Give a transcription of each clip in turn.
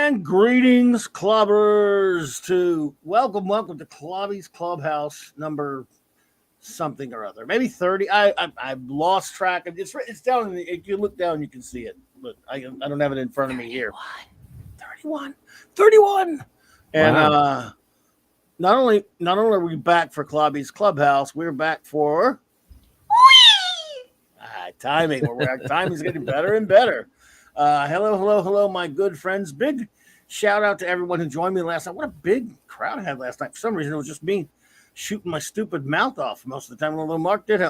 And greetings, clubbers, to welcome to CLOBBY'S Clubhouse number something or other, maybe 30. I've lost track of it's down in the, if you look down, you can see it, but I don't have it in front of me here. 31. And Wow. not only are we back for CLOBBY'S Clubhouse, we're back for timing. Our timing's getting better and better. Hello, my good friends. Big shout out to everyone who joined me last night. What a big crowd I had last night. For some reason, it was just me shooting my stupid mouth off most of the time. Although Mark did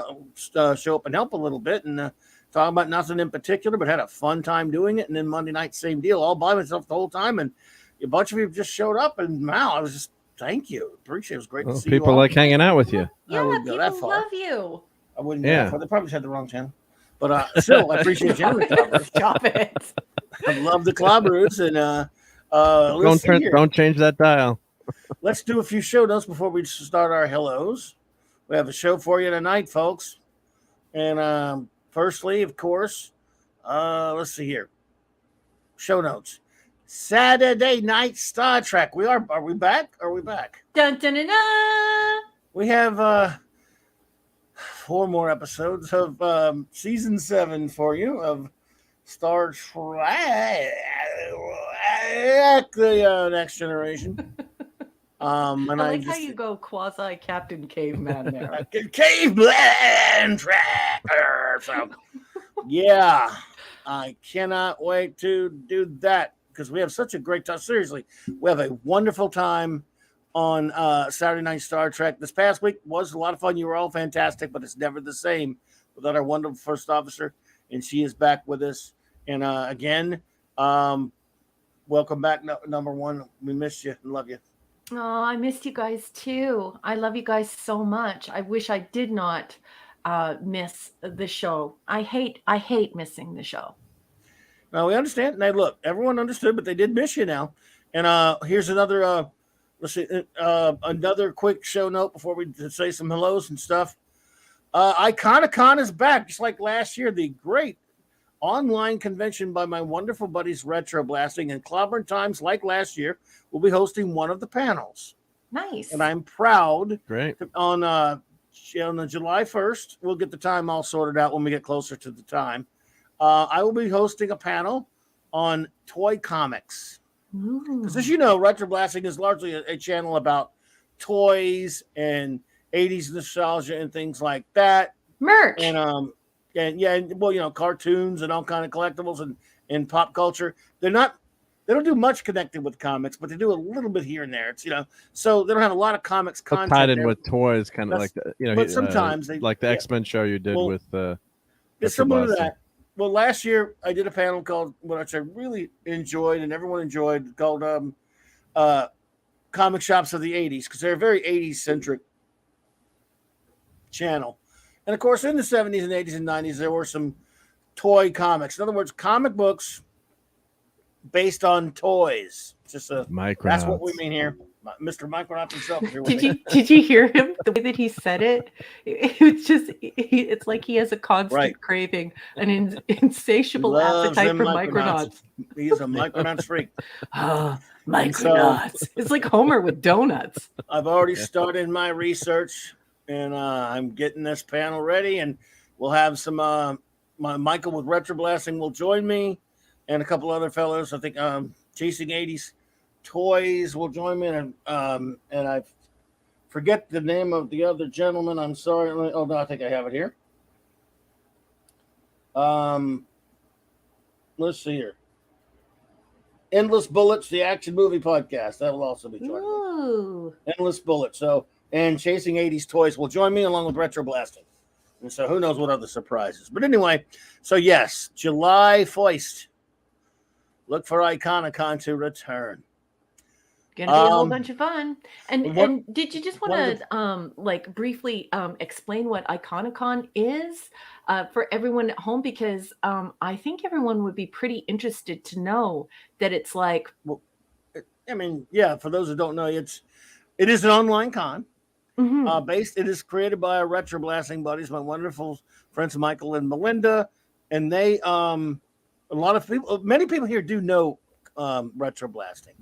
show up and help a little bit and talk about nothing in particular, but had a fun time doing it. And then Monday night, same deal, all by myself the whole time. And a bunch of you just showed up, and wow, I was just thank you. Appreciate it. It was great to see people you all. like hanging out with you. Yeah, people love you. I wouldn't go that far. They probably just had the wrong channel. But still, I appreciate you. Stop it. I love the CLOBBERIN, and don't change that dial. Let's do a few show notes before we start our hellos. We have a show for you tonight, folks. And firstly, of course, let's see here. Show notes. Saturday night Star Trek. Are we back? Are we back? Dun, dun, dun, dun. We have 4 more episodes of season 7 for you of Star Trek, the Next Generation. And I like how you go quasi Captain Caveman there. Caveman Tracker. So, yeah, I cannot wait to do that because we have such a great time. Seriously, we have a wonderful time on Saturday Night Star Trek. This past week was a lot of fun. You were all fantastic, but it's never the same without our wonderful first officer, and she is back with us. And again, welcome back, number one. We missed you and love you. Oh, I missed you guys too. I love you guys so much. I wish I did not miss the show. I hate missing the show. Now we understand. Now look, everyone understood, but they did miss you now. And here's another. Let's see, another quick show note before we say some hellos and stuff. Iconicon is back, just like last year. The great online convention by my wonderful buddies Retro Blasting and CLOBBERIN Times, like last year, will be hosting one of the panels. Nice. And I'm proud. Great. On the July 1st, we'll get the time all sorted out when we get closer to the time. I will be hosting a panel on toy comics. Because as you know, Retro Blasting is largely a channel about toys and 80s nostalgia and things like that. Merch. And cartoons and all kind of collectibles and pop culture. They don't do much connected with comics, but they do a little bit here and there. It's so they don't have a lot of comics content tied in there. with toys, kind of like but sometimes they like the X-Men show you did with it's similar to that. Well, last year I did a panel called, which I really enjoyed and everyone enjoyed, called Comic Shops of the 80s, because they're a very 80s centric channel. And of course, in the 70s and 80s and 90s, there were some toy comics. In other words, comic books based on toys. It's just that's what we mean here. Mr. Micronaut himself. Did you hear him? The way that he said it, it's like he has a constant craving, an insatiable appetite for Micronauts. He's a Micronauts freak. Micronauts. It's like Homer with donuts. I've already started my research, and I'm getting this panel ready, and we'll have some. Michael with Retro Blasting will join me, and a couple other fellows. I think Chasing 80s Toys will join me, and I forget the name of the other gentleman. I'm sorry. Oh no, I think I have it here. Let's see here. Endless Bullets, the action movie podcast. That will also be joining me. Endless Bullets. So, and Chasing 80s Toys will join me along with Retro Blasting. And so who knows what other surprises. But anyway, so yes, July 1st. Look for Iconicon to return. Gonna be a whole bunch of fun. And did you just want to briefly explain what Iconicon is for everyone at home? Because I think everyone would be pretty interested to know that it's like. Well, I mean, yeah. For those who don't know, it is an online con. Mm-hmm. It is created by our Retro Blasting buddies, my wonderful friends Michael and Melinda, and they many people here do know retro blasting.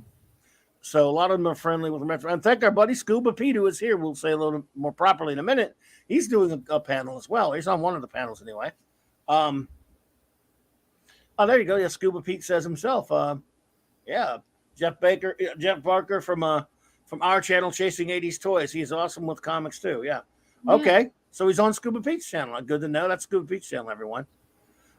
So a lot of them are friendly with retro. And thank our buddy Scuba Pete, who is here. We'll say a little more properly in a minute. He's doing a panel as well. He's on one of the panels anyway. Oh, there you go. Yeah, Scuba Pete says himself. Yeah, Jeff Barker from our channel, Chasing 80s Toys. He's awesome with comics too. Yeah. Okay. So he's on Scuba Pete's channel. Good to know. That's Scuba Pete's channel, everyone.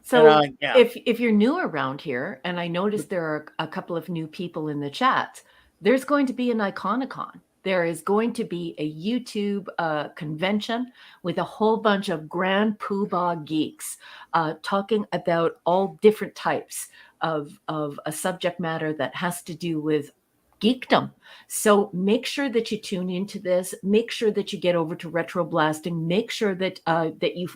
So if you're new around here, and I noticed there are a couple of new people in the chat, there's going to be an Iconicon. There is going to be a YouTube convention with a whole bunch of grand poobah geeks talking about all different types of a subject matter that has to do with geekdom. So make sure that you tune into this. Make sure that you get over to Retro Blasting. Make sure that that you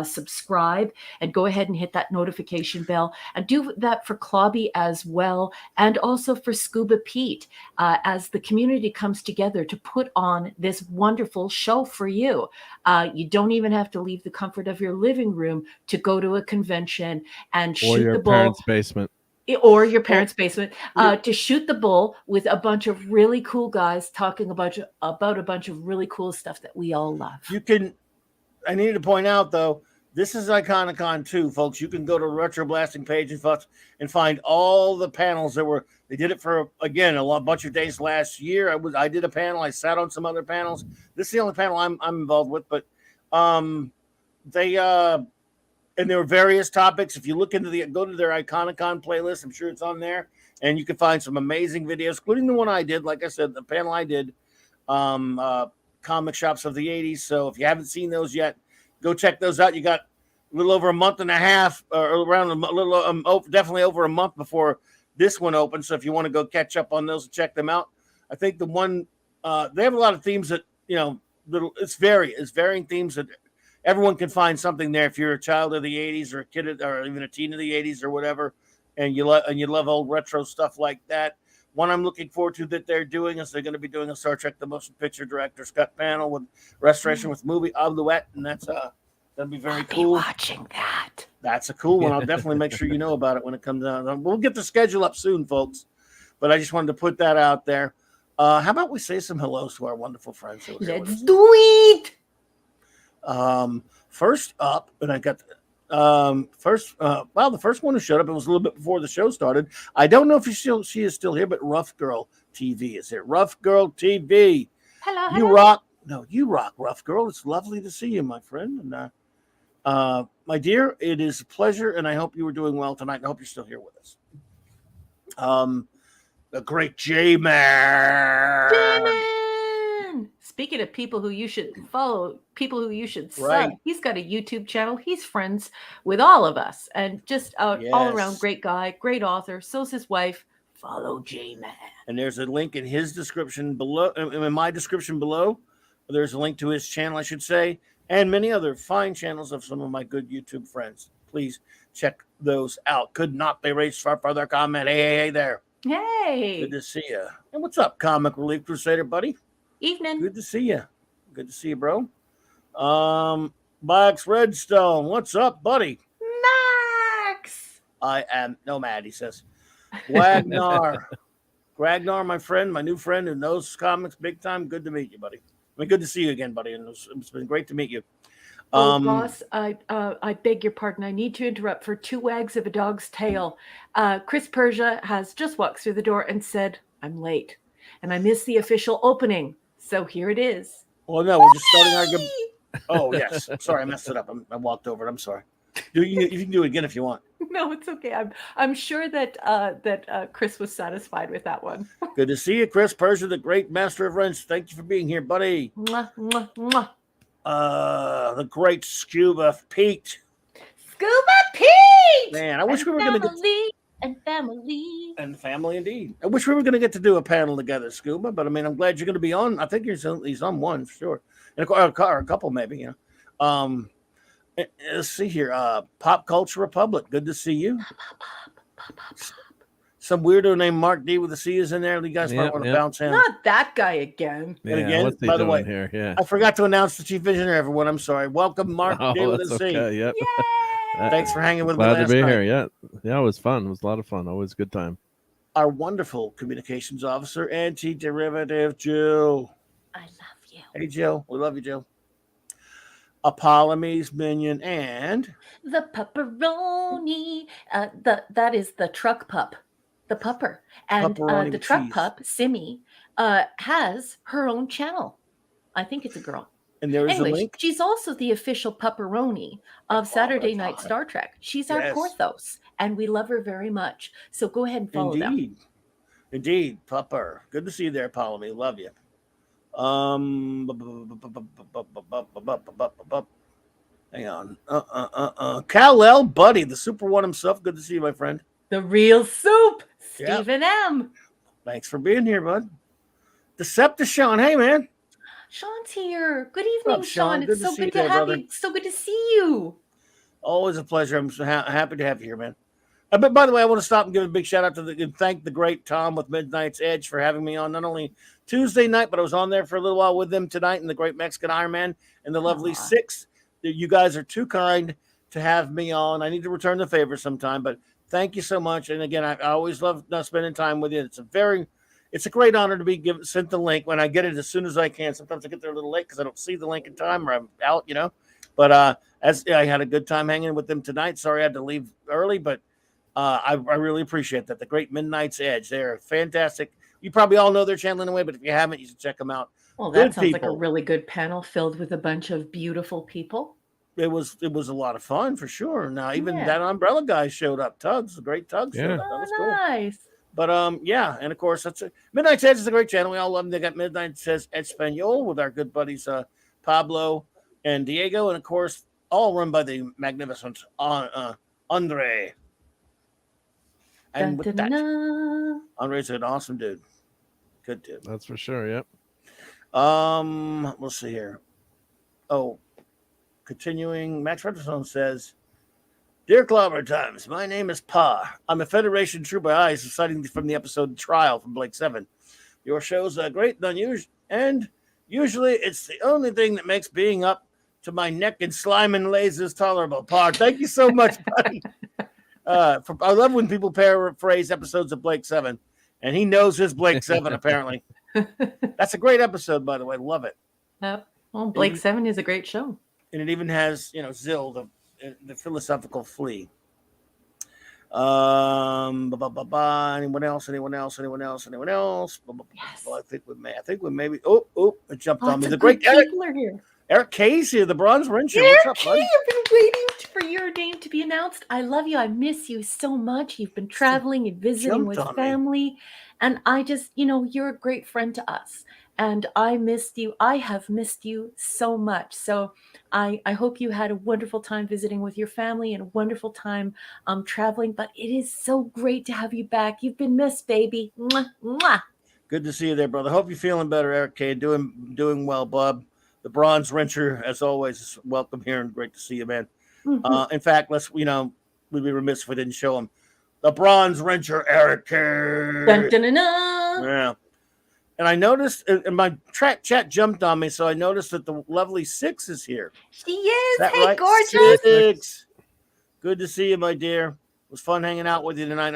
subscribe and go ahead and hit that notification bell, and do that for Clobby as well, and also for Scuba Pete as the community comes together to put on this wonderful show for you. You don't even have to leave the comfort of your living room to go to a convention and shoot the bull. Or your parents' basement. Or your parents' basement, to shoot the bull with a bunch of really cool guys talking about a bunch of really cool stuff that we all love. I need to point out, though, this is Iconicon 2, folks. You can go to the Retro Blasting page and find all the panels that were. They did it for, again, a bunch of days last year. I did a panel. I sat on some other panels. This is the only panel I'm involved with, but and there were various topics. If you look into go to their Iconicon playlist, I'm sure it's on there, and you can find some amazing videos, including the one I did. Like I said, the panel I did, comic shops of the 80s. So if you haven't seen those yet, go check those out. You got a little over a month and a half, or around a little, definitely over a month before this one opens. So if you want to go catch up on those and check them out, I think the one they have a lot of themes that it's varying themes that everyone can find something there. If you're a child of the 80s or a kid or even a teen of the 80s or whatever, and you love old retro stuff like that. One I'm looking forward to that they're doing is they're going to be doing a Star Trek The Motion Picture Director's Cut panel with restoration with movie Alouette, and that's that'll be very cool. Watching that. That's a cool one. I'll definitely make sure you know about it when it comes out. We'll get the schedule up soon, folks. But I just wanted to put that out there. How about we say some hellos to our wonderful friends? Let's do it. First up, and I got the first one who showed up, it was a little bit before the show started. I don't know if she is still here, but Rough Girl TV is here. Rough Girl TV. Hello. You rock. No, you rock, Rough Girl. It's lovely to see you, my friend. And my dear, it is a pleasure, and I hope you were doing well tonight. I hope you're still here with us. The great J-Man. Speaking of people who you should follow, people who you should sub, right. He's got a YouTube channel. He's friends with all of us, and just all around great guy, great author. So's his wife. Follow J-Man. And there's a link in his description below, in my description below. There's a link to his channel, I should say, and many other fine channels of some of my good YouTube friends. Please check those out. Could not be reached for further comment. Hey there. Hey. Good to see you. And what's up, Comic Relief Crusader, buddy? Evening. Good to see you. Good to see you, bro. Max Redstone, what's up, buddy? Max. I am nomad, he says. Wagnar, my friend, my new friend who knows comics big time. Good to meet you, buddy. I mean, good to see you again, buddy. And it's been great to meet you. Boss, I beg your pardon. I need to interrupt for 2 wags of a dog's tail. Chris Persia has just walked through the door and said, "I'm late, and I missed the official opening." So here it is. Well, no, we're just starting our good. Oh, yes. Sorry, I messed it up. I walked over it. I'm sorry. You can do it again if you want. No, it's okay. I'm sure that Chris was satisfied with that one. Good to see you, Chris Persia, the great master of wrench. Thank you for being here, buddy. Mwah, mwah, mwah. The great Scuba Pete. Scuba Pete! Man, I wish we were going to get... And family. And family, indeed. I wish we were going to get to do a panel together, Scuba, but I mean, I'm glad you're going to be on. I think he's on one for sure. And a couple, maybe, let's see here. Pop Culture Republic. Good to see you. Pop. Some weirdo named Mark D with the C is in there. You guys might want to bounce in. Not that guy again. Yeah, and again, what's he by the doing way, here? Yeah. I forgot to announce the chief visionary, everyone. I'm sorry. Welcome, Mark D with the C. Okay, yep. Thanks for hanging with me. Glad to be night. here. Yeah, it was fun. It was a lot of fun. Always a good time. our wonderful communications officer, Anti-Derivative Jill. I love you. Hey, Jill. We love you, Jill. Apollome's Minion and the pepperoni. That is the truck pup, the pupper, and the truck pup, Simi, has her own channel. I think it's a girl. And there is a link. She's also the official pupperoni of Saturday Night Star Trek. She's our Porthos, and we love her very much. So go ahead and follow them. Indeed, Pupper. Good to see you there, Apollo. Love you. Hang on. Kal-El, buddy, the Super One himself. Good to see you, my friend. The real soup, Stephen M. Thanks for being here, bud. Decepticon, hey man. Sean's here. Good evening, Sean. It's so good to have you. So good to see you. Always a pleasure. I'm so happy to have you here, man. But by the way, I want to stop and give a big shout out to and thank the great Tom with Midnight's Edge for having me on not only Tuesday night, but I was on there for a little while with them tonight, and the great Mexican Iron Man and the lovely Six. You guys are too kind to have me on. I need to return the favor sometime, but thank you so much. And again, I always love spending time with you. It's a great honor to be sent the link when I get it as soon as I can. Sometimes I get there a little late because I don't see the link in time or I'm out, But I had a good time hanging with them tonight. Sorry I had to leave early, but I really appreciate that. The great Midnight's Edge. They're fantastic. You probably all know their channel anyway, but if you haven't, you should check them out. Well, that sounds like a really good panel filled with a bunch of beautiful people. It was a lot of fun for sure. Now, even that umbrella guy showed up. Tugs, the great Tugs showed up. That was nice. Cool. But and of course Midnight's Edge is a great channel. We all love them. They got Midnight's Edge Espanol with our good buddies Pablo and Diego, and of course all run by the magnificent Andre. And with that, Andre's an awesome dude. Good dude. That's for sure. Yep. We'll see here. Oh, continuing. Max Retterstone says, "Dear Clobber Times, my name is Pa. I'm a Federation trooper eyes citing from the episode Trial from Blake 7. Your show's great and unusual, and usually it's the only thing that makes being up to my neck in slime and lasers tolerable. Pa, thank you so much, buddy." I love when people paraphrase episodes of Blake 7, and he knows his Blake 7 apparently. That's a great episode, by the way. Love it. Yep. Well, Blake 7 is a great show, and it even has Zill, the philosophical flea. Anyone else? Yes. Well, I think we maybe. Oh! It jumped on me. The great Eric K's here, the Bronze Wrencher. What's up, buddy? I've been waiting for your name to be announced. I love you. I miss you so much. You've been traveling and visiting with family. And I just, you're a great friend to us. And I missed you. I have missed you so much. So I hope you had a wonderful time visiting with your family and a wonderful time traveling. But it is so great to have you back. You've been missed, baby. Mwah, mwah. Good to see you there, brother. Hope you're feeling better, Eric K. Doing well, Bob. The Bronze Wrencher, as always, is welcome here and great to see you, man. Mm-hmm. In fact, we'd be remiss if we didn't show him. The Bronze Wrencher, Eric K. Dun, dun, dun, dun. Yeah. And I noticed, and my chat jumped on me, so I noticed that the lovely Six is here. She is. Hey, right? Gorgeous. Six. Good to see you, my dear. It was fun hanging out with you tonight.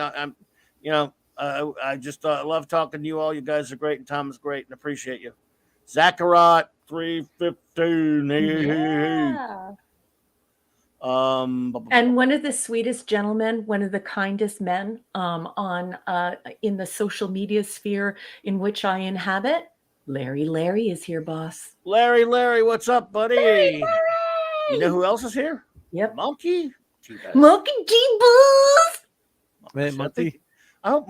I just love talking to you all. You guys are great, and Tom is great, and appreciate you. Zacharot 315. Yeah. And one of the sweetest gentlemen, one of the kindest men in the social media sphere in which I inhabit, Larry is here, boss. Larry, what's up, buddy? Larry! You know who else is here? Yep. Monkey G Booth. Man, Monkey. I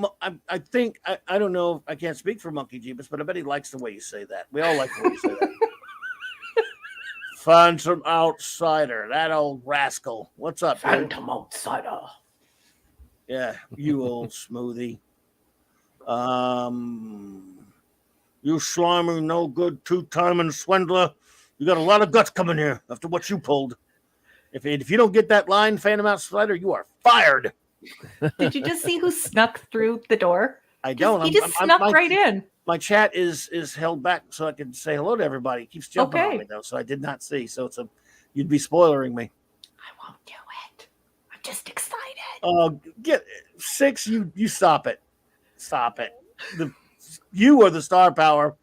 think I don't know. I can't speak for Monkey Jeebus, but I bet he likes the way you say that. We all like the way you say that. Phantom Outsider, that old rascal. What's up, Phantom dude? Outsider. Yeah, you old smoothie. You slimy, no good, two-timing swindler. You got a lot of guts coming here after what you pulled. If you don't get that line, Phantom Outsider, you are fired. Did you just see who snuck through the door? I don't. He just snuck right in. My chat is held back so I can say hello to everybody. It keeps jumping on me though, so I did not see. So you'd be spoilering me. I won't do it. I'm just excited. Get Six. You stop it. Stop it. You are the star power.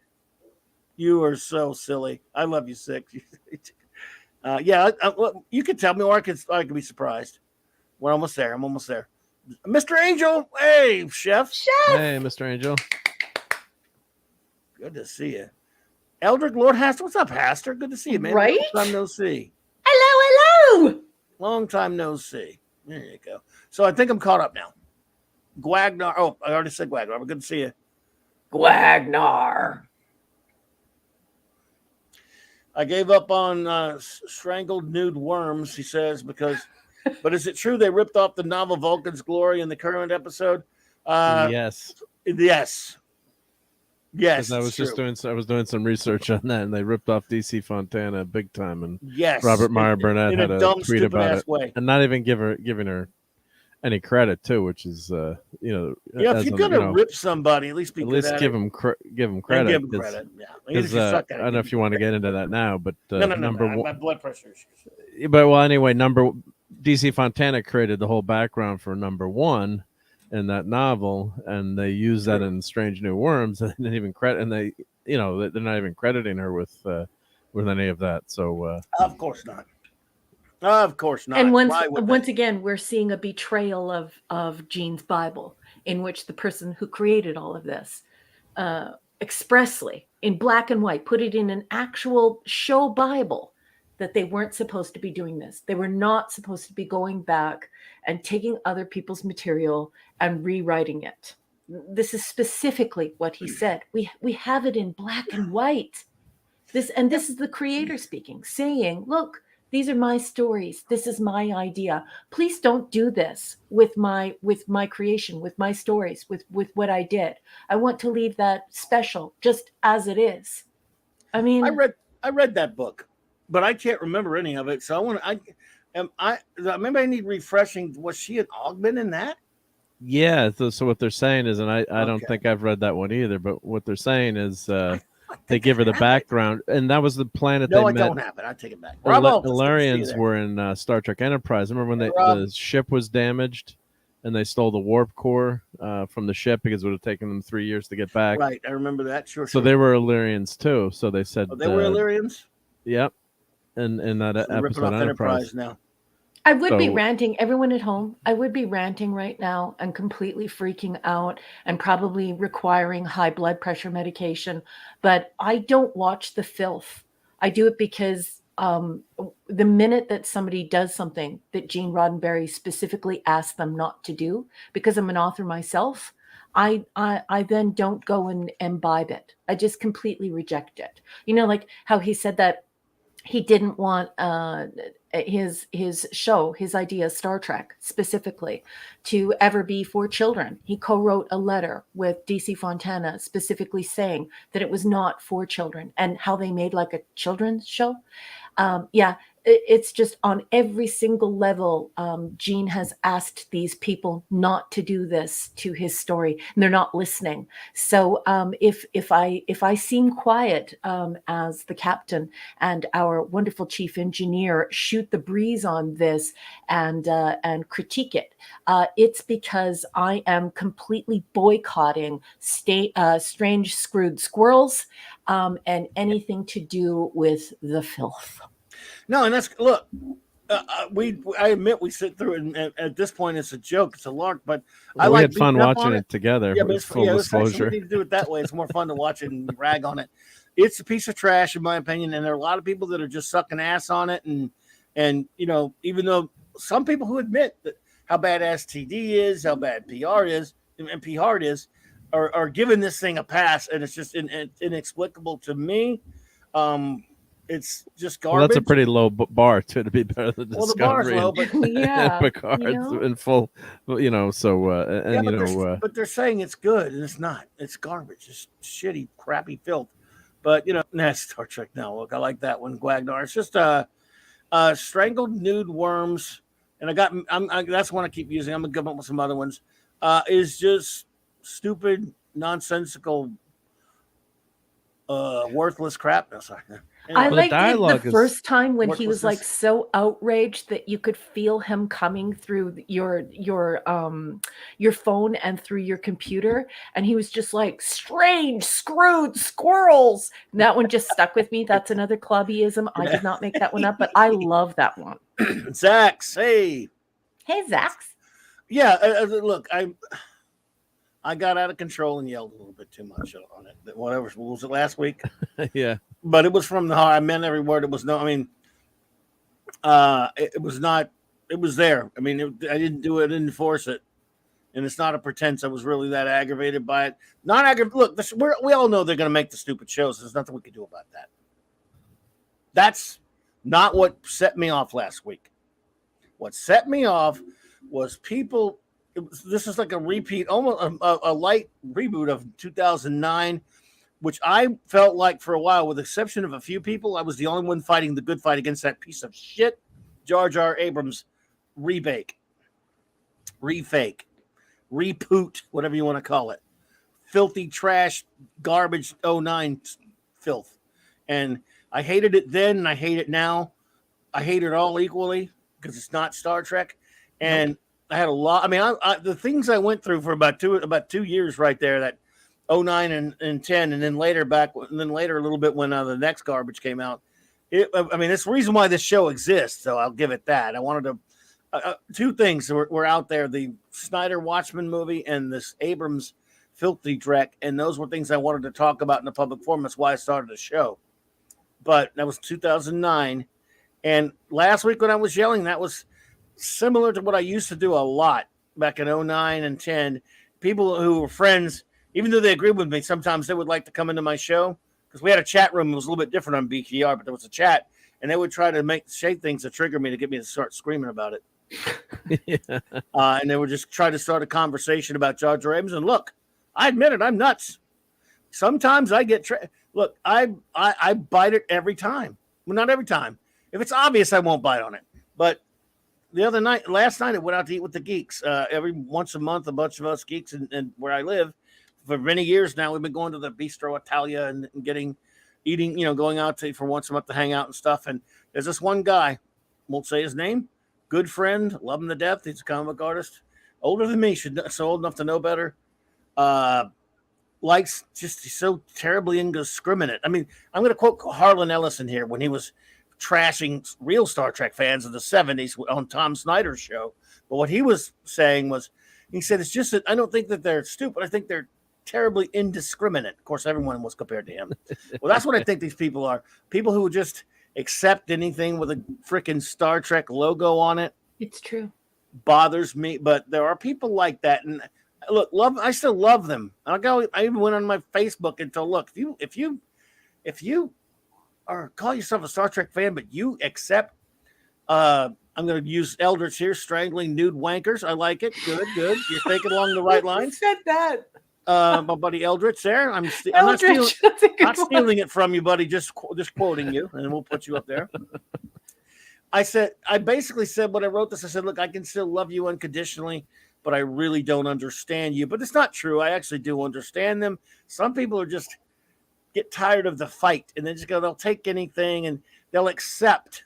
You are so silly. I love you, Six. Yeah, you can tell me, or I could be surprised. We're almost there. I'm almost there. Mr. Angel, hey, chef. Hey, Mr. Angel. Good to see you. Eldrick Lord Haster, what's up, Haster? Good to see you, man. Right? Long time no see. Hello. Long time no see. There you go. So I think I'm caught up now. Gwagnar. Oh, I already said Gwagnar, but good to see you. Gwagnar. I gave up on strangled nude worms, he says, because. But is it true they ripped off the novel Vulcan's Glory in the current episode? Yes. Yes. Yes. I was doing some research on that, and they ripped off DC Fontana big time. And yes, Robert Meyer Burnett had a dumb, tweet about it, way. and not even giving her any credit too, which is yeah. If you're gonna rip somebody, at least give him credit. Give him credit. Yeah. I don't know if you want to get into that now, but no, my blood pressure issues. But well, anyway, DC Fontana created the whole background for number 1 in that novel, and they used that in Strange New Worms, and they didn't even credit, and they're not even crediting her with any of that. So of course not. Of course not. And once again, we're seeing a betrayal of Jean's Bible, in which the person who created all of this expressly, in black and white, put it in an actual show Bible, that they weren't supposed to be doing this. They were not supposed to be going back and taking other people's material and rewriting it. This is specifically what he said. We have it in black and white. This is the creator speaking, saying, look, these are my stories. This is my idea. Please don't do this with my creation, with my stories, with what I did. I want to leave that special just as it is. I mean, I read that book, but I can't remember any of it. So maybe I need refreshing. Was she an Augment in that? Yeah. So what they're saying is, and I don't think I've read that one either, but what they're saying is they give her the background, and that was the planet they met. No, I don't have it. I take it back. Illyrians were in Star Trek Enterprise. Remember when the ship was damaged and they stole the warp core from the ship because it would have taken them 3 years to get back? Right. I remember that. Sure. So they were Illyrians too. So they said they were Illyrians? Yep. And that episode ripping off Enterprise now. I would be ranting, everyone at home. I would be ranting right now and completely freaking out and probably requiring high blood pressure medication. But I don't watch the filth. I do it because the minute that somebody does something that Gene Roddenberry specifically asked them not to do, because I'm an author myself, I then don't go and imbibe it. I just completely reject it. You know, like how he said that he didn't want his show, his idea, Star Trek specifically, to ever be for children. He co-wrote a letter with DC Fontana specifically saying that it was not for children, and how they made like a children's show. It's just on every single level. Gene has asked these people not to do this to his story, and they're not listening. So if I seem quiet as the captain and our wonderful chief engineer shoot the breeze on this and critique it, it's because I am completely boycotting strange screwed squirrels and anything to do with the filth. No, and I admit we sit through it, and at this point it's a joke, it's a lark, but we had fun watching it together. Yeah, but full disclosure. We need to do it that way. It's more fun to watch it and rag on it. It's a piece of trash, in my opinion, and there are a lot of people that are just sucking ass on it, and even though some people who admit that how bad STD is, how bad PR is, and PR is, are giving this thing a pass, and it's just inexplicable to me. It's just garbage. Well, that's a pretty low bar to be better than Discovery. Well, the bar's low, but Picard's in full, but they're saying it's good, and it's not. It's garbage. It's shitty, crappy filth. But that's Star Trek now. Look, I like that one, Gwagnar. It's just strangled nude worms, and that's one I keep using. I'm gonna come up with some other ones. Is just stupid, nonsensical worthless crap. No, sorry. I Anyway, the liked it dialogue the is first time when he was like worthlessness. so outraged that you could feel him coming through your phone and through your computer, and he was just like strange, screwed squirrels. And that one just stuck with me. That's another clubbyism. I did not make that one up, but I love that one. Zax, hey. Hey, Zax. Yeah, look, I got out of control and yelled a little bit too much on it. Whatever, what was it last week? yeah. But it was from the heart. I meant every word. It was no. I mean, it was not. It was there. I mean, I didn't do it. I didn't force it, and it's not a pretense. I was really that aggravated by it. Not aggravated. Look, we all know they're going to make the stupid shows. There's nothing we can do about that. That's not what set me off last week. What set me off was people. This is like a repeat, almost a light reboot of 2009. Which I felt like for a while, with the exception of a few people, I was the only one fighting the good fight against that piece of shit, Jar Jar Abrams refake, repoot, whatever you want to call it. Filthy trash, garbage, 09 filth. And I hated it then, and I hate it now. I hate it all equally because it's not Star Trek. And I had a lot. I mean, the things I went through for about 2 years right there, that 09 and 10, and then later a little bit when the next garbage came out. I mean, it's the reason why this show exists, so I'll give it that. I wanted to two things were out there: the Snyder Watchmen movie and this Abrams filthy dreck, and those were things I wanted to talk about in the public forum. That's why I started the show. But that was 2009, and last week when I was yelling, that was similar to what I used to do a lot back in 09 and 10. People who were friends. Even though they agreed with me, sometimes they would like to come into my show because we had a chat room. It was a little bit different on BTR, but there was a chat, and they would try to say things to trigger me to get me to start screaming about it. yeah. And they would just try to start a conversation about Jar Jar Abrams. And look, I admit it, I'm nuts. Sometimes I get look, I bite it every time. Well, not every time. If it's obvious, I won't bite on it. But last night, I went out to eat with the geeks. Every once a month, a bunch of us geeks and where I live. For many years now, we've been going to the Bistro Italia and eating, going out for once a month to hang out and stuff. And there's this one guy, won't say his name, good friend, love him to death. He's a comic artist, older than me, so old enough to know better. Likes just so terribly indiscriminate. I mean, I'm going to quote Harlan Ellison here when he was trashing real Star Trek fans in the 70s on Tom Snyder's show. But what he was saying was, he said, it's just that I don't think that they're stupid. I think they're terribly indiscriminate. Of course, everyone was compared to him. Well, that's what I think these people are. People who just accept anything with a freaking Star Trek logo on it. It's true. Bothers me, but there are people like that. And look, I still love them. I even went on my Facebook and told, look, if you are call yourself a Star Trek fan, but you accept I'm going to use Eldritch here, strangling nude wankers. I like it. Good. You're thinking along the right lines. Who said that? My buddy Eldritch there. I'm not stealing it from you, buddy. Just quoting you, and we'll put you up there. I basically said when I wrote this, I said, look, I can still love you unconditionally, but I really don't understand you. But it's not true. I actually do understand them. Some people are just get tired of the fight, and they'll take anything, and they'll accept.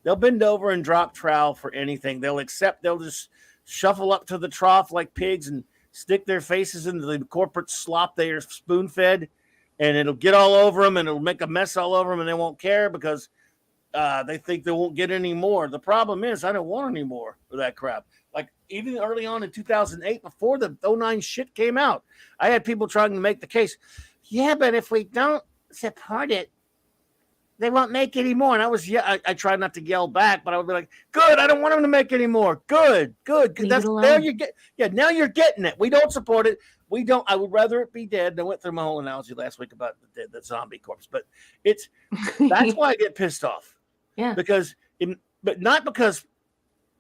They'll bend over and drop trowel for anything. They'll just shuffle up to the trough like pigs and stick their faces into the corporate slop they are spoon-fed, and it'll get all over them, and it'll make a mess all over them, and they won't care because they think they won't get any more. The problem is I don't want any more of that crap. Like even early on in 2008, before the 09 shit came out, I had people trying to make the case, yeah, but if we don't support it, they won't make any more. And I tried not to yell back, but I would be like, good, I don't want them to make any more. Good. Now you're getting it. We don't support it. I would rather it be dead. And I went through my whole analogy last week about the zombie corpse, but that's why I get pissed off. Yeah. But not because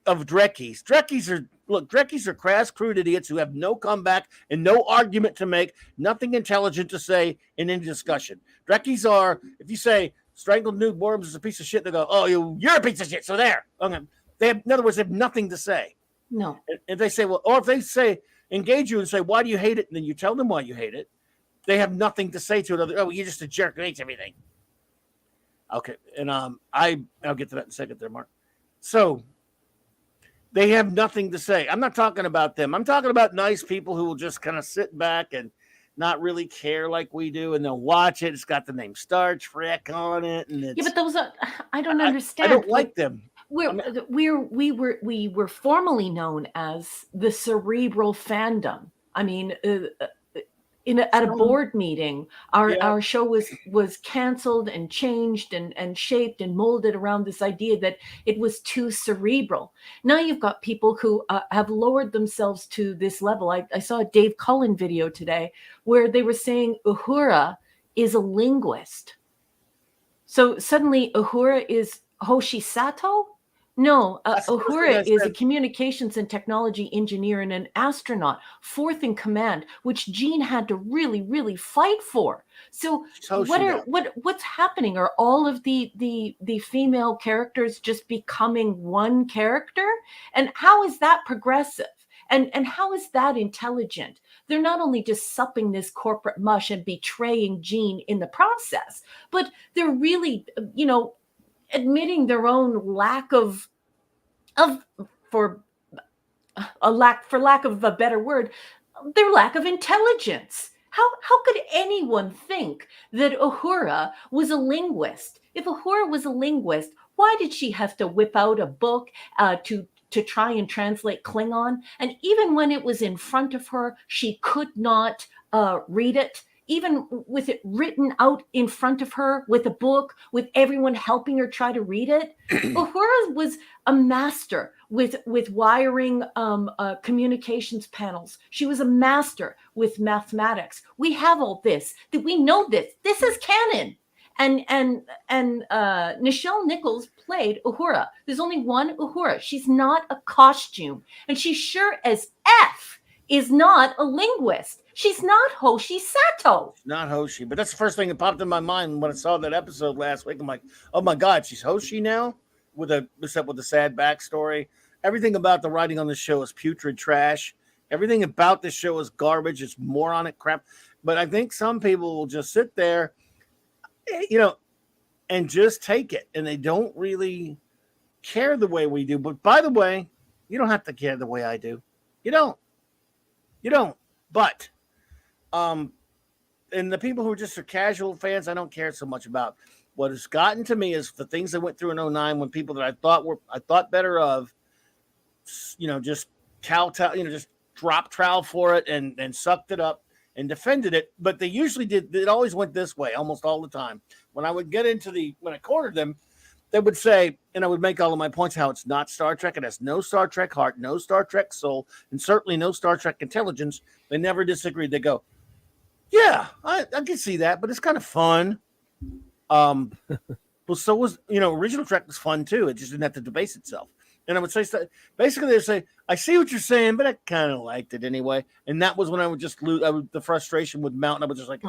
of Drekkies. Drekkies are crass, crude idiots who have no comeback and no argument to make, nothing intelligent to say in any discussion. Drekkies are, if you say, strangled nude worms is a piece of shit, they go, oh, you're a piece of shit, so there. Okay. In other words, they have nothing to say. No. If they say, well, or if they say, engage you and say, why do you hate it? And then you tell them why you hate it. they have nothing to say to it. Oh, you're just a jerk who hates everything. Okay, and I'll get to that in a second there, Mark. So they have nothing to say. I'm not talking about them. I'm talking about nice people who will just kind of sit back and not really care like we do, and they'll watch it. It's got the name Star Trek on it, and it's, yeah, but those are, I don't understand. I don't like them. We were formerly known as the cerebral fandom. I mean, at a board meeting, our show was canceled and changed and shaped and molded around this idea that it was too cerebral. Now you've got people who have lowered themselves to this level. I saw a Dave Cullen video today where they were saying Uhura is a linguist. So suddenly Uhura is Hoshi Sato? No, Uhura is a communications and technology engineer and an astronaut, fourth in command, which Jean had to really, really fight for. So what's happening? Are all of the female characters just becoming one character? And how is that progressive? And how is that intelligent? They're not only just supping this corporate mush and betraying Jean in the process, but they're really, admitting their own lack of for lack of a better word, their lack of intelligence. How could anyone think that Uhura was a linguist? If Uhura was a linguist, why did she have to whip out a book to try and translate Klingon? And even when it was in front of her, she could not read it. Even with it written out in front of her with a book, with everyone helping her try to read it, Uhura was a master with wiring communications panels. She was a master with mathematics. We have all this. That we know this. This is canon. And Nichelle Nichols played Uhura. There's only one Uhura. She's not a costume, and she sure as F is not a linguist. She's not Hoshi Sato. Not Hoshi, but that's the first thing that popped in my mind when I saw that episode last week. I'm like, oh my God, she's Hoshi now? Except with a sad backstory. Everything about the writing on the show is putrid trash. Everything about this show is garbage. It's moronic crap. But I think some people will just sit there, and just take it. And they don't really care the way we do. But by the way, you don't have to care the way I do. You don't. But and the people who just are casual fans, I don't care so much about. What has gotten to me is the things I went through in 2009 when people that I thought better of, just just dropped trowel for it and sucked it up and defended it. But they usually did. It always went this way almost all the time. When I would get when I cornered them, they would say, and I would make all of my points how it's not Star Trek. It has no Star Trek heart, no Star Trek soul, and certainly no Star Trek intelligence. They never disagreed. They go, yeah, I can see that, but it's kind of fun. Well, so was, original Trek was fun too. It just didn't have to debase itself. And I would say, basically, they'd say, I see what you're saying, but I kind of liked it anyway. And that was when I would just lose. The frustration would mount. And I was just like,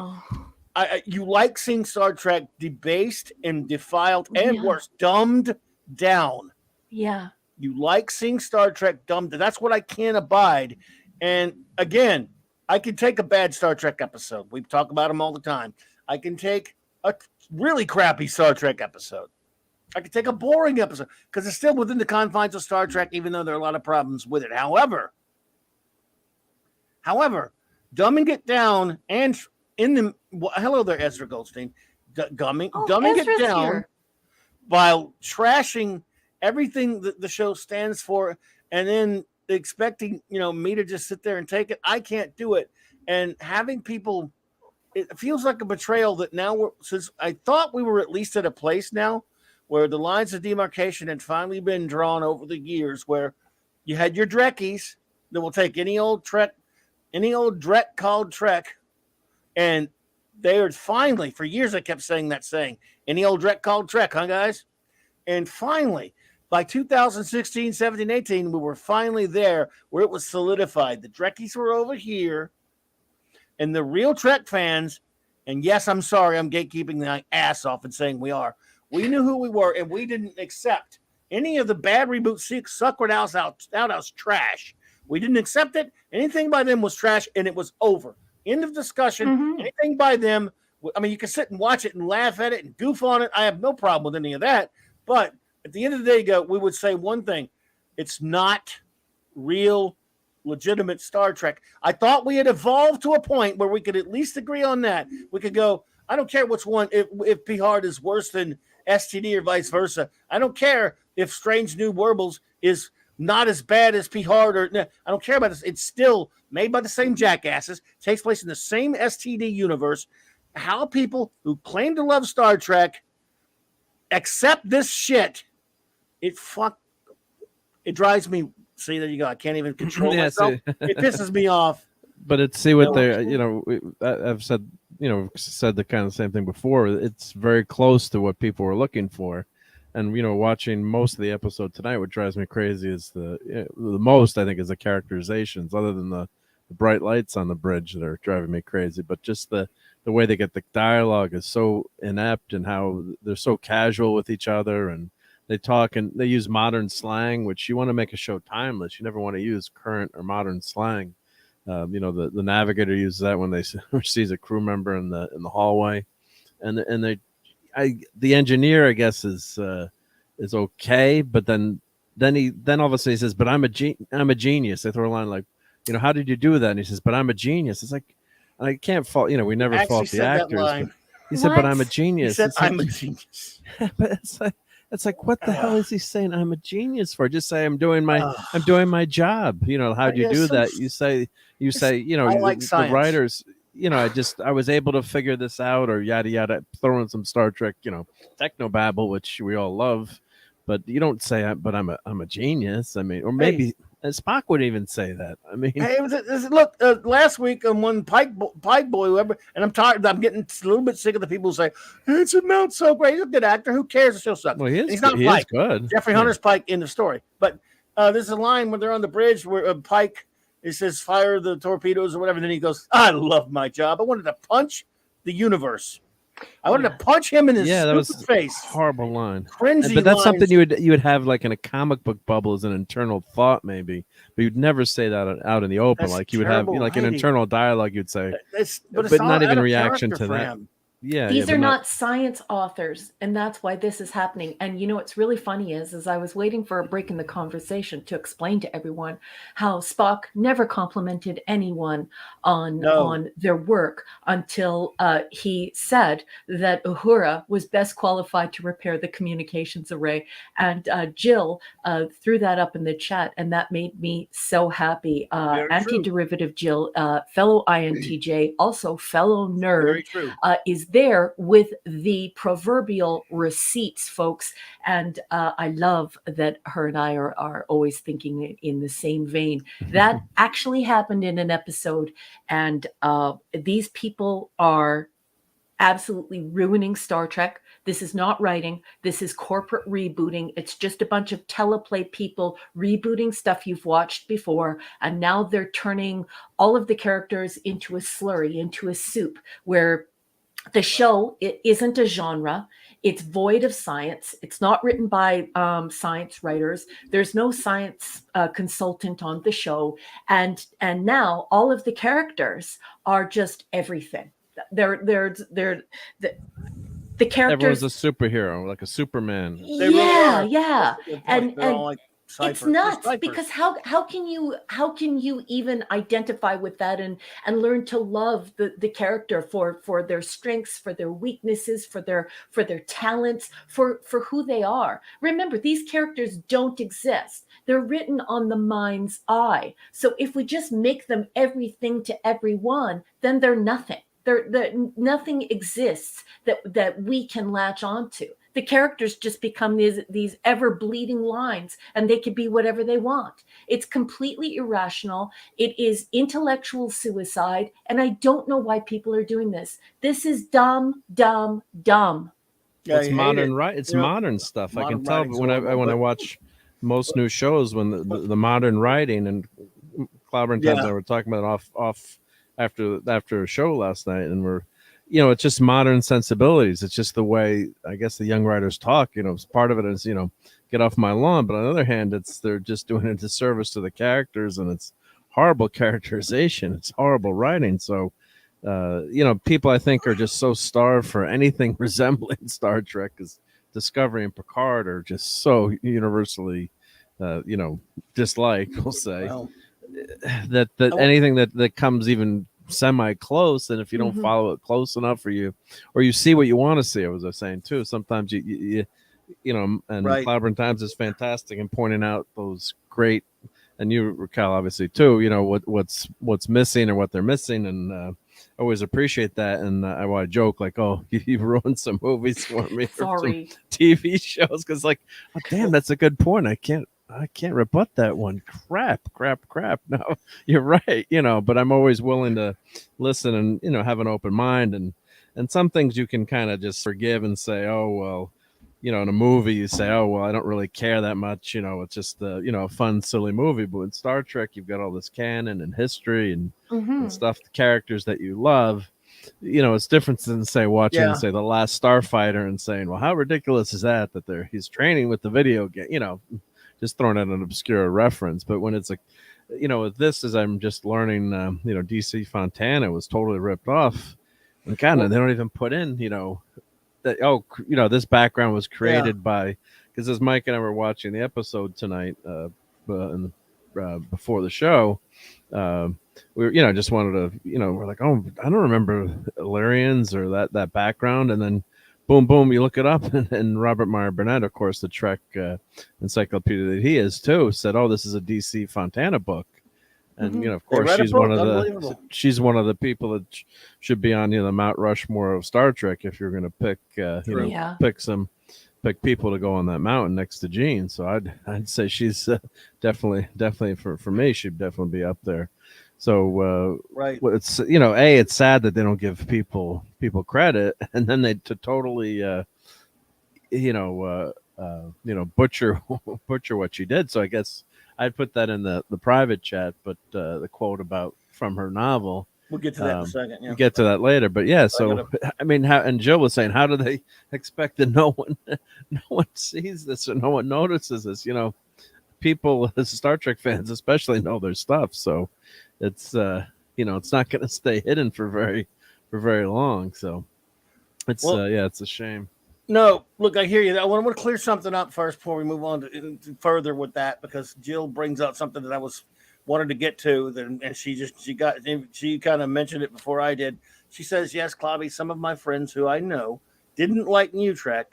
you like seeing Star Trek debased and defiled and worse, dumbed down. Yeah. You like seeing Star Trek dumbed down. That's what I can't abide. And again, I can take a bad Star Trek episode. We talk about them all the time. I can take a really crappy Star Trek episode. I could take a boring episode because it's still within the confines of Star Trek, even though there are a lot of problems with it. However, dumbing it down and hello there, Ezra Goldstein, dumbing it down here, while trashing everything that the show stands for, and then expecting me to just sit there and take it. I can't do it, and having people. It feels like a betrayal that now since I thought we were at least at a place now where the lines of demarcation had finally been drawn over the years, where you had your Drekkies that will take any old Drek called Trek, and they are finally, for years I kept saying that saying, any old Drek called Trek, huh guys? And finally, by 2016, 17, 18, we were finally there where it was solidified. The Drekkies were over here. And the real Trek fans, and yes, I'm sorry, I'm gatekeeping my ass off and saying we are. We knew who we were, and we didn't accept any of the bad reboot suckered outhouse trash. We didn't accept it. Anything by them was trash, and it was over. End of discussion. Mhm. Anything by them. I mean, you can sit and watch it and laugh at it and goof on it. I have no problem with any of that. But at the end of the day, we would say one thing. It's not real, legitimate Star Trek. I thought we had evolved to a point where we could at least agree on that. We could go, I don't care which one, if Picard is worse than STD or vice versa. I don't care if Strange New Worlds is not as bad as Picard, or I don't care about this. It's still made by the same jackasses, takes place in the same STD universe. How people who claim to love Star Trek accept this shit, it drives me. See, there you go. I can't even control myself. It pisses me off. But it's what they're, I've said, said the kind of same thing before. It's very close to what people were looking for. And, watching most of the episode tonight, what drives me crazy is the most, I think, is the characterizations, other than the bright lights on the bridge that are driving me crazy. But just the way they get the dialogue is so inept, and how they're so casual with each other, and they talk and they use modern slang, which you want to make a show timeless. You never want to use current or modern slang. The navigator uses that when they sees a crew member in the hallway, and the engineer, I guess, is okay, but then all of a sudden he says, "But I'm a genius." They throw a line like, "How did you do that?" And he says, "But I'm a genius." It's like, I can't fault. We never fault the actors. But he said, "But I'm a genius." He said, "I'm a genius." But it's like, what the hell is he saying? I'm a genius for? Just say I'm doing my job. How do you do that? You say, like the writers, I was able to figure this out, or yada yada, throw in some Star Trek, technobabble, which we all love, but you don't say, "But I'm a genius." I mean, or maybe Spock would even say that. I mean, hey, look, last week on one Pike Boy, whoever, and I'm tired. I'm getting a little bit sick of the people who say it's not so great. He's a good actor. Who cares? The show sucks. Well, he's not Pike. Is good. Jeffrey Hunter's Pike in the story. But there's a line when they're on the bridge where Pike, it says, "Fire the torpedoes" or whatever. And then he goes, "I love my job. I wanted to punch the universe. I wanted to punch him in his stupid face." Horrible line. Cringy but that's lines. something you would have like in a comic book bubble as an internal thought, maybe, but you'd never say that out in the open. That's like you would have like an internal dialogue. You'd say, but not even reaction to that. Him. These are not science authors, and that's why this is happening. And what's really funny is I was waiting for a break in the conversation to explain to everyone how Spock never complimented anyone on their work until he said that Uhura was best qualified to repair the communications array. And Jill threw that up in the chat, and that made me so happy. Anti-derivative Jill, fellow INTJ, also fellow nerd, is there with the proverbial receipts, folks. And I love that her and I are always thinking in the same vein. That actually happened in an episode, and these people are absolutely ruining Star Trek. This is not writing. This is corporate rebooting. It's just a bunch of teleplay people rebooting stuff you've watched before, and now they're turning all of the characters into a slurry, into a soup, where the show, it isn't a genre. It's void of science. It's not written by science writers. There's no science consultant on the show. And now all of the characters are just everything. They're the characters. Everyone's a superhero, like a Superman. Yeah. And like it's nuts, because how can you even identify with that and learn to love the character for their strengths, for their weaknesses, for their talents, for who they are. Remember, these characters don't exist. They're written on the mind's eye. So if we just make them everything to everyone, then they're nothing. Nothing exists that we can latch onto. The characters just become these ever bleeding lines, and they can be whatever they want. It's completely irrational. It is intellectual suicide, and I don't know why people are doing this. This is dumb. Yeah, it's modern, right? It's modern stuff. I can tell when I watch most new shows, when the modern writing, and CLOBBERIN times I were talking about off after a show last night, and we're, it's just modern sensibilities. It's just the way, I guess, the young writers talk. Part of it is, get off my lawn. But on the other hand, they're just doing a disservice to the characters, and it's horrible characterization. It's horrible writing. So you know, people I think are just so starved for anything resembling Star Trek, because Discovery and Picard are just so universally, you know, disliked. We'll say Well, that anything that comes even semi close, and if you don't Mhm. follow it close enough, or you see what you want to see, as I was saying too, sometimes you know, and right. Clobbering Times is fantastic in pointing out those great, and you, Raquel, obviously too, you know, what's missing or what they're missing, and I always appreciate that. And I want to joke like, oh, you ruined some movies for me, or some Sorry. TV shows, because like, oh damn, that's a good point. I can't rebut that one. Crap. No, you're right. You know, but I'm always willing to listen and, you know, have an open mind, and some things you can kind of just forgive and say, oh well, you know, in a movie you say, oh well, I don't really care that much. You know, it's just you know, a fun, silly movie. But in Star Trek, you've got all this canon and history and Mhm. stuff, the characters that you love. You know, it's different than say watching Yeah. say The Last Starfighter and saying, well, how ridiculous is that he's training with the video game, you know, just throwing out an obscure reference. But when it's like, you know, with this, as I'm just learning, you know, DC Fontana was totally ripped off, and kind of they don't even put in, you know, that, oh, you know, this background was created by, because as Mike and I were watching the episode tonight, before the show, we were, you know, just wanted to, you know, we're like, oh, I don't remember Illyrians or that background, and then boom, you look it up, and Robert Meyer Burnett, of course, the Trek encyclopedia that he is too, said, oh, this is a DC Fontana book. And you know, of course, she's one of the people that should be on, you know, the Mount Rushmore of Star Trek if you're going to pick, you know, pick people to go on that mountain next to Jean. So I'd say she's definitely for me, she'd definitely be up there. So right, it's, you know, it's sad that they don't give people credit, and then they totally you know, butcher what she did. So I guess I'd put that in the private chat, but the quote about from her novel. We'll get to that in a second. Yeah. We'll get to that later, but yeah. So I mean, how, and Jill was saying, how do they expect that no one sees this or no one notices this? You know, people, Star Trek fans especially, know their stuff, so it's you know, it's not going to stay hidden for very long. So it's yeah, it's a shame. No, look, I hear you. I want to clear something up first before we move on to further with that, because Jill brings up something that I wanted to get to, and she kind of mentioned it before I did. She says, yes, Clobby, some of my friends who I know didn't like New Trek,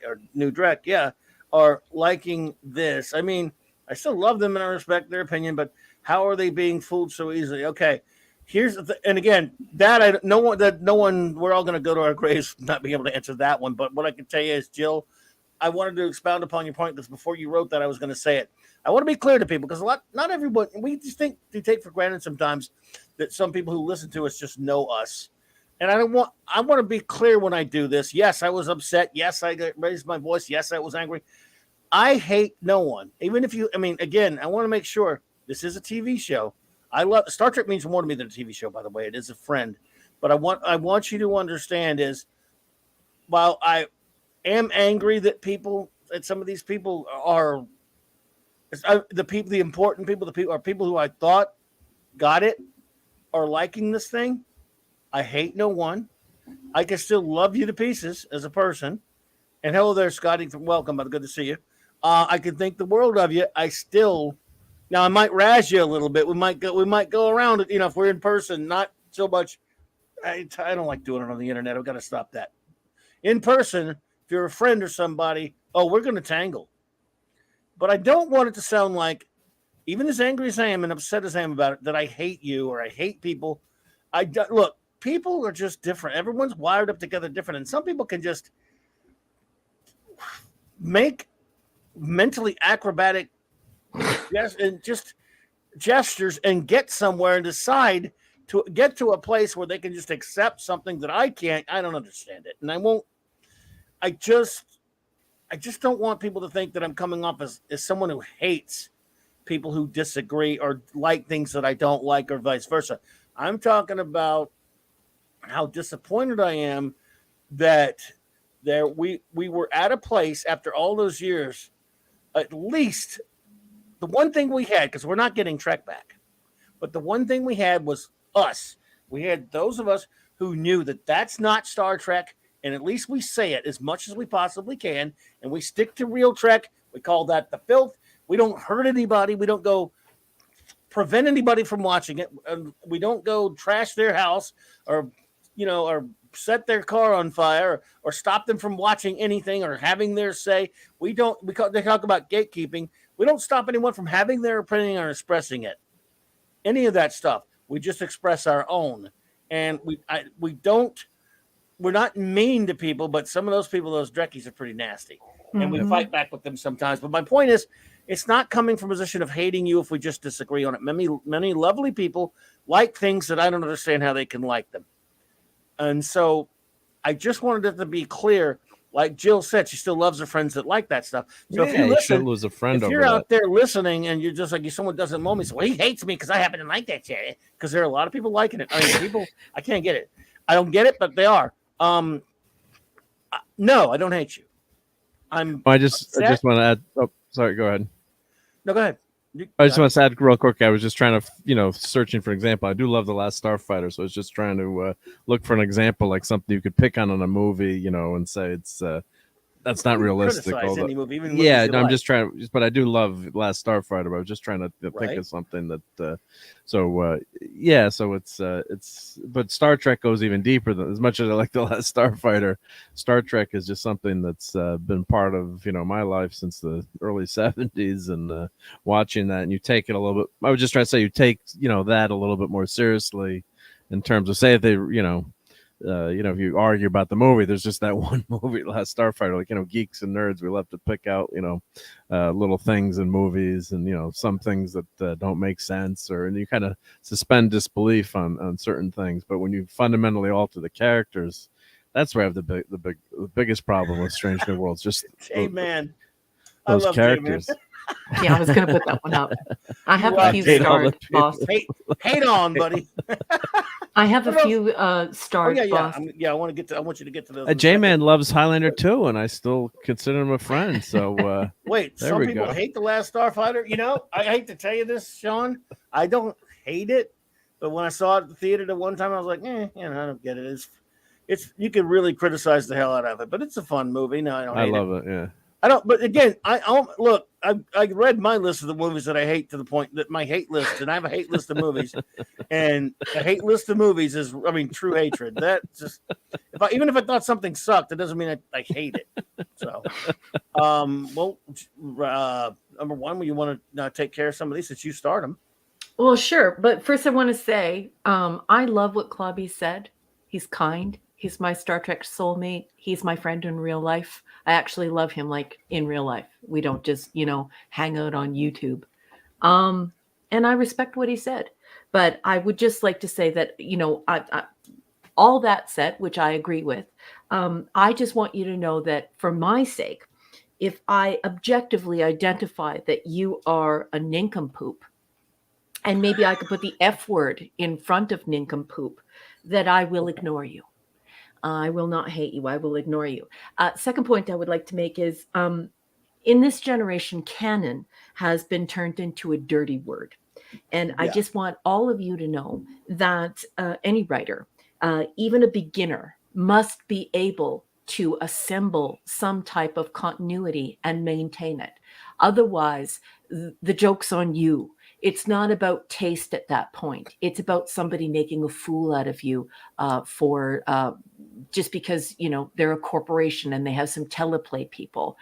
yeah, are liking this. I mean, I still love them and I respect their opinion, but how are they being fooled so easily? Okay. Here's and again, no one, we're all going to go to our graves not being able to answer that one. But what I can tell you is, Jill, I wanted to expound upon your point, because before you wrote that, I was going to say it. I want to be clear to people, because not everyone, we just take for granted sometimes that some people who listen to us just know us. And I want to be clear when I do this. Yes, I was upset. Yes, I raised my voice. Yes, I was angry. I hate no one. Even if I mean, again, I want to make sure this is a TV show. I love Star Trek, means more to me than a TV show, by the way. It is a friend. But I want you to understand is, while I am angry that some of these people are the important people, people who I thought got it, are liking this thing. I hate no one. I can still love you to pieces as a person. And hello there, Scotty. Welcome. Good to see you. I can think the world of you. Now I might razz you a little bit. We might go around it. You know, if we're in person, not so much. I don't like doing it on the internet. I've got to stop that. In person, if you're a friend or somebody, oh, we're going to tangle. But I don't want it to sound like, even as angry as I am and upset as I am about it, that I hate you or I hate people. Look, people are just different. Everyone's wired up together different, and some people can just make mentally acrobatic gestures and get somewhere and decide to get to a place where they can just accept something that I can't. I don't understand it, and I won't. I just don't want people to think that I'm coming off as someone who hates people who disagree or like things that I don't like, or vice versa. I'm talking about how disappointed I am that we were at a place after all those years. At least the one thing we had, because we're not getting Trek back, but the one thing we had was us. We had those of us who knew that that's not Star Trek, and at least we say it as much as we possibly can, and we stick to real Trek. We call that the filth. We don't hurt anybody. We don't go prevent anybody from watching it. We don't go trash their house or, or set their car on fire or stop them from watching anything or having their say. They talk about gatekeeping. We don't stop anyone from having their opinion or expressing it. Any of that stuff. We just express our own. And we're not mean to people, but some of those people, those Drekkies, are pretty nasty. And we fight back with them sometimes. But my point is, it's not coming from a position of hating you if we just disagree on it. Many lovely people like things that I don't understand how they can like them. And so I just wanted it to be clear, like Jill said, she still loves her friends that like that stuff. So if you listen, lose a friend if you're out there listening and you're just like, someone doesn't know me, so well, he hates me because I happen to like that shit. Because there are a lot of people liking it. I mean, people, I can't get it. I don't get it, but they are. No, I don't hate you. I just want to add. Oh, sorry. Go ahead. No, go ahead. I just want to add real quick. I was just trying to, searching for an example. I do love The Last Starfighter, so I was just trying to look for an example, like something you could pick on a movie, and say it's that's not realistic. Any movie, even I'm just trying. But I do love Last Starfighter. But I was just trying to think of something that. So it's. But Star Trek goes even deeper than. As much as I like The Last Starfighter, Star Trek is just something that's been part of my life since the early '70s, and watching that, and you take it a little bit. I was just trying to say you take that a little bit more seriously, in terms of, say, if they if you argue about the movie, there's just that one movie, Last Starfighter. Like, geeks and nerds, we love to pick out, little things in movies, and some things that don't make sense, and you kind of suspend disbelief on certain things. But when you fundamentally alter the characters, that's where I have the biggest problem with Strange New Worlds. Just J-Man. Those characters. Yeah, I was going to put that one up. I have a few stars, boss. Hate on, buddy. I have a few stars, boss. I want you to get to those. J-Man loves Highlander too, and I still consider him a friend. So wait, some people hate The Last Starfighter. I hate to tell you this, Sean. I don't hate it, but when I saw it at the theater the one time, I was like, I don't get it. It's you can really criticize the hell out of it, but it's a fun movie. No, I don't. I love it. Yeah. I don't, but again, look. I read my list of the movies that I hate, to the point that my hate list, and I have a hate list of movies, and a hate list of movies is, true hatred. That just, even if I thought something sucked, it doesn't mean I hate it. So, number one, you want to take care of some of these since you start them. Well, sure, but first I want to say, I love what Clobby said. He's kind. He's my Star Trek soulmate. He's my friend in real life. I actually love him, like, in real life. We don't just, hang out on YouTube. And I respect what he said. But I would just like to say that, all that said, which I agree with, I just want you to know that for my sake, if I objectively identify that you are a nincompoop, and maybe I could put the F word in front of nincompoop, that I will ignore you. I will not hate you. I will ignore you. Second point I would like to make is, in this generation, canon has been turned into a dirty word. And I just want all of you to know that any writer, even a beginner, must be able to assemble some type of continuity and maintain it. Otherwise, the joke's on you. It's not about taste at that point. It's about somebody making a fool out of you for just because, they're a corporation and they have some teleplay people.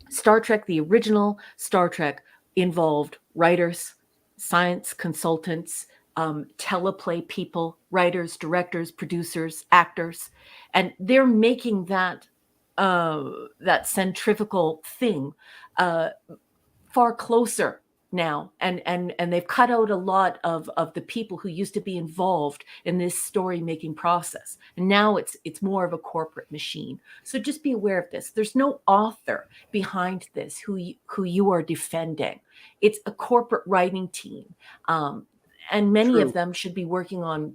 Star Trek, the original Star Trek, involved writers, science consultants, teleplay people, writers, directors, producers, actors, and they're making that centrifugal thing far closer now, and they've cut out a lot of the people who used to be involved in this story making process, and now it's more of a corporate machine. So just be aware of this. There's no author behind this who you are defending. It's a corporate writing team, and many of them should be working on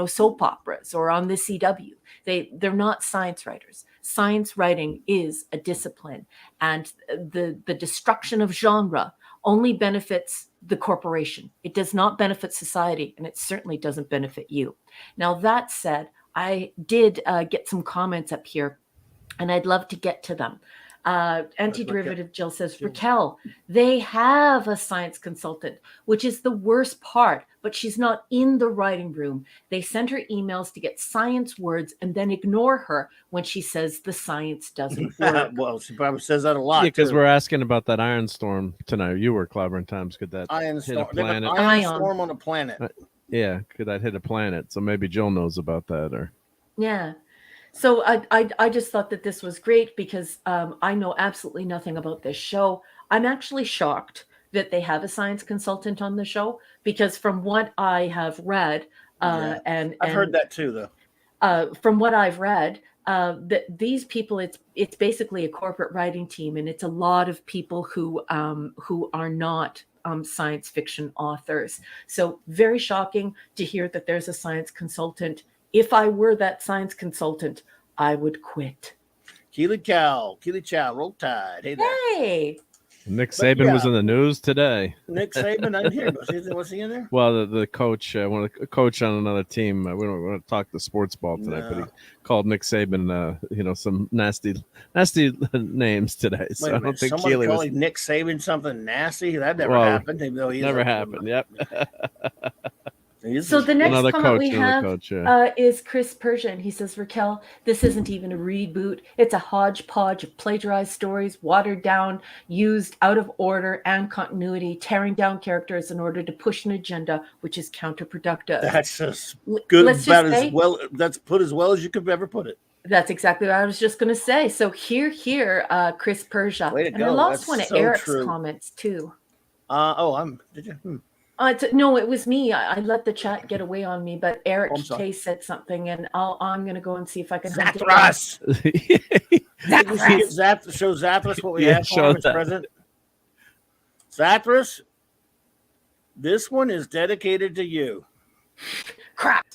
soap operas or on the CW. They're not science writers. Science writing is a discipline, and the destruction of genre only benefits the corporation. It does not benefit society, and it certainly doesn't benefit you. Now, that said, I did get some comments up here, and I'd love to get to them. Anti-derivative Jill says, Raquel, they have a science consultant, which is the worst part, but she's not in the writing room. They send her emails to get science words and then ignore her when she says the science doesn't work. Well, she probably says that a lot. Yeah, because we're asking about that iron storm tonight. You were clobbering times. Could that iron hit a storm? planet? Iron storm on a planet. Yeah, could that hit a planet? So maybe Jill knows about that, or yeah. So I just thought that this was great because I know absolutely nothing about this show. I'm actually shocked that they have a science consultant on the show, because from what I have read, and I've heard that too, though. From what I've read, that these people, it's basically a corporate writing team, and it's a lot of people who are not science fiction authors. So very shocking to hear that there's a science consultant. If I were that science consultant, I would quit. Keely Chow, roll tide. Hey there. Hey. Nick Saban was in the news today. Nick Saban, I didn't hear. Was he in there? Well, the coach, one of the coach on another team. We don't want to talk the sports ball tonight, but he called Nick Saban, some nasty names today. So I don't think Keely was Nick Saban something nasty. That never happened. Never happened. Yep. So the next comment we have is Chris Persia, and he says, Raquel, this isn't even a reboot. It's a hodgepodge of plagiarized stories, watered down, used out of order and continuity, tearing down characters in order to push an agenda, which is counterproductive. That's just good. That's put as well as you could ever put it. That's exactly what I was just going to say. So here, Chris Persia. And I lost one of Eric's comments too. Did you? No, it was me. I let the chat get away on me, but Eric Tay said something, and I'm going to go and see if I can. Zathras. Show Zathras what we have for him as president. Zathras, this one is dedicated to you. Crap.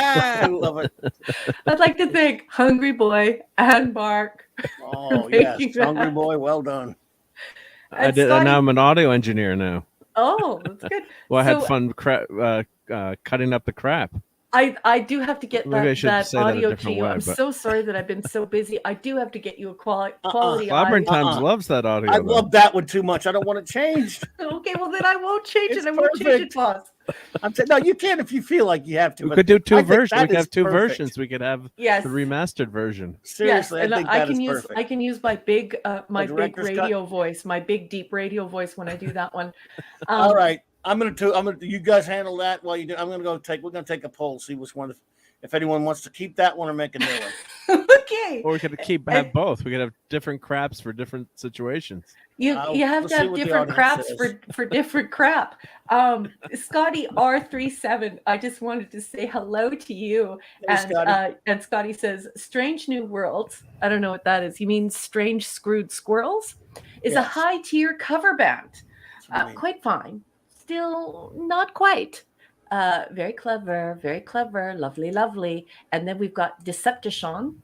I love it. I'd like to thank Hungry Boy and Mark. Oh, yes. Hungry Boy, well done. I did, and now I'm an audio engineer now. Oh, that's good. Well, I had fun cutting up the crap. I do have to get that audio to you. I'm so sorry that I've been so busy. I do have to get you a quality Clobbering Times loves that audio. I love that one too much. I don't want it changed. Okay, well then I won't change it. I won't change it, boss. I'm saying, no, you can if you feel like you have to. We could do two versions. We could have two versions. We could have the remastered version. Seriously, yes, I think that is perfect. I can use my big radio voice, my big deep radio voice when I do that one. All right. I'm gonna. You guys handle that while you do. We're gonna take a poll, see which one. If anyone wants to keep that one or make a new one. Okay. Or we could have both. We could have different craps for different situations. You have to have different craps for different crap. Scotty R37, I just wanted to say hello to you. And Scotty says, Strange New Worlds. I don't know what that is. You mean Strange Screwed Squirrels? Is a high tier cover band. Quite fine. Still not quite. Very clever, lovely. And then we've got Decepticon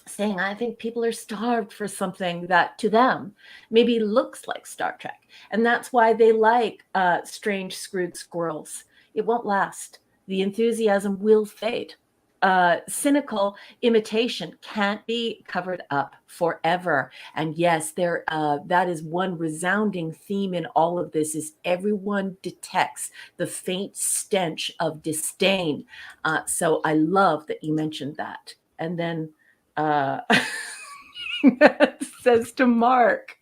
saying, I think people are starved for something that to them maybe looks like Star Trek. And that's why they like Strange Screwed Squirrels. It won't last. The enthusiasm will fade. Cynical imitation can't be covered up forever. And yes, that is one resounding theme in all of this is everyone detects the faint stench of disdain. So I love that you mentioned that. And then says to Mark,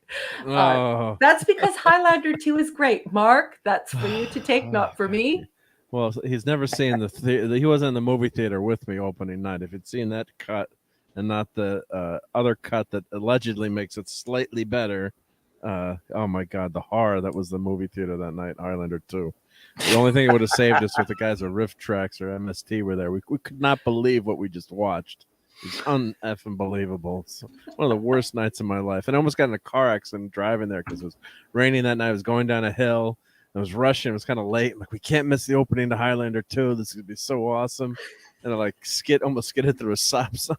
that's because Highlander 2 is great. Mark, that's for you to take, not for me. Well, he's never seen he wasn't in the movie theater with me opening night. If he'd seen that cut and not the other cut that allegedly makes it slightly better, oh my God, the horror that was the movie theater that night, Highlander 2. The only thing it would have saved us with the guys at Rift Tracks or MST were there. We could not believe what we just watched. It's un-effing believable. It's one of the worst nights of my life. And I almost got in a car accident driving there because it was raining that night. I was going down a hill. I was rushing. It was kind of late. I'm like, we can't miss the opening to Highlander 2. This is going to be so awesome. And I like almost skidded through a stop sign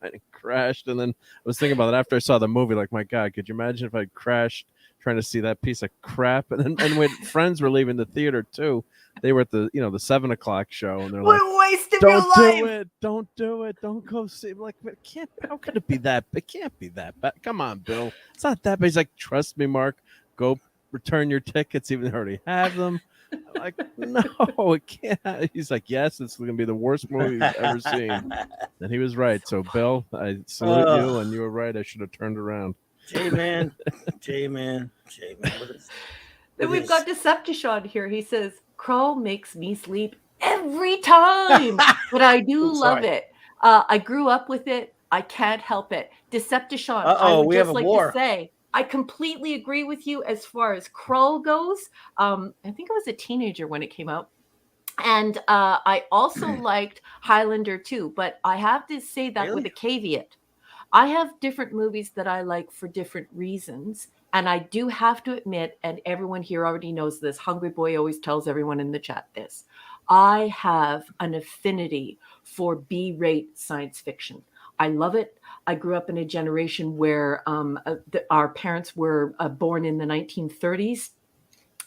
and crashed. And then I was thinking about it after I saw the movie. Like, my God, could you imagine if I crashed trying to see that piece of crap? And when friends were leaving the theater too, they were at the 7 o'clock show, and they're like, waste of "Don't your do life. it! Don't do it! Don't go see." I'm like, it can't. How could it be that? It can't be that bad. Come on, Bill. It's not that bad. He's like, "Trust me, Mark. Go return your tickets, even if they already have them." I'm like, no, it can't. He's like, yes, it's going to be the worst movie you've ever seen. And he was right. So, Bill, I salute you, and you were right. I should have turned around. J-Man. Then we've got Decepticon here. He says, Crawl makes me sleep every time, but I do love it. I grew up with it. I can't help it. Decepticon, I would just like to say, I completely agree with you as far as Crawl goes. I think I was a teenager when it came out. And I also liked Highlander 2, but I have to say that with a caveat. I have different movies that I like for different reasons. And I do have to admit, and everyone here already knows this, Hungry Boy always tells everyone in the chat this, I have an affinity for B-rate science fiction. I love it. I grew up in a generation where our parents were born in the 1930s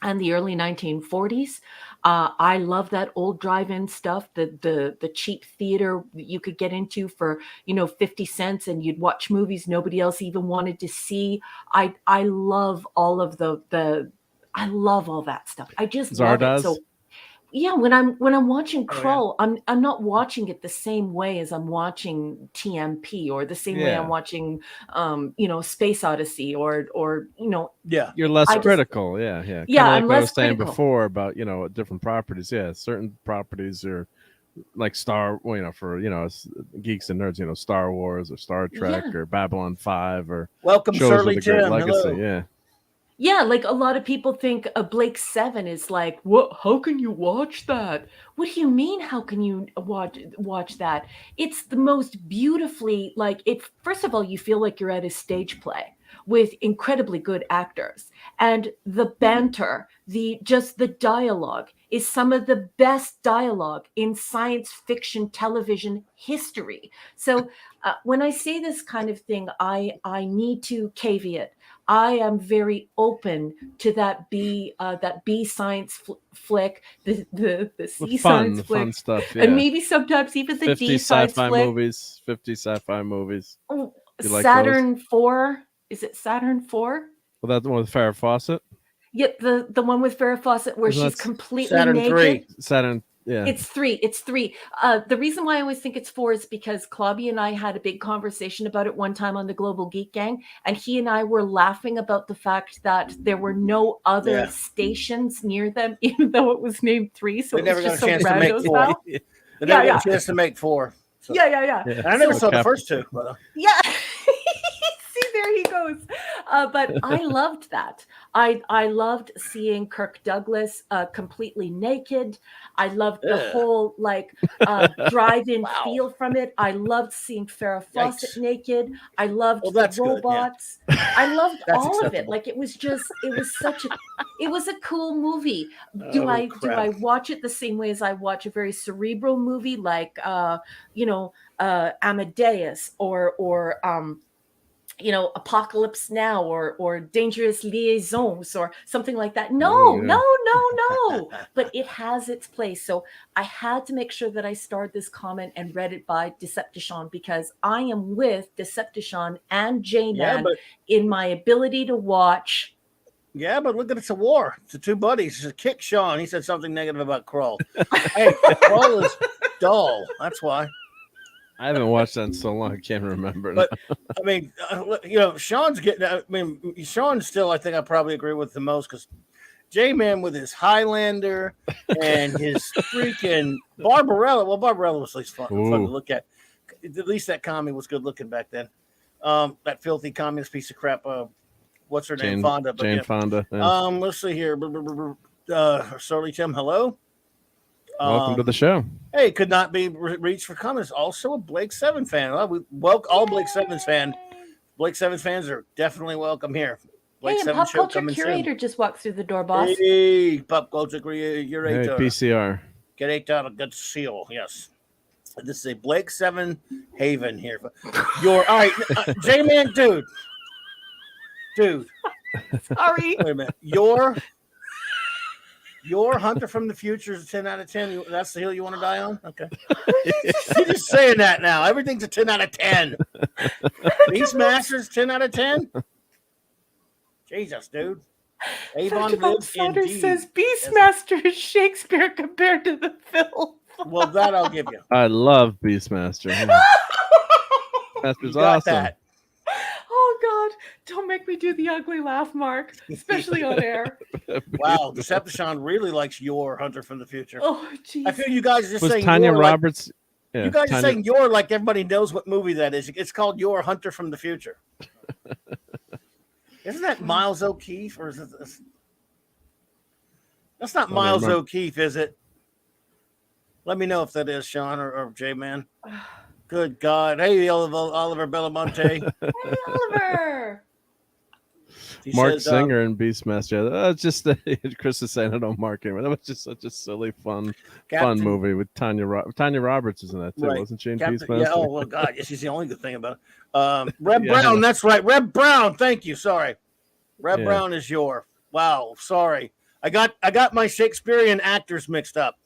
and the early 1940s. I love that old drive-in stuff, the cheap theater that you could get into for 50 cents, and you'd watch movies nobody else even wanted to see. I love all of I love all that stuff. I just love it. So yeah, when I'm watching Crawl, I'm not watching it the same way as I'm watching TMP, or the same way I'm watching Space Odyssey, or you're less critical. Yeah. Kind of like what I was saying before about different properties. Yeah, certain properties are like for geeks and nerds, Star Wars or Star Trek or Babylon 5 or Welcome Shirley Tim. Legacy. Hello. Yeah, like a lot of people think Blake 7 is like, what? How can you watch that? What do you mean? How can you watch that? It's the most beautifully, first of all, you feel like you're at a stage play with incredibly good actors, and the banter, the dialogue is some of the best dialogue in science fiction television history. So when I say this kind of thing, I need to caveat. I am very open to that B science flick, the C science flick, fun stuff, and maybe sometimes even the D science flick. 50 sci-fi movies. Oh, Saturn 4. Is it Saturn 4? Well, that's the one with Farrah Fawcett. Yeah, the one with Farrah Fawcett where she's completely Saturn naked. 3. Saturn. Yeah. It's 3. The reason why I always think it's 4 is because Clobby and I had a big conversation about it one time on the Global Geek Gang, and he and I were laughing about the fact that there were no other stations near them, even though it was named 3. So it was just so random style. They never got a chance to make 4. So. Yeah. I never saw the first 2. But, yeah. See, there he goes. But I loved that. I loved seeing Kirk Douglas completely naked. I loved the whole drive-in feel from it. I loved seeing Farrah Fawcett naked. I loved the robots. Good, yeah. I loved all of it. Like it was a cool movie. Do I watch it the same way as I watch a very cerebral movie like Amadeus or Apocalypse Now or Dangerous Liaisons or something like that? No. But it has its place. So I had to make sure that I starred this comment and read it by Decepticon, because I am with Decepticon and J-Man in my ability to watch. Yeah, but look at it's a war. It's the two buddies. It's kick Sean. He said something negative about Crawl. Hey, Crawl is dull. That's why. I haven't watched that in so long, I can't remember. But I mean, Sean's getting. I mean, Sean still, I think I probably agree with the most, because J-Man with his Highlander and his freaking Barbarella. Well, Barbarella was at least fun to look at. At least that commie was good looking back then. That filthy communist piece of crap. What's her name? Fonda. Jane Fonda. Yeah. Let's see here. Sorry, Tim. Hello. Welcome to the show. Hey, could not be reached for comments. Also a Blake 7 fan. Well, we welcome all Blake 7's fans. Blake 7 fans are definitely welcome here. Blake Hey, and 7 pop show culture coming curator soon. just walked through the door, boss. Hey, pop culture Hey, curator. PCR. Get 8 out of good seal. Yes. This is a Blake 7 haven here. All right, J-Man, dude. Sorry. Wait a minute. Your Hunter from the Future is a 10 out of 10. That's the hill you want to die on? Okay. You're just saying that now. Everything's a 10 out of 10. Beastmaster's 10 out of 10? Jesus, dude. Avon lives Sutter indeed. says Beastmaster is Shakespeare compared to the film. Well, that I'll give you. I love Beastmaster. Beastmaster's awesome. That. Oh God! Don't make me do the ugly laugh, Mark, especially on air. Wow, Decepticon really likes your Hunter from the Future. Oh, jeez. I feel you guys are just Was saying Tanya your Roberts? you guys are saying your like everybody knows what movie that is. It's called Your Hunter from the Future. Isn't that Miles O'Keefe or is it this? That's not Miles O'Keefe, is it? Let me know if that is Sean or J-Man. Good God. Hey, Oliver Belamonte. Hey, Oliver. Mark Singer and Beastmaster. It's just Chris is saying I don't Mark anymore. That was just such a silly, fun movie with Tanya Roberts is in that too, right. wasn't she? In Beastmaster? Yeah. Oh well, God, she's the only good thing about it. Reb Yeah, Brown. That's right, Reb Brown. Thank you. Sorry, Reb Brown is your. Wow. Sorry, I got my Shakespearean actors mixed up.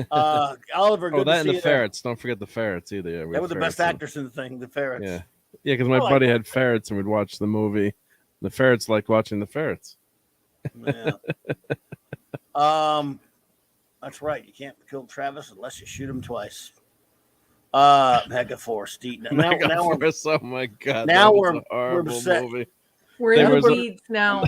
Oliver. Good that to and the see ferrets. Don't forget the ferrets either. Yeah, they were the best actors in the thing. The ferrets. Yeah. Yeah, because my buddy had ferrets and we'd watch the movie. The ferrets liked watching the ferrets. Yeah. That's right. You can't kill Travis unless you shoot him twice. Megaforce. Megaforce. Oh my God. Now we're set. Movie. We're in the weeds now.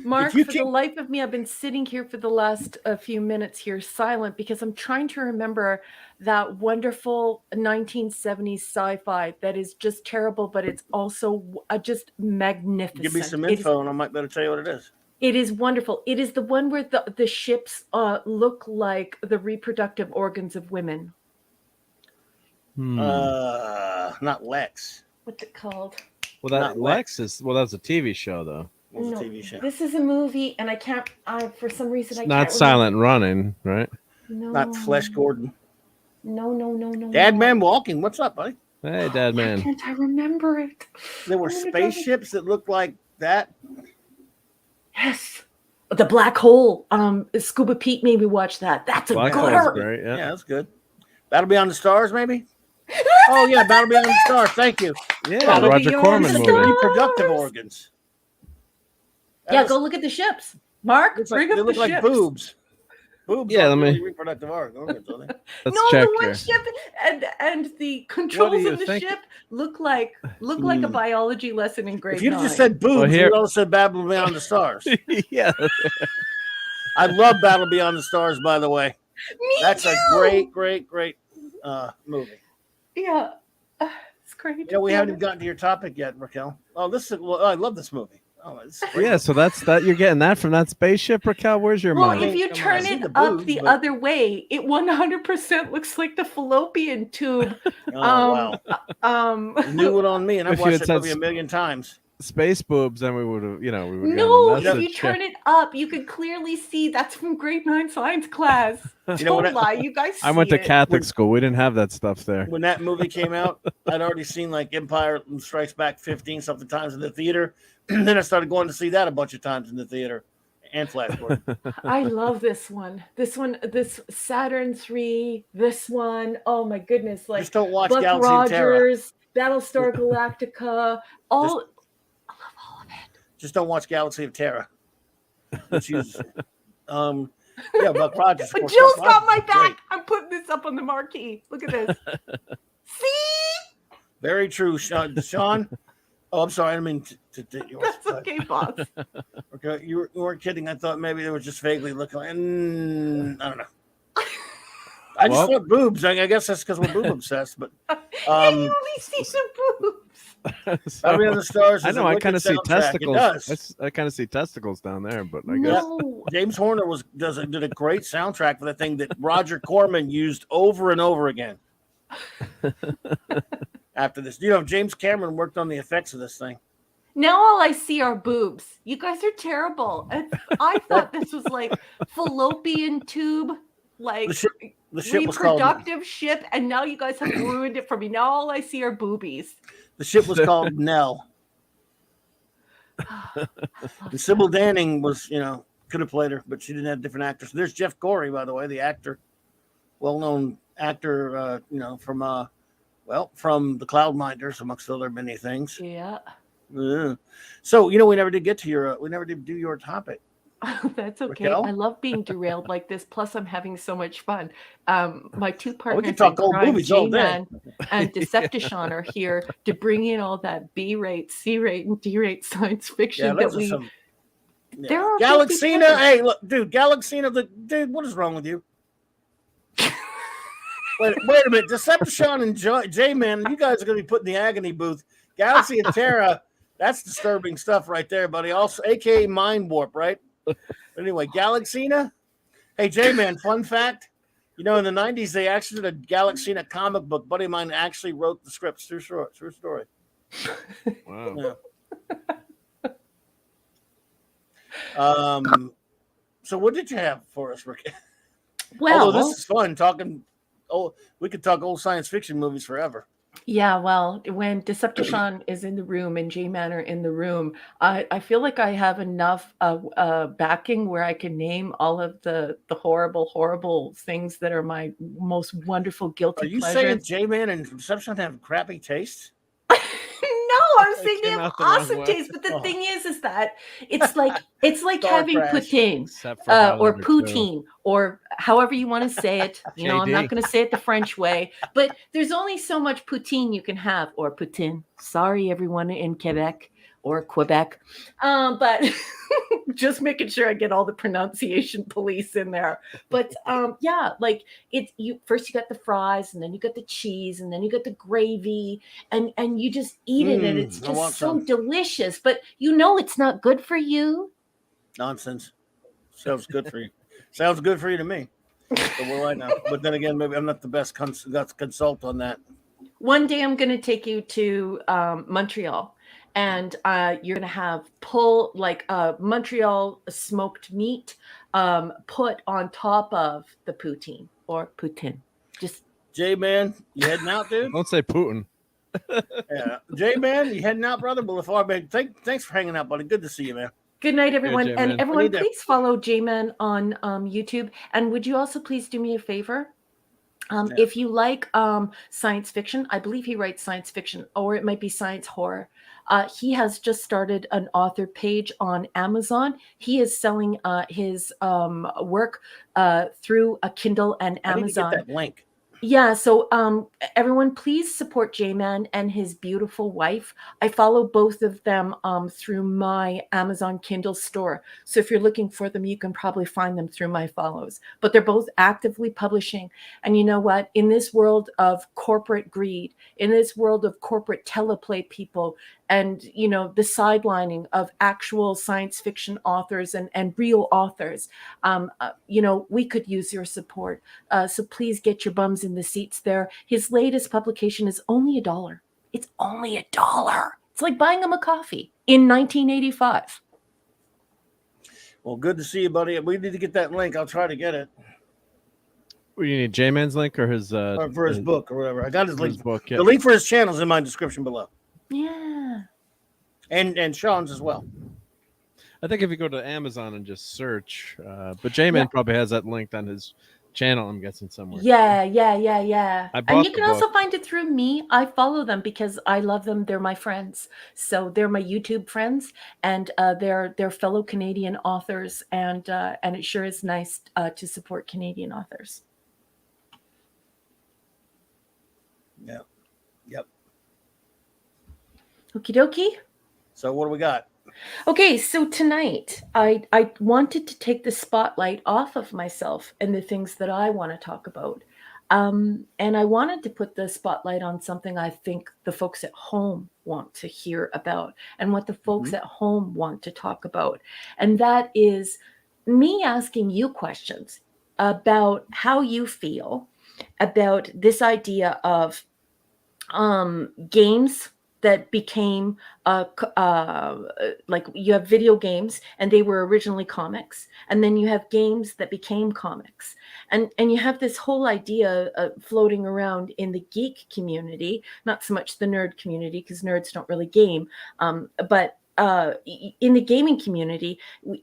Mark, for the life of me, I've been sitting here for the last few minutes here silent because I'm trying to remember that wonderful 1970s sci-fi that is just terrible, but it's also just magnificent. Give me some info and I might better tell you what it is. It is wonderful. It is the one where the ships look like the reproductive organs of women. Not Lex. What's it called? Well, that Lex is that's a TV show though. No, TV show. This is a movie, and I can't. For some reason, I can't. Not Silent Running, right? No. Not Flesh Gordon. No. Dad Man Walking. What's up, buddy? Hey, Dad Man. Why can't I remember it? There were spaceships that looked like that. Yes. The Black Hole. Scuba Pete made me watch that. That's a Black good Hole's great. Yeah, that's good. Battle Beyond the Stars, maybe. Oh yeah, Battle Beyond the Stars. Thank you. Yeah, Roger Corman movie. Reproductive organs. Go look at the ships. Mark, bring up the ships. They look like boobs. Boobs. Yeah, let me. Reproductive organs, don't they? No, the one ship and the controls of the ship look like a biology lesson in grade 9. If you just said boobs, you also said Battle Beyond the Stars. Yeah. I love Battle Beyond the Stars, by the way. That's too. A great movie. Yeah, it's great. We haven't even gotten to your topic yet, Raquel. Oh, I love this movie. Oh, yeah, so that's that. You're getting that from that spaceship, Raquel. Where's your mind? Well, if you turn it up the other way, it 100% looks like the fallopian tube. Wow. New it on me, and I've watched it probably a million times. Space boobs, then we would have, No, if you turn it up, you could clearly see that's from grade 9 science class. Don't lie, you guys. I went to Catholic school. We didn't have that stuff there. When that movie came out, I'd already seen like Empire Strikes Back 15-something times in the theater. And then I started going to see that a bunch of times in the theater and Flash Gordon. I love this one. This Saturn 3. This one. Oh my goodness! Like just don't watch Buck Galaxy Rogers, of Terra. Battlestar Galactica. I love all of it. Just don't watch Galaxy of Terra. Which is, yeah, Buck Rogers. But Jill's got my back. Great. I'm putting this up on the marquee. Look at this. See? Very true, Sean. Oh, I'm sorry. I didn't mean to take yours. That's okay, boss. Okay, you weren't kidding. I thought maybe they were just vaguely looking. I don't know. I just thought boobs. I guess that's because we're boob obsessed. But yeah, you only see some boobs. Battle Beyond the Stars. I know. I kind of see testicles. I kind of see testicles down there, but I guess James Horner did a great soundtrack for that thing that Roger Corman used over and over again. After this, James Cameron worked on the effects of this thing. Now all I see are boobs. You guys are terrible. I thought this was like fallopian tube, like the ship was called reproductive ship, and now you guys have ruined it for me. Now all I see are boobies. The ship was called Nell. And Sybil Danning was, could have played her, but she didn't have different actors. There's Jeff Corey, by the way, the actor, well-known actor, from the Cloudminders, amongst other many things. Yeah. So we never did get to we never did do your topic. That's okay. Raquel? I love being derailed like this. Plus, I'm having so much fun. My two partners, we can talk old movies all day. J-Man and Decepticon, are here to bring in all that B-rate, C-rate, and D-rate science fiction that we. There are Galaxina. Hey, look, dude, Galaxina. Dude, what is wrong with you? wait a minute, Decepticon and J-Man, you guys are going to be put in the agony booth. Galaxy of Terra. That's disturbing stuff right there, buddy. Also, aka Mind Warp, right? Anyway, Galaxina. Hey, J-Man, fun fact. In the 90s, they actually did a Galaxina comic book. Buddy of mine actually wrote the scripts. True story. Wow. Yeah. So what did you have for us, Rick? Well, this is fun talking. Oh, we could talk old science fiction movies forever. Yeah, well, when Decepticon is in the room and J-Man are in the room, I feel like I have enough backing where I can name all of the horrible things that are my most wonderful guilty pleasures. Are you saying J-Man and Decepticon have crappy taste? No, I'm saying they have awesome taste. But the thing is that it's like having poutine or poutine or however you want to say it. I'm not going to say it the French way, but there's only so much poutine you can have, or poutine. Sorry, everyone in Quebec or Quebec, but just making sure I get all the pronunciation police in there. But you got the fries, and then you got the cheese, and then you got the gravy, and you just eat it, and it's just so delicious. But it's not good for you. Nonsense. Sounds good for you. Sounds good for you to me. So what do I know? But then again, maybe I'm not the best consult on that. One day I'm going to take you to Montreal. And you're going to have Montreal smoked meat put on top of the poutine or poutine. Just J-Man, you heading out, dude? Don't say Putin. Yeah, J-Man, you heading out, brother? Well, thanks for hanging out, buddy. Good to see you, man. Good night, everyone. And everyone, please follow J-Man on YouTube. And would you also please do me a favor? If you like science fiction, I believe he writes science fiction, or it might be science horror. He has just started an author page on Amazon. He is selling his work through a Kindle and Amazon. I need to get that link. Yeah, so everyone, please support J-Man and his beautiful wife. I follow both of them through my Amazon Kindle store. So if you're looking for them, you can probably find them through my follows. But they're both actively publishing. And you know what? In this world of corporate greed, in this world of corporate teleplay people, and the sidelining of actual science fiction authors and real authors, we could use your support. So please get your bums in the seats there. His latest publication is only $1. It's only $1. It's like buying him a coffee in 1985. Well, good to see you, buddy. We need to get that link. I'll try to get it. Well, you need J-Man's link or his or for his book or whatever. I got his link. His book, yeah. The link for his channel is in my description below. Yeah. And Sean's as well. I think if you go to Amazon and just search, but J-Man probably has that linked on his channel, I'm guessing, somewhere. Yeah. And you can also find it through me. I follow them because I love them. They're my friends. So they're my YouTube friends, and they're fellow Canadian authors, and it sure is nice to support Canadian authors. Yeah. Yep. Okie dokie. So what do we got? Okay, so tonight I wanted to take the spotlight off of myself and the things that I want to talk about. And I wanted to put the spotlight on something I think the folks at home want to hear about, and what the folks at home want to talk about. And that is me asking you questions about how you feel about this idea of games that became like you have video games, and they were originally comics, and then you have games that became comics, and you have this whole idea floating around in the geek community, not so much the nerd community, because nerds don't really game, but in the gaming community,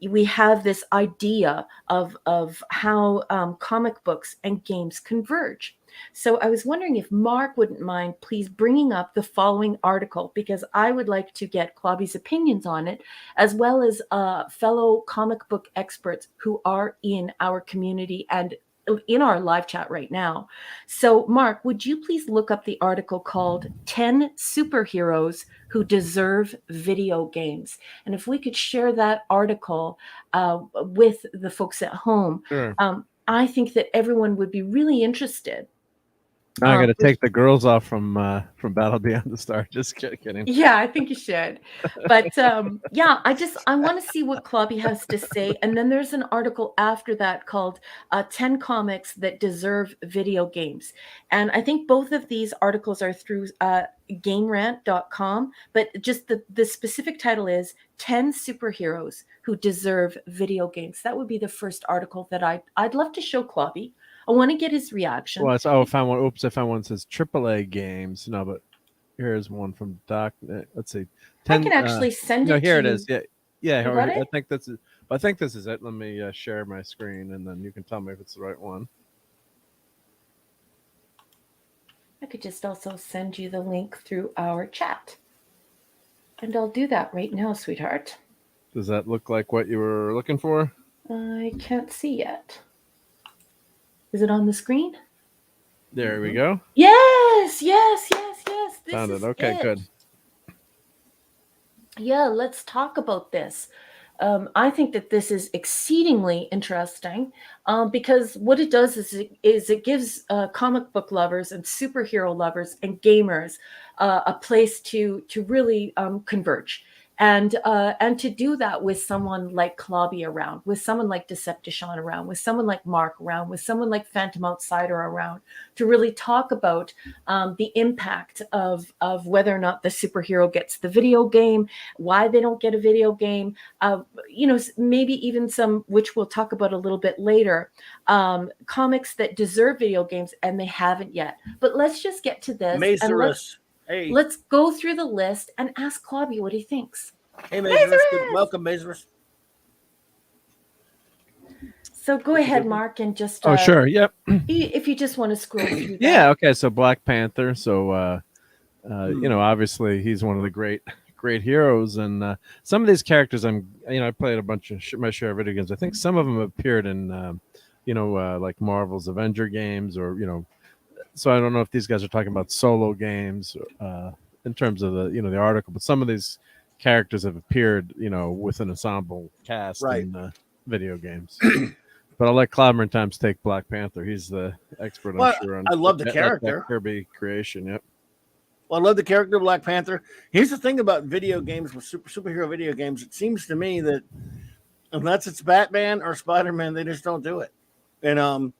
we have this idea of how comic books and games converge. So I was wondering if Mark wouldn't mind please bringing up the following article, because I would like to get Clobby's opinions on it, as well as fellow comic book experts who are in our community and in our live chat right now. So Mark, would you please look up the article called 10 Superheroes Who Deserve Video Games? And if we could share that article with the folks at home, Sure. I think that everyone would be really interested. Now I got to take the girls off from Battle Beyond the Star. Just kidding. Yeah, I think you should. But yeah, I want to see what Clobby has to say. And then there's an article after that called 10 Comics That Deserve Video Games. And I think both of these articles are through GameRant.com. But just the specific title is 10 Superheroes Who Deserve Video Games. That would be the first article that I'd love to show Clobby. I want to get his reaction. Well, I found one. Oops, I found one that says AAA games. No, but here's one from Doc. Let's see. 10, I can actually send it. No, here to it is. Yeah. I think this is it. Let me share my screen, and then you can tell me if it's the right one. I could just also send you the link through our chat, and I'll do that right now, sweetheart. Does that look like what you were looking for? I can't see yet. Is it on the screen? There we go. Yes. This Found is it. Okay, good. Yeah, let's talk about this. I think that this is exceedingly interesting because what it does is it gives comic book lovers and superhero lovers and gamers a place to really converge. And to do that with someone like Clobby around, with someone like Decepticon around, with someone like Mark around, with someone like Phantom Outsider around, to really talk about the impact of whether or not the superhero gets the video game, why they don't get a video game, maybe even some, which we'll talk about a little bit later, comics that deserve video games and they haven't yet. But let's just get to this. Let's go through the list and ask Clobby what he thinks. Hey, Mazurus. Welcome, Mazurus. So go ahead, Mark, and just... sure, yep. If you just want to scroll through that. Yeah, okay, so Black Panther. So, obviously he's one of the great heroes. And some of these characters, I played a bunch of my share of video games. I think some of them appeared in, like Marvel's Avenger games or, so I don't know if these guys are talking about solo games in terms of the article, but some of these characters have appeared, with an ensemble cast in video games. But I'll let Clobberin Times take Black Panther. He's the expert, I'm sure. I love the character. That Kirby creation, yep. Well, I love the character of Black Panther. Here's the thing about video games, with superhero video games. It seems to me that unless it's Batman or Spider-Man, they just don't do it. And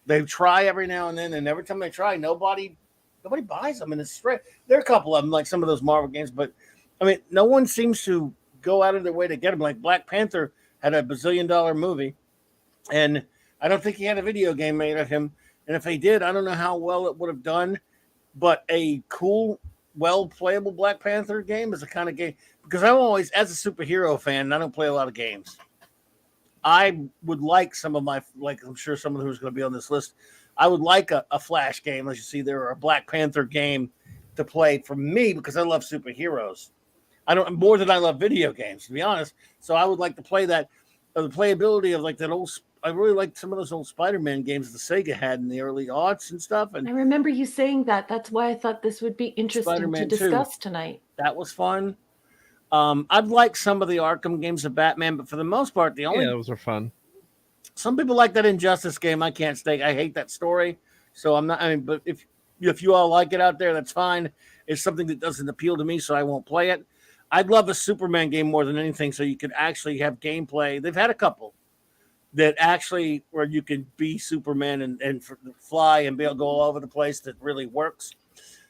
they try every now and then, and every time they try, nobody buys them. And it's straight. There are a couple of them, like some of those Marvel games, but I mean, no one seems to go out of their way to get them. Like Black Panther had a $1 billion movie, and I don't think he had a video game made of him. And if he did, I don't know how well it would have done. But a cool, well-playable Black Panther game is the kind of game, because I'm always, as a superhero fan, I don't play a lot of games. I would like some of my, like I'm sure someone who's going to be on this list, I would like a Flash game, as you see there, or a Black Panther game to play for me, because I love superheroes. More than I love video games, to be honest. So I would like to play that, the playability of like that old, I really liked some of those old Spider-Man games that Sega had in the early aughts and stuff. And I remember you saying that. That's why I thought this would be interesting Spider-Man to discuss tonight. That was fun. I'd like some of the Arkham games of Batman, but for the most part, those are fun. Some people like that Injustice game. I can't stay. I hate that story. So I'm not. I mean, but if you all like it out there, that's fine. It's something that doesn't appeal to me, so I won't play it. I'd love a Superman game more than anything, so you could actually have gameplay. They've had a couple that actually where you can be Superman and fly and be able to go all over the place. That really works.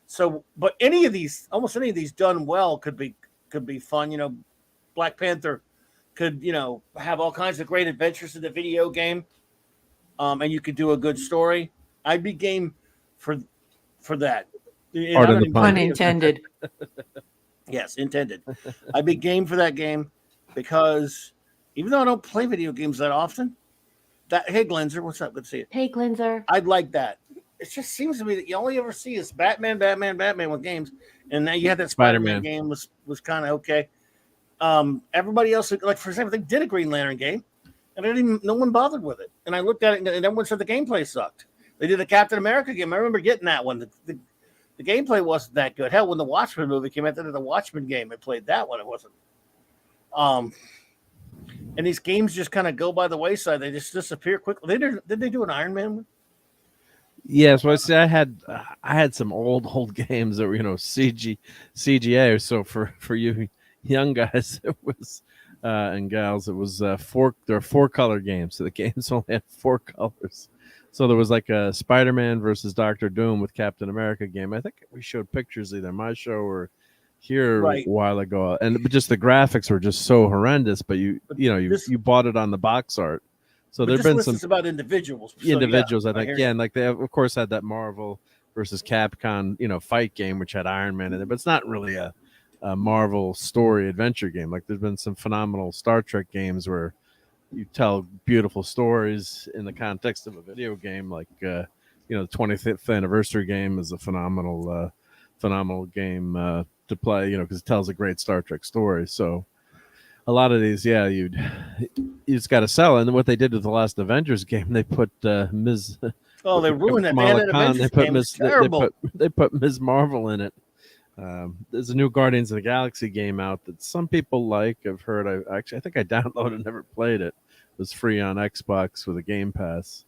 So, but almost any of these done well could be fun. You know, Black Panther could, you know, have all kinds of great adventures in the video game, and you could do a good story. I'd be game for that. Pardon the pun. Unintended. Yes, intended. I'd be game for that game because even though I don't play video games that often, hey Glenzer, what's up? Good to see you. Hey Glenzer. I'd like that. It just seems to me that you only ever see is Batman with games, and now you had that Spider-Man game was kind of okay. Everybody else, like for example, they did a Green Lantern game, and no one bothered with it. And I looked at it, and everyone said the gameplay sucked. They did a Captain America game. I remember getting that one. The gameplay wasn't that good. Hell, when the Watchmen movie came out, they did the Watchmen game. I played that one. It wasn't. And these games just kind of go by the wayside. They just disappear quickly. Did they do an Iron Man one? Yeah, so I had some old games that were, you know, CGA. So for you young guys, it was and gals, it was there are 4-color games. So the games only had 4 colors. So there was like a Spider-Man versus Doctor Doom with Captain America game. I think we showed pictures either my show or here a while ago, but just the graphics were just so horrendous. But you bought it on the box art. So there've been some about individuals. Individuals, so, yeah, I think, and like they of course had that Marvel versus Capcom, you know, fight game which had Iron Man in it, but it's not really a Marvel story adventure game. Like there's been some phenomenal Star Trek games where you tell beautiful stories in the context of a video game. Like you know, the 25th anniversary game is a phenomenal game to play. You know, because it tells a great Star Trek story. So a lot of these, yeah, you just got to sell. And what they did with the last Avengers game, they put Ms. Oh, they ruined it. They put Ms. Marvel in it. There's a new Guardians of the Galaxy game out that some people like. I've heard. I think I downloaded and never played it. It was free on Xbox with a Game Pass.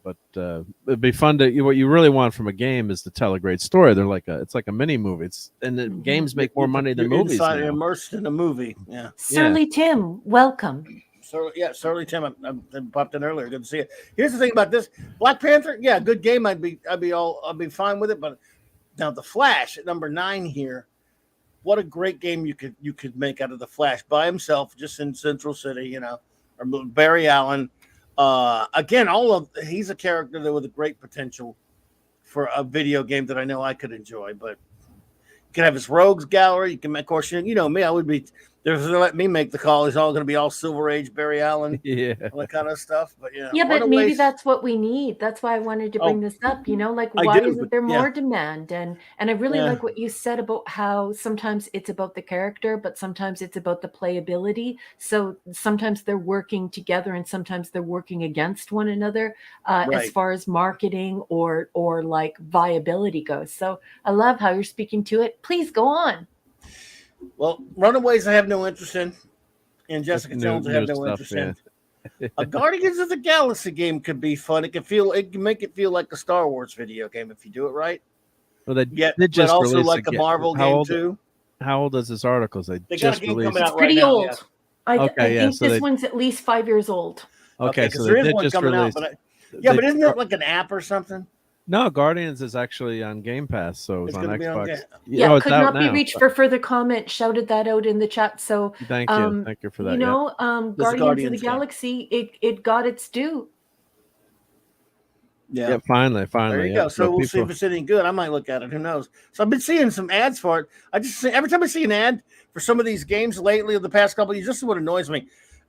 But it'd be fun to. What you really want from a game is to tell a great story. It's like a mini movie. Games make more money than movies. You're immersed in a movie. Yeah. Surly Tim, welcome. Surly Tim, I popped in earlier. Good to see you. Here's the thing about this Black Panther. Yeah, good game. I'd be fine with it. But now the Flash at number 9 here. What a great game you could make out of the Flash by himself, just in Central City. You know, or Barry Allen. Again, he's a character that with a great potential for a video game that I know I could enjoy. But you can have his rogues gallery. You can, of course, you know me. I would be. Let me make the call. He's all going to be all Silver Age Barry Allen, all that kind of stuff. But but maybe that's what we need. That's why I wanted to bring this up. You know, like why isn't there more demand? And I really like what you said about how sometimes it's about the character, but sometimes it's about the playability. So sometimes they're working together, and sometimes they're working against one another as far as marketing or like viability goes. So I love how you're speaking to it. Please go on. Well, Runaways I have no interest in, and Jessica Jones I have no interest in. A Guardians of the Galaxy game could be fun. It can make it feel like a Star Wars video game if you do it right. Well, they just also like a Marvel game too. How old is this article? They just got a game released. It's pretty old. I think this one's at least 5 years old. Okay, so there is one coming out, but but isn't it like an app or something? No, Guardians is actually on Game Pass, so it's on Xbox. Could not be reached for further comment. Shouted that out in the chat. So thank you for that. You know, Guardians of the Galaxy, it got its due. Yeah, finally. There you go. So we'll see if it's any good. I might look at it. Who knows? So I've been seeing some ads for it. Every time I see an ad for some of these games lately, of the past couple of years, this is what annoys me,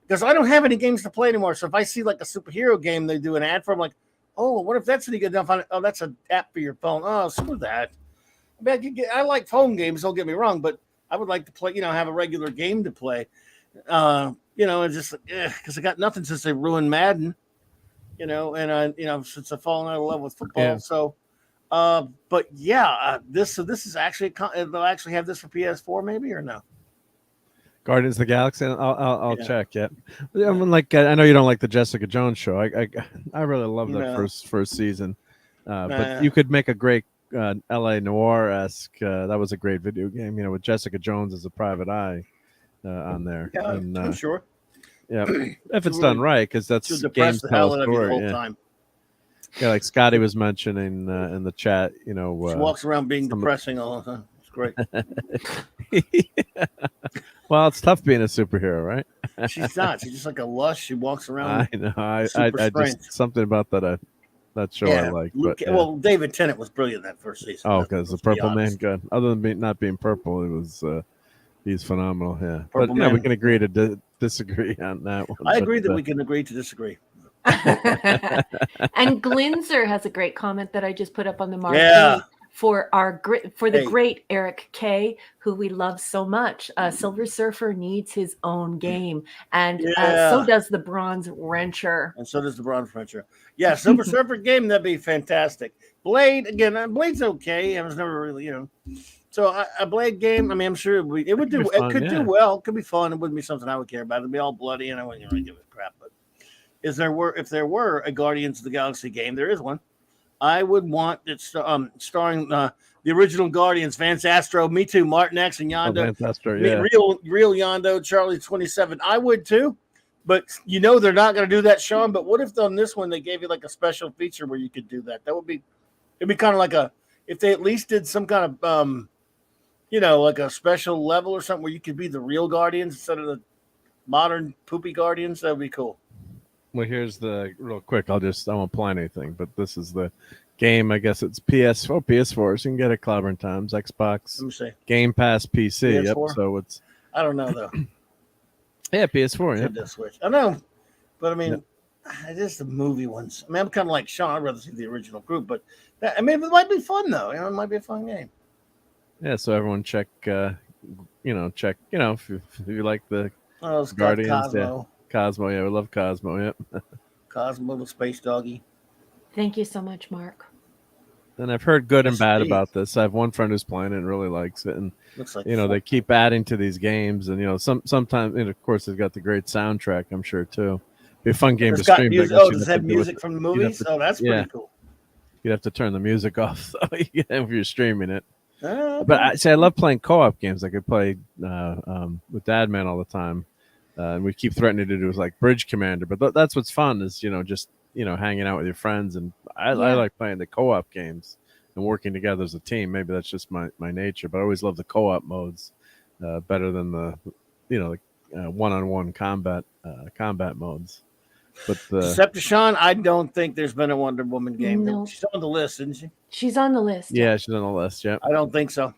because I don't have any games to play anymore. So if I see like a superhero game, they do an ad for, I'm like, oh, what if that's any good enough? Oh, that's an app for your phone. Oh, screw that. I mean, I like phone games, don't get me wrong, but I would like to play, have a regular game to play. And just because I got nothing since they ruined Madden, and since I've fallen out of love with football. Yeah. So, but yeah, this is actually, they'll actually have this for PS4 maybe, or no? Guardians of the Galaxy. I'll check. Yeah, I mean, I know you don't like the Jessica Jones show. I really love that first season. But you could make a great L.A. Noir-esque. That was a great video game. With Jessica Jones as a private eye on there. Yeah, I'm sure. Yeah, if it's done right, because that's games tell a story. Time. Yeah, like Scotty was mentioning in the chat, you know, She walks around being depressing all the time. It's great. Yeah. Well, it's tough being a superhero, right? She's not. She's just like a lush. She walks around. I know. I strength. just something about that show I like. Luke, but, yeah. Well, David Tennant was brilliant that first season. Oh, because the Purple Man, good. Other than not being purple, it was he's phenomenal. Yeah, Purple but Man. we can agree to disagree on that one. I agree that we can agree to disagree. And Glinzer has a great comment that I just put up on the marquee. Yeah. For the great Eric K, who we love so much. Silver Surfer needs his own game, and so does the Bronze Wrencher. And so does the Bronze Wrencher. Yeah, Silver Surfer game, that'd be fantastic. Blade, again, Blade's okay. I was never really, So a Blade game, I mean, I'm sure it would do. It could do well. It could be fun. It wouldn't be something I would care about. It'd be all bloody, and I wouldn't really give a crap. But if there were a Guardians of the Galaxy game, there is one. I would want it starring the original Guardians, Vance Astro, me too, Martin X and Yondo. Vance Astro, yeah. Real Yondo, Charlie 27. I would too, but they're not going to do that, Sean. But what if on this one they gave you like a special feature where you could do that? It'd be kind of like if they at least did some kind of like a special level or something where you could be the real Guardians instead of the modern poopy Guardians. That would be cool. Well, here's the real quick. I won't plan anything, but this is the game. I guess it's PS4. So you can get it Clobbering Times, Xbox, Let me see. Game Pass, PC. PS4? Yep. So it's. I don't know though. Yeah, PS4. Yeah. The Switch. I know, but I mean, it's just the movie ones. I mean, I'm kind of like Sean. I'd rather see the original group, but it might be fun though. It might be a fun game. Yeah. So everyone check. If you like the it's Guardians. Cosmo. Yeah. Cosmo, yeah, we love Cosmo, yep. Cosmo, the space doggy. Thank you so much, Mark. And I've heard good and bad about this. I have one friend who's playing it and really likes it, and looks like they keep adding to these games, and sometimes, and of course, they've got the great soundtrack. I'm sure too. Be a fun game to stream. Does it have music from the movies? That's pretty cool. You'd have to turn the music off though, if you're streaming it. Okay. But I love playing co-op games. I could play with Dad Man all the time. And we keep threatening to do like Bridge Commander, but that's what's fun is just hanging out with your friends, and I like playing the co-op games and working together as a team. Maybe that's just my nature, but I always love the co-op modes better than the one-on-one combat modes. But Decepticon, I don't think there's been a Wonder Woman game. No. She's on the list, isn't she? She's on the list. Yeah, she's on the list. Yeah, I don't think so.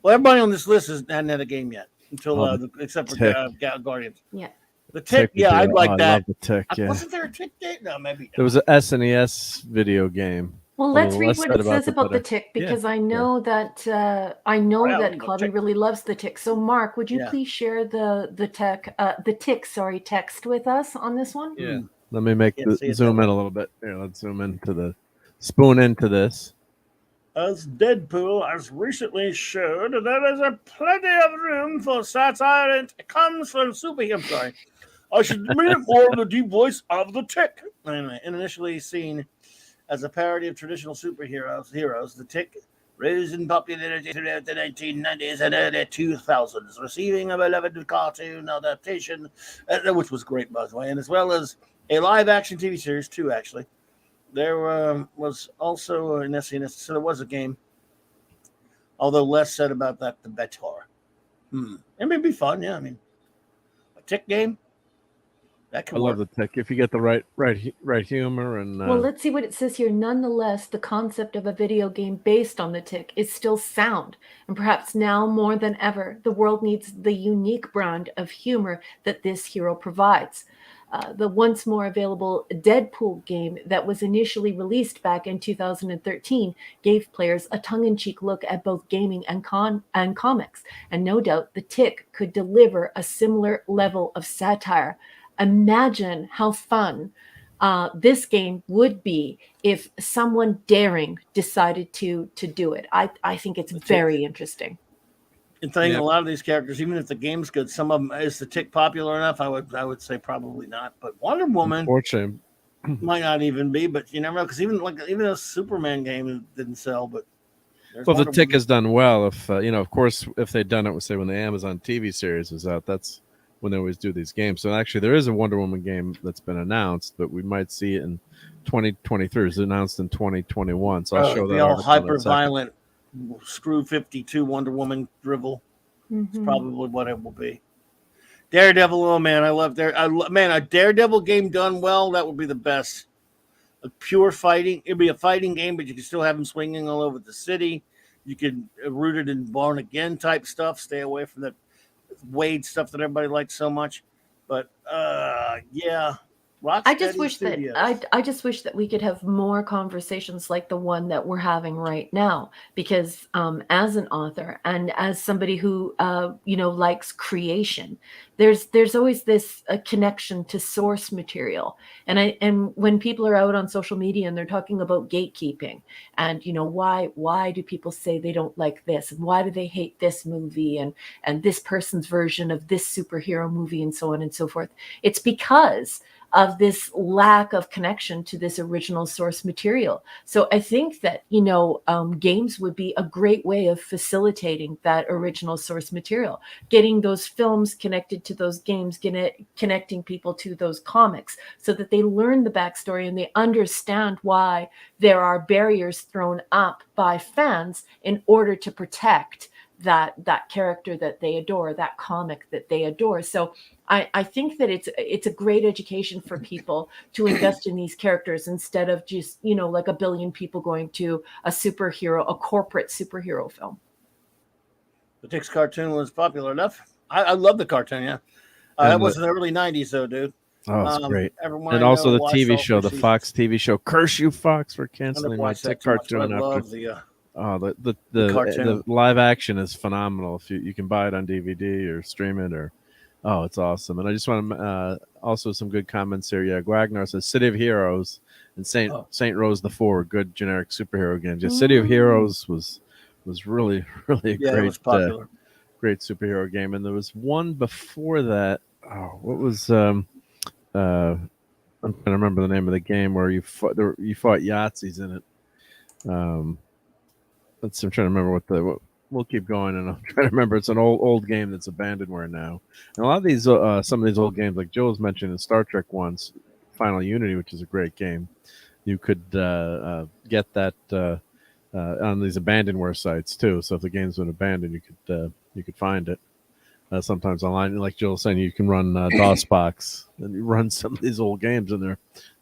Well, everybody on this list hadn't had a game yet. Until except for Guardians. Yeah. The Tick, I'd like that. I love the Tick, yeah. Wasn't there a Tick game? No, maybe. There was an SNES video game. Well, let's read what it says about the Tick, because I know that Clubby really loves the Tick. So, Mark, would you please share the Tick text with us on this one? Yeah. Let me zoom in a little bit. Here, let's zoom into spoon into this. As Deadpool has recently showed, there is a plenty of room for satire, and it comes from I'm sorry. I should mimic more of the deep voice of the Tick. Anyway, initially seen as a parody of traditional heroes, the Tick rose in popularity throughout the 1990s and early 2000s, receiving a beloved cartoon adaptation, which was great, by the way, and as well as a live-action TV series, too, actually. There was also an SNES, so there was a game. Although less said about that, the better. It may be fun, yeah. I mean, a Tick game. That can work. Love the Tick if you get the right humor and. Well, let's see what it says here. Nonetheless, the concept of a video game based on the Tick is still sound, and perhaps now more than ever, the world needs the unique brand of humor that this hero provides. The once more available Deadpool game that was initially released back in 2013 gave players a tongue-in-cheek look at both gaming and comics, and no doubt the Tick could deliver a similar level of satire. Imagine how fun this game would be if someone daring decided to do it. I think it's very interesting. And a lot of these characters, even if the game's good, some of them is the Tick popular enough. I would say probably not. But Wonder Woman might not even be. But you never know, because even a Superman game didn't sell. But the Tick has done well. If of course, if they'd done it, say when the Amazon TV series was out, that's when they always do these games. So actually, there is a Wonder Woman game that's been announced, but we might see it in 2023. It was announced in 2021. So I'll show that. The all article in a hyper second. violent Screw 52 Wonder Woman drivel. It's Mhm. probably what it will be. Daredevil, oh man, I love a Daredevil game done well. That would be the best. A pure fighting. It'd be a fighting game, but you can still have him swinging all over the city. You could root it in Born Again type stuff. Stay away from the Wade stuff that everybody likes so much. But yeah, I just Rocksteady wish that Studios. I just wish that we could have more conversations like the one that we're having right now. Because as an author and as somebody who likes creation, there's always this connection to source material. And when people are out on social media and they're talking about gatekeeping, and why do people say they don't like this, and why do they hate this movie, and this person's version of this superhero movie, and so on and so forth, it's because of this lack of connection to this original source material. So I think that, games would be a great way of facilitating that original source material, getting those films connected to those games, connecting people to those comics so that they learn the backstory and they understand why there are barriers thrown up by fans in order to protect that character that they adore, that comic that they adore. So I think that it's a great education for people to invest in these characters instead of just, like a billion people going to a corporate superhero film. The Tix cartoon was popular enough. I love the cartoon, yeah. That was in the early 90s, though, dude. Oh, it's great. Everyone And I also know the watched TV all show, 3 the Fox TV show. Curse you, Fox, for canceling my Tick cartoon. I love the the live action is phenomenal. If you can buy it on DVD or stream it, or it's awesome. And I just want to also some good comments here. Yeah, Wagner says City of Heroes and Saint Rose the Four, good generic superhero games. Yeah, City of Heroes was really a it was popular. Great superhero game. And there was one before that. Oh, what was I'm trying to remember the name of the game where you fought Yahtzees in it. I'm trying to remember we'll keep going, and I'll try to remember. It's an old game that's abandonware now. And a lot of these, some of these old games, like Joel's mentioned in Star Trek one's Final Unity, which is a great game. You could get that on these abandonware sites too. So if the game's been abandoned, you could find it sometimes online. Like Joel saying, you can run DOSBox and you run some of these old games, and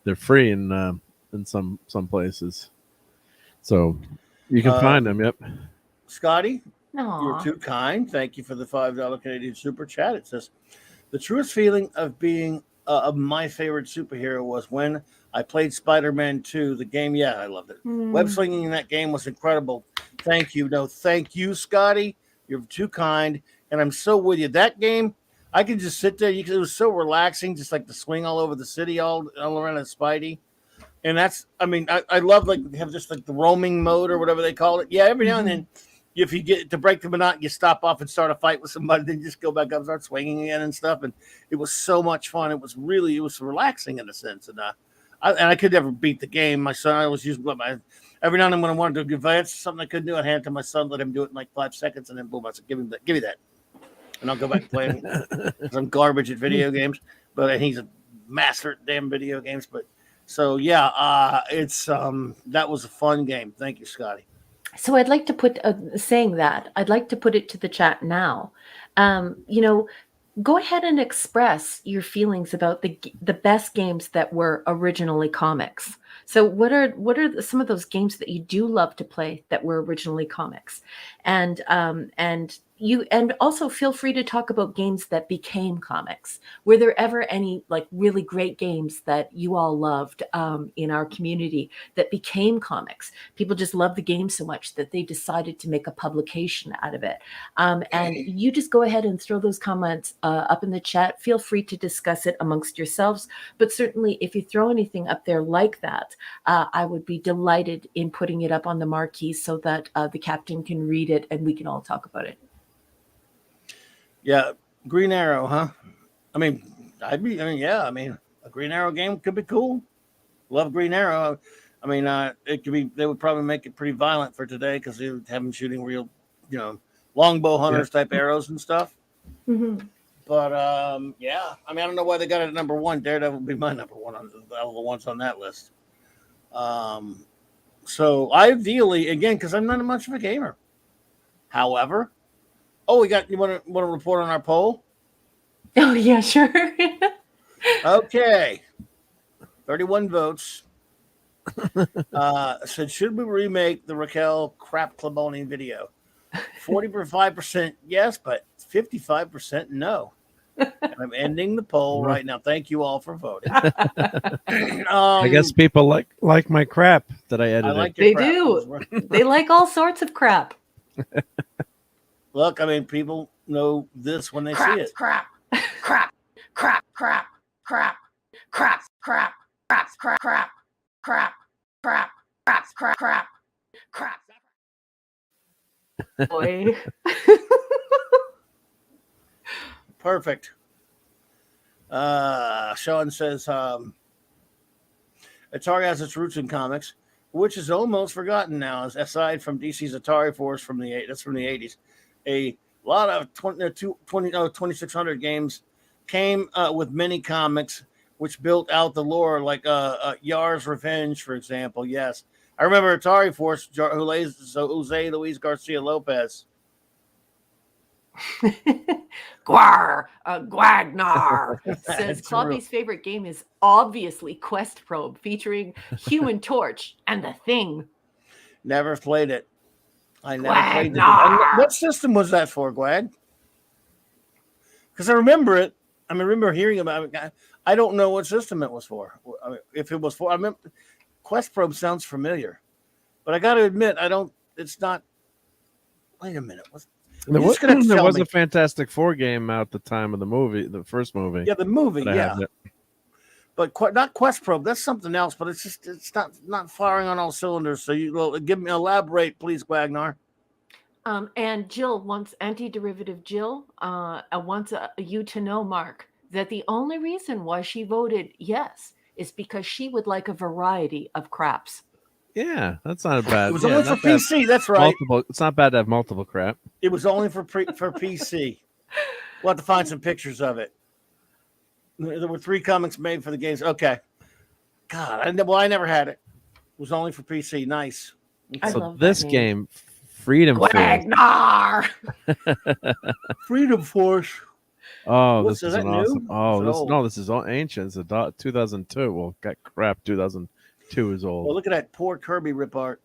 they're free in some places. So you can find them. Yep. Scotty, Aww. You're too kind. Thank you for the $5 Canadian super chat. It says, the truest feeling of being of my favorite superhero was when I played Spider-Man 2, the game. Yeah, I loved it. Web slinging in that game was incredible. Thank you. No, thank you, Scotty. You're too kind. And I'm so with you. That game, I could just sit there. It was so relaxing, just like the swing all over the city, all around a Spidey. And that's, I love, like, they have just like the roaming mode or whatever they call it. Yeah, every now and then, if you get to break the monotony, you stop off and start a fight with somebody, then you just go back up and start swinging again and stuff. And it was so much fun. It was relaxing in a sense. And I could never beat the game. My son, I always used every now and then when I wanted to advance something I couldn't do, I'd hand it to my son, let him do it in like 5 seconds, and then boom, I said, give me that. And I'll go back and play some garbage at video games. But he's a master at damn video games. But so yeah, it's that was a fun game. Thank you, Scotty. So I'd like to put I'd like to put it to the chat now. Go ahead and express your feelings about the best games that were originally comics. So what are some of those games that you do love to play that were originally comics? And also feel free to talk about games that became comics. Were there ever any like really great games that you all loved in our community that became comics? People just loved the game so much that they decided to make a publication out of it. And you just go ahead and throw those comments up in the chat. Feel free to discuss it amongst yourselves. But certainly if you throw anything up there like that, I would be delighted in putting it up on the marquee so that the captain can read it and we can all talk about it. Yeah, Green Arrow, huh? A Green Arrow game could be cool. Love Green Arrow. It could be. They would probably make it pretty violent for today because they would have them shooting real, longbow hunters type arrows and stuff. Mm-hmm. But yeah, I mean, I don't know why they got it at number one. Daredevil would be my number one on the ones on that list. So ideally, again, because I'm not much of a gamer. However, you want to report on our poll? Oh yeah, sure. Okay, 31 votes. Said, should we remake the Raquel crap Clubboni video? 45% yes, but 55% no. I'm ending the poll right now. Thank you all for voting. I guess people like my crap that I edited. Like they crap. Do. They like all sorts of crap. Look, I mean, people know this when they see it. Crap. Boy. Perfect. Sean says Atari has its roots in comics, which is almost forgotten now, as aside from DC's Atari Force from the 80s. A lot of 2600 games came with mini comics, which built out the lore, like Yar's Revenge, for example. Yes, I remember Atari Force, Jose Luis Garcia Lopez. Guagnar says Clobby's favorite game is obviously Quest Probe, featuring Human Torch and the Thing. Never played it. I never played it. What system was that for, Gwag? Because I remember it. I remember hearing about it. I don't know what system it was for. I mean, if it was for, I mean, Quest Probe sounds familiar, but I got to admit, it's not. Wait a minute. There was a Fantastic Four game out the time of the movie, the first movie. Yeah, the movie, yeah. But not Quest Probe. That's something else. But it's not firing on all cylinders. So elaborate, please, Wagner. And Jill wants antiderivative. Jill wants you to know, Mark, that the only reason why she voted yes is because she would like a variety of craps. Yeah, that's not bad. It was only for PC. That's right. It's not bad to have multiple crap. It was only for PC. We'll have to find some pictures of it. There were 3 comics made for the games. Okay. God, I never had it. It was only for PC. Nice. Okay. So this game, Freedom Force. Freedom Force. Oh, this is awesome. Oh, this is all ancient. It's 2002. Well, got crap. 2002 is old. Well, look at that poor Kirby rip art.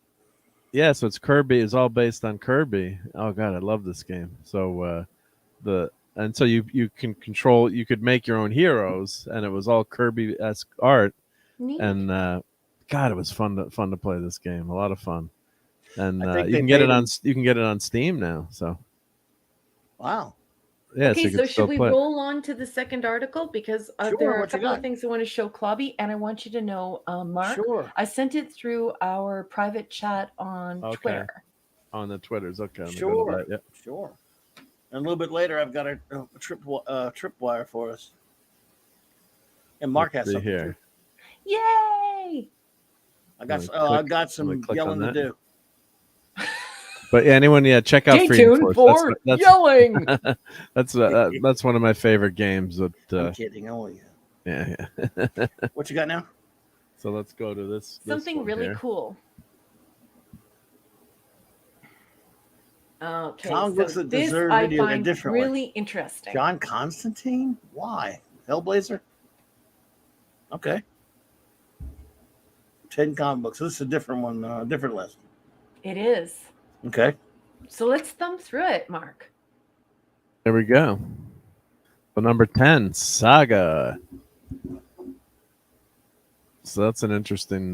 Yeah, so it's Kirby. It's all based on Kirby. Oh God, I love this game. So so you can control. You could make your own heroes, and it was all Kirby-esque art. Neat. And God, it was fun to play this game. A lot of fun. And you can get it on Steam now. So wow. Yeah, okay, so should we roll on to the second article? Because there are a couple of things I want to show Clobby, and I want you to know, Mark, sure. I sent it through our private chat on Twitter. On the Twitters, okay. Sure, sure. And a little bit later, I've got a tripwire for us. And Mark has something here. Yay! I got some yelling to do. But yeah, check out Freedom Force. That's yelling. That's one of my favorite games. I'm kidding. Oh yeah. What you got now? So let's go to this. Something really cool. Okay, so this I find really interesting. John Constantine? Why? Hellblazer? Okay. 10 comic books. This is a different one, different list. It is. Okay. So let's thumb through it, Mark. There we go. So number 10, Saga. So that's an interesting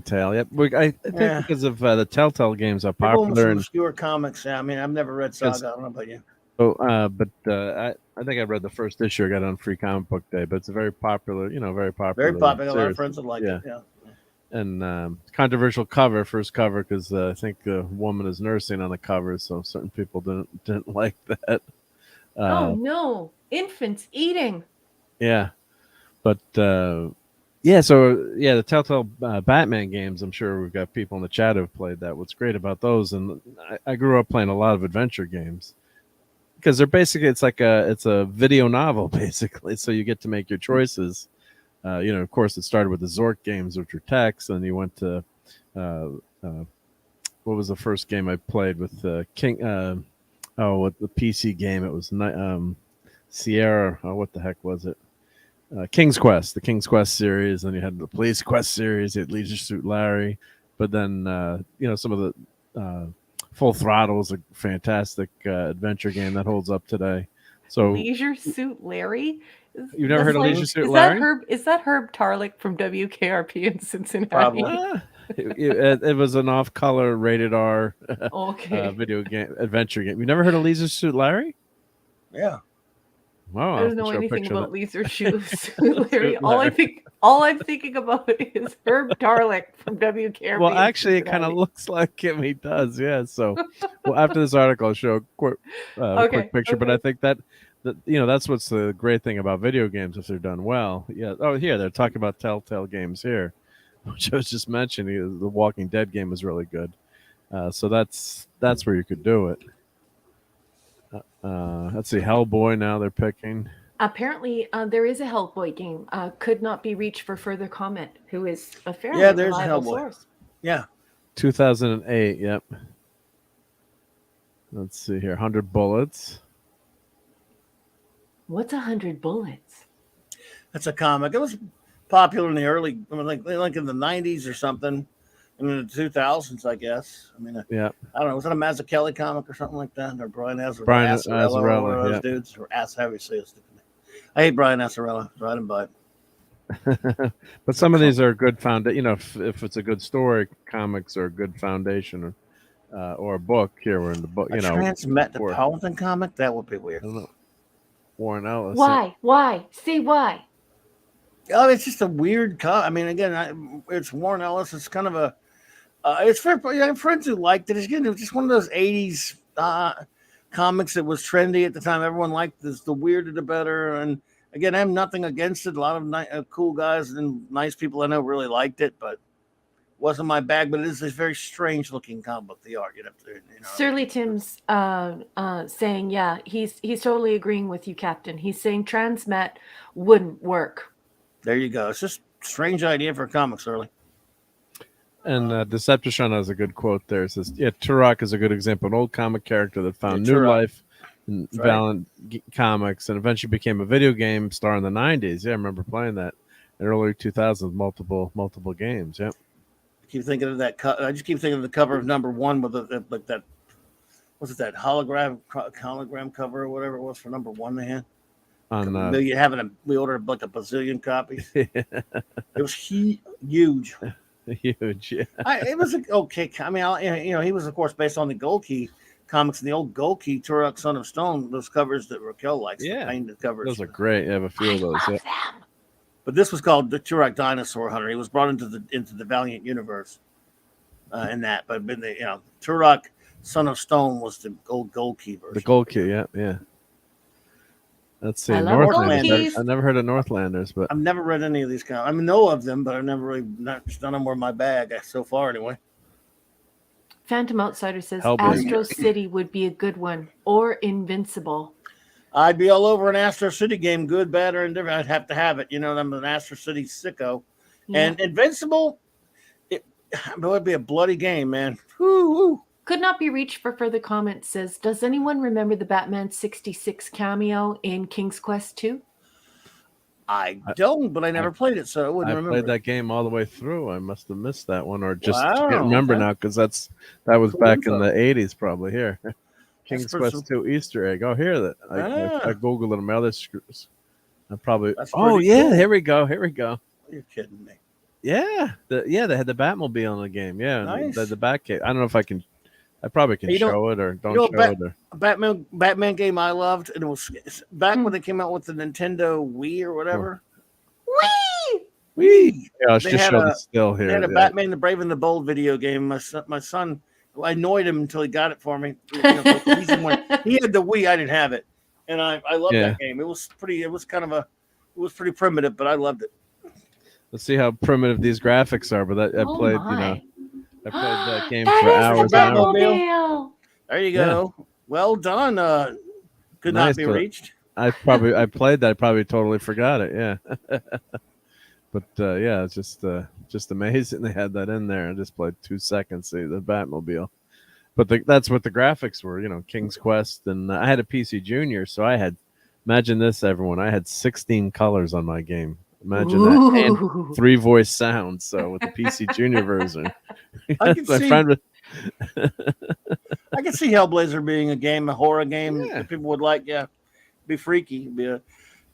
tale. Yep. I think because of the Telltale games are popular and obscure comics. I mean, I've never read Saga. I don't know about you. So, I think I read the first issue. I got it on Free Comic Book Day, but it's a very popular. Very popular. Very popular. A lot of friends would like it. Yeah. And controversial cover, first cover, because I think the woman is nursing on the cover, so certain people didn't like that. Oh no, infants eating. Yeah, but the Telltale Batman games. I'm sure we've got people in the chat who've played that. What's great about those, and I grew up playing a lot of adventure games, because they're basically it's a video novel basically. So you get to make your choices. Of course, it started with the Zork games, which were text, and you went to what was the first game I played with King? What the PC game? It was Sierra. Oh, what the heck was it? King's Quest, the King's Quest series, and you had the Police Quest series. You had Leisure Suit Larry, but then some of the Full Throttle is a fantastic adventure game that holds up today. So Leisure Suit Larry. You've never heard of Leisure Suit Larry? Is that Herb Tarlick from WKRP in Cincinnati? It was an off-color rated R video game adventure game. You never heard of Leisure Suit Larry? Yeah. Wow, I don't know anything about Leisure Suit Larry. All I'm thinking about is Herb Tarlick from WKRP. Well, actually, it kind of looks like him. He does, yeah. So, well, after this article, I'll show a quick picture. But I think that that's what's the great thing about video games if they're done well. Yeah. Oh, here they're talking about Telltale games here, which I was just mentioning. The Walking Dead game is really good. So that's where you could do it. Let's see, Hellboy. Now they're picking. Apparently, there is a Hellboy game. Could not be reached for further comment. Who is a fairly there's reliable Hellboy. source. Yeah, 2008. Yep. Let's see here. 100 Bullets. What's 100 Bullets? That's a comic. It was popular in the early, like in the 90s or something. In the 2000s, I guess. I mean, yeah. I don't know. Was that a Mazzucchelli comic or something like that? Or Brian Azzarello? Brian Azzarello, one of those dudes. Or I hate Brian Azzarello. Right him by. But some of these are good if it's a good story, comics are a good foundation, or a book. Here we're in the book. Transmetropolitan comic. That would be weird. I don't know. Warren Ellis. Why? See why? Oh, it's just a weird comic. I mean, again, it's Warren Ellis. It's kind of a. It's for friends who liked it. It's just one of those 80s comics that was trendy at the time. Everyone liked this. The weirder, the better. And again, I have nothing against it. A lot of cool guys and nice people I know really liked it, but wasn't my bag. But it is a very strange looking comic book. The art, you'd have to, Surly Tim's saying, yeah, he's totally agreeing with you, Captain. He's saying Transmet wouldn't work. There you go. It's just a strange idea for comics, Surly. And Decepticon has a good quote there. It says, Turok is a good example, an old comic character that found new life in Valiant Comics and eventually became a video game star in the 90s. Yeah, I remember playing that in early 2000s, multiple games. Yeah. I keep thinking of that. I just keep thinking of the cover of #1 with like that. Was it that hologram cover or whatever it was for #1 they had? We ordered like a bazillion copies. It was huge. Huge, yeah. It was okay. I mean, he was of course based on the Gold Key comics and the old Gold Key Turok, Son of Stone. Those covers that Raquel likes. Yeah, the painted covers. Those are great. I have a few of those. Yeah. But this was called the Turok Dinosaur Hunter. He was brought into the Valiant universe, in that. But Turok, Son of Stone was the old Gold Key version. The Gold Key, yeah. Let's see. Northlanders. I never heard of Northlanders, but I've never read any of these comics. I mean, know of them, but I've never really none of them were in my bag so far, anyway. Phantom Outsider says Hellboy. Astro City would be a good one, or Invincible. I'd be all over an Astro City game, good, bad, or indifferent. I'd have to have it. I'm an Astro City sicko. Yeah. And Invincible, it would be a bloody game, man. Woo-hoo. Could not be reached for further comments. Says, does anyone remember the Batman 66 cameo in King's Quest 2? I don't, but I never played it, so I wouldn't remember. I played that game all the way through. I must have missed that one, or just can't remember now because that was back in the 80s, probably. Here, King's Quest 2 Easter egg. Oh, here that I googled it on my other screws. I probably. Oh yeah, cool. Here we go. You're kidding me. Yeah, they had the Batmobile in the game. Yeah, nice. the Batcave. I don't know if I can. I probably can show it or don't show it. Or... Batman game I loved, and it was back when they came out with the Nintendo Wii or whatever. Wii. Yeah, let's just show the still here. They had a Batman the Brave and the Bold video game. My son, I annoyed him until he got it for me. He had the Wii, I didn't have it, and I loved that game. It was pretty primitive, but I loved it. Let's see how primitive these graphics are. But I played, I played that game for hours and hours. There you go. Yeah. Well done, Could Nice, not be but reached. I played that. I probably totally forgot it. Yeah. But yeah, it's just amazing they had that in there. I just played 2 seconds. See the Batmobile. But that's what the graphics were, you know, King's Quest. And I had a PC Junior, so I had, imagine this, everyone, I had 16 colors on my game. Imagine that. And 3 voice sounds. So with the PC Junior version, I can my see. friend was, I can see Hellblazer being a horror game Yeah. that people would like. Yeah, be freaky, be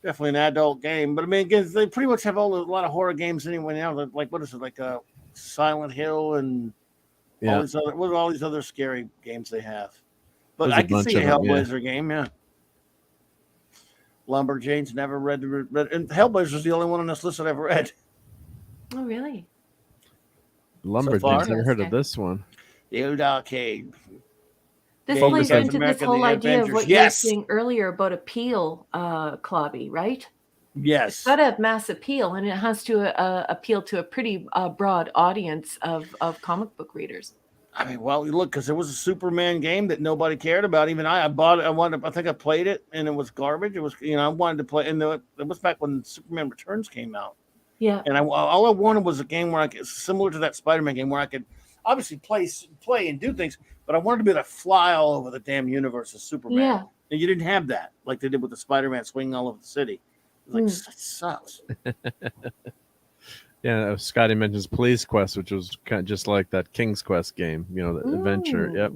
definitely an adult game. But I mean, again, they pretty much have a lot of horror games anyway now. Like what is it, like Silent Hill and yeah, all these other scary games they have. But There's I a can bunch see a of them, yeah. Hellblazer game. Yeah, Lumberjanes never read and Hellblazer's the only one on this list that I've read. Oh, really? Lumberjanes. Never heard of this one. The old arcade. This Game plays Captain into America, this whole the idea of Avengers. what you were Yes. saying earlier about appeal, Clobby, right? Yes. It's got to have mass appeal, and it has to appeal to a pretty broad audience of comic book readers. I mean, well, you look, because there was a Superman game that nobody cared about. Even I bought it. I think I played it, and it was garbage. It was, I wanted to play, and it was back when Superman Returns came out. Yeah. And all I wanted was a game where similar to that Spider-Man game, where I could obviously play and do things, but I wanted to be able to fly all over the damn universe of Superman. Yeah. And you didn't have that, like they did with the Spider-Man swinging all over the city. It was like, that sucks. Yeah, Scotty mentions Police Quest, which was kind of just like that King's Quest game, the adventure. Yep.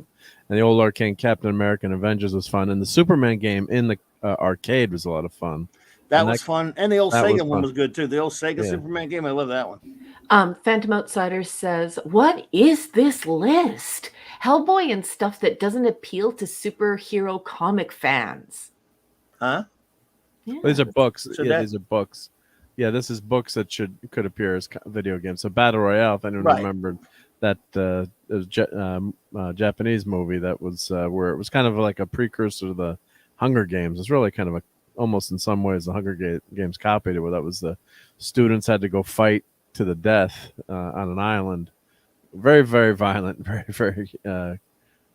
And the old arcade Captain America and Avengers was fun. And the Superman game in the arcade was a lot of fun. That was fun. And the old Sega one was good, too. The old Sega Yeah. Superman game, I love that one. Phantom Outsider says, what is this list? Hellboy and stuff that doesn't appeal to superhero comic fans. Huh? Yeah. These are books. So these are books. Yeah, this is books that could appear as video games. So Battle Royale, if anyone remembered that, it was Japanese movie that was where it was kind of like a precursor to the Hunger Games. It's really kind of almost in some ways the Hunger Games copied it, where that was the students had to go fight to the death on an island. Very, very violent, very, very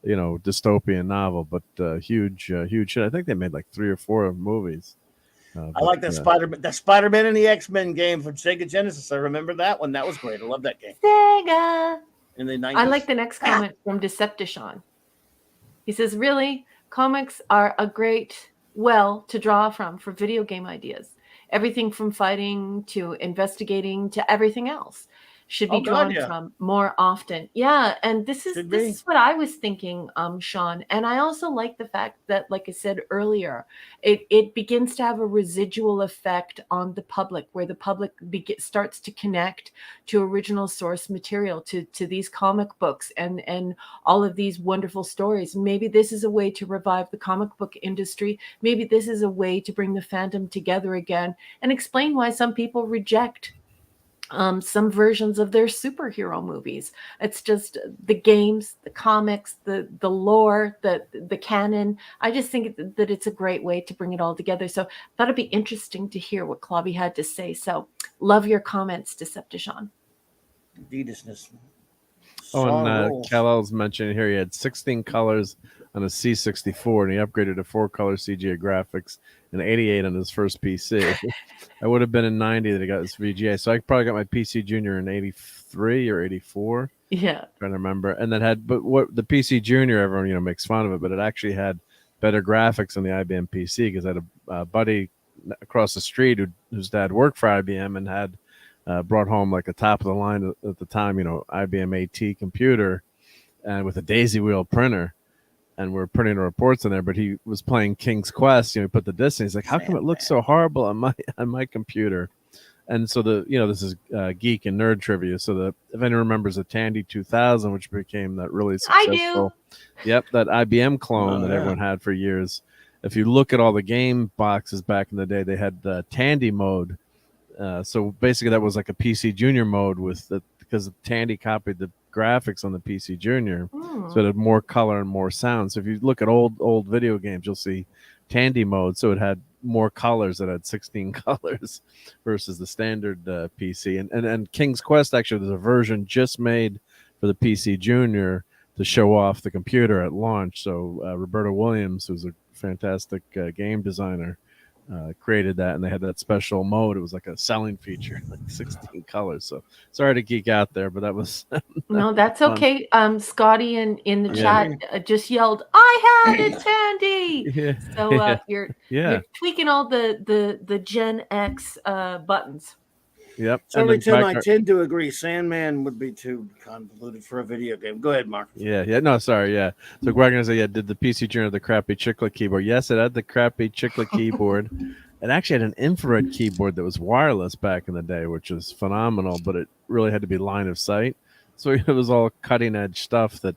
dystopian novel, but huge shit. I think they made like 3 or 4 movies. I like that Spider-Man and the X-Men game from Sega Genesis. I remember that one. That was great. I love that game. Sega. In the 90s. I like the next comment from Decepticon. He says, really, comics are a great well to draw from for video game ideas. Everything from fighting to investigating to everything else should be drawn from more often. Yeah, and this is what I was thinking, Sean. And I also like the fact that, like I said earlier, it begins to have a residual effect on the public, where the public starts to connect to original source material, to these comic books and all of these wonderful stories. Maybe this is a way to revive the comic book industry. Maybe this is a way to bring the fandom together again and explain why some people reject some versions of their superhero movies. It's just the games, the comics, the lore, the canon. I just think that it's a great way to bring it all together. So that'd be interesting to hear what Clobby had to say. So love your comments, Decepticon. Deedisness. And Kal-El's mentioning here he had 16 colors on a C64, and he upgraded to 4-color CGI graphics and 88 on his first PC. I would have been in 90 that he got his VGA. So I probably got my PC Junior in 83 or 84. Yeah. I'm trying to remember. And that had, but what the PC Junior, everyone, makes fun of it, but it actually had better graphics on the IBM PC, because I had a buddy across the street whose dad worked for IBM and had brought home like a top of the line at the time, IBM AT computer, and with a daisy wheel printer. And we're printing the reports in there, but he was playing King's Quest. He put the disc in. He's like, "How come it looks so horrible on my computer?" And so this is geek and nerd trivia. So if anyone remembers the Tandy 2000, which became that really successful, that IBM clone that everyone had for years. If you look at all the game boxes back in the day, they had the Tandy mode. So basically, that was like a PC Junior mode because Tandy copied the graphics on the PC Junior, so it had more color and more sound. So if you look at old video games, you'll see Tandy mode, so it had more colors. It had 16 colors versus the standard PC. And King's Quest, actually, there's a version just made for the PC Junior to show off the computer at launch. So Roberta Williams, who's a fantastic game designer, created that, and they had that special mode. It was like a selling feature, like 16 colors. So sorry to geek out there, but that was no, that's fun. okay. Scotty in the Yeah. chat just yelled, "I had it, Tandy!" Yeah. So Yeah. you're tweaking all the Gen X buttons. Yep. Certainly, Tim, I tend to agree. Sandman would be too convoluted for a video game. Go ahead, Mark. Yeah. No, sorry. Yeah. So Greg gonna say, yeah, did the PC Junior have the crappy chiclet keyboard? Yes, it had the crappy chiclet keyboard. It actually had an infrared keyboard that was wireless back in the day, which was phenomenal, but it really had to be line of sight. So it was all cutting edge stuff that,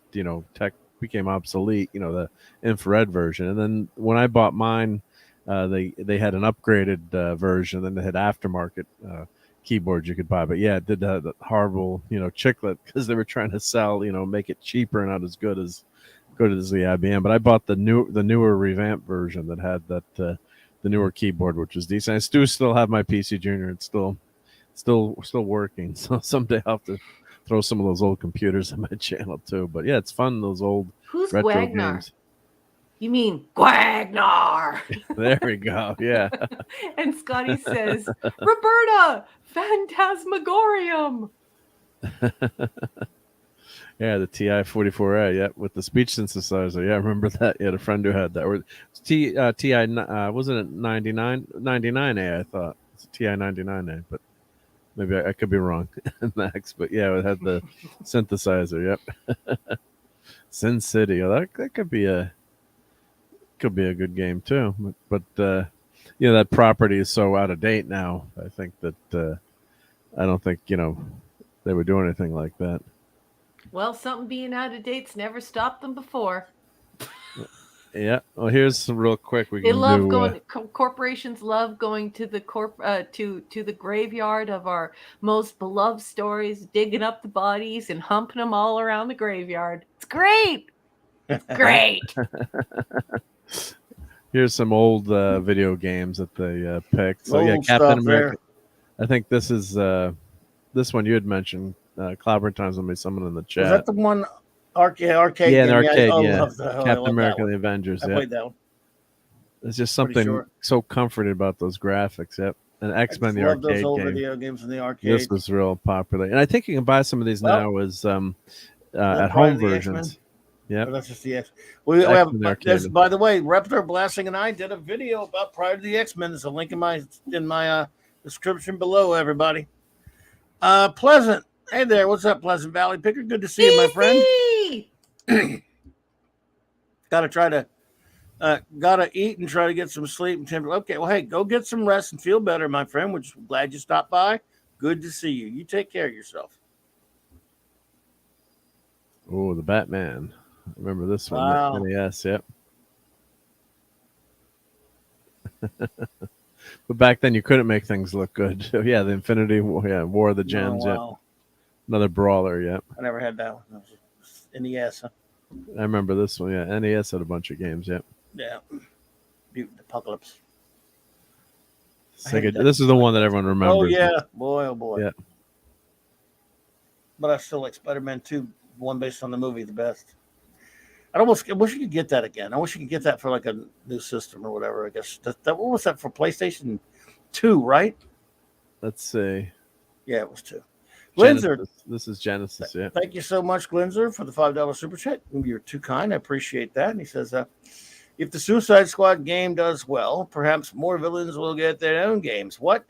tech became obsolete, the infrared version. And then when I bought mine, they had an upgraded version, and they had aftermarket keyboards you could buy. But yeah, it did have the horrible, chiclet, because they were trying to sell, make it cheaper and not as good as the IBM. But I bought the newer revamped version that had that the newer keyboard, which was decent. I do still have my PC Junior. It's still working. So someday I'll have to throw some of those old computers on my channel too. But yeah, it's fun, those old Who's retro Wagner? games. You mean Wagner? There we go. Yeah. And Scotty says, Roberta, Phantasmagorium. Yeah, the TI-44A, yeah, with the speech synthesizer. Yeah, I remember that. Yeah, a friend who had that. Or TI, wasn't it 99A, I thought. It's TI-99A, but maybe I could be wrong, Max. But yeah, it had the synthesizer, yep. Sin City. Oh, that could be a good game too. But that property is so out of date now. I think that I don't think, they would do anything like that. Well, something being out of date's never stopped them before. Yeah. Well, here's some real quick. Corporations love going to the to the graveyard of our most beloved stories, digging up the bodies and humping them all around the graveyard. It's great. It's great. Here's some old video games that they picked. So yeah, Captain America. I think this is this one you had mentioned. Clobberin Times will be someone in the chat. Is that the one arcade? Yeah, the arcade. Yeah, Captain America: The Avengers. I played that one. There's just something so comforting about those graphics. Yep. And X-Men, the arcade those old game. video games in the arcade. This was real popular, and I think you can buy some of these now as at home versions. Yeah, that's just the X. We have, by the way, Reptar Blasting and I did a video about Prior to the X-Men. There's a link in my description below, everybody. Pleasant. Hey there, what's up, Pleasant Valley Picker? Good to see you, my friend. Gotta eat and try to get some sleep and temper. Okay, well, hey, go get some rest and feel better, my friend. We're just glad you stopped by. Good to see you. You take care of yourself. Oh, the Batman. I remember this one. Wow. NES, yep. But back then you couldn't make things look good. So yeah, the Infinity War, War of the Gems, wow. Another brawler, yep. I never had that one. NES, huh? I remember this one, yeah. NES had a bunch of games, yep. Yeah. Mutant Apocalypse. This is the one that everyone remembers. Oh yeah, boy, oh boy. Yeah. But I still like Spider-Man 2, one based on the movie, the best. I wish you could get that again. I wish you could get that for like a new system or whatever. I guess what was that for PlayStation 2, right? Let's see. Yeah, it was 2. Glenzer, this is Genesis. Yeah. Thank you so much, Glenzer, for the $5 super chat. You're too kind. I appreciate that. And he says, if the Suicide Squad game does well, perhaps more villains will get their own games. What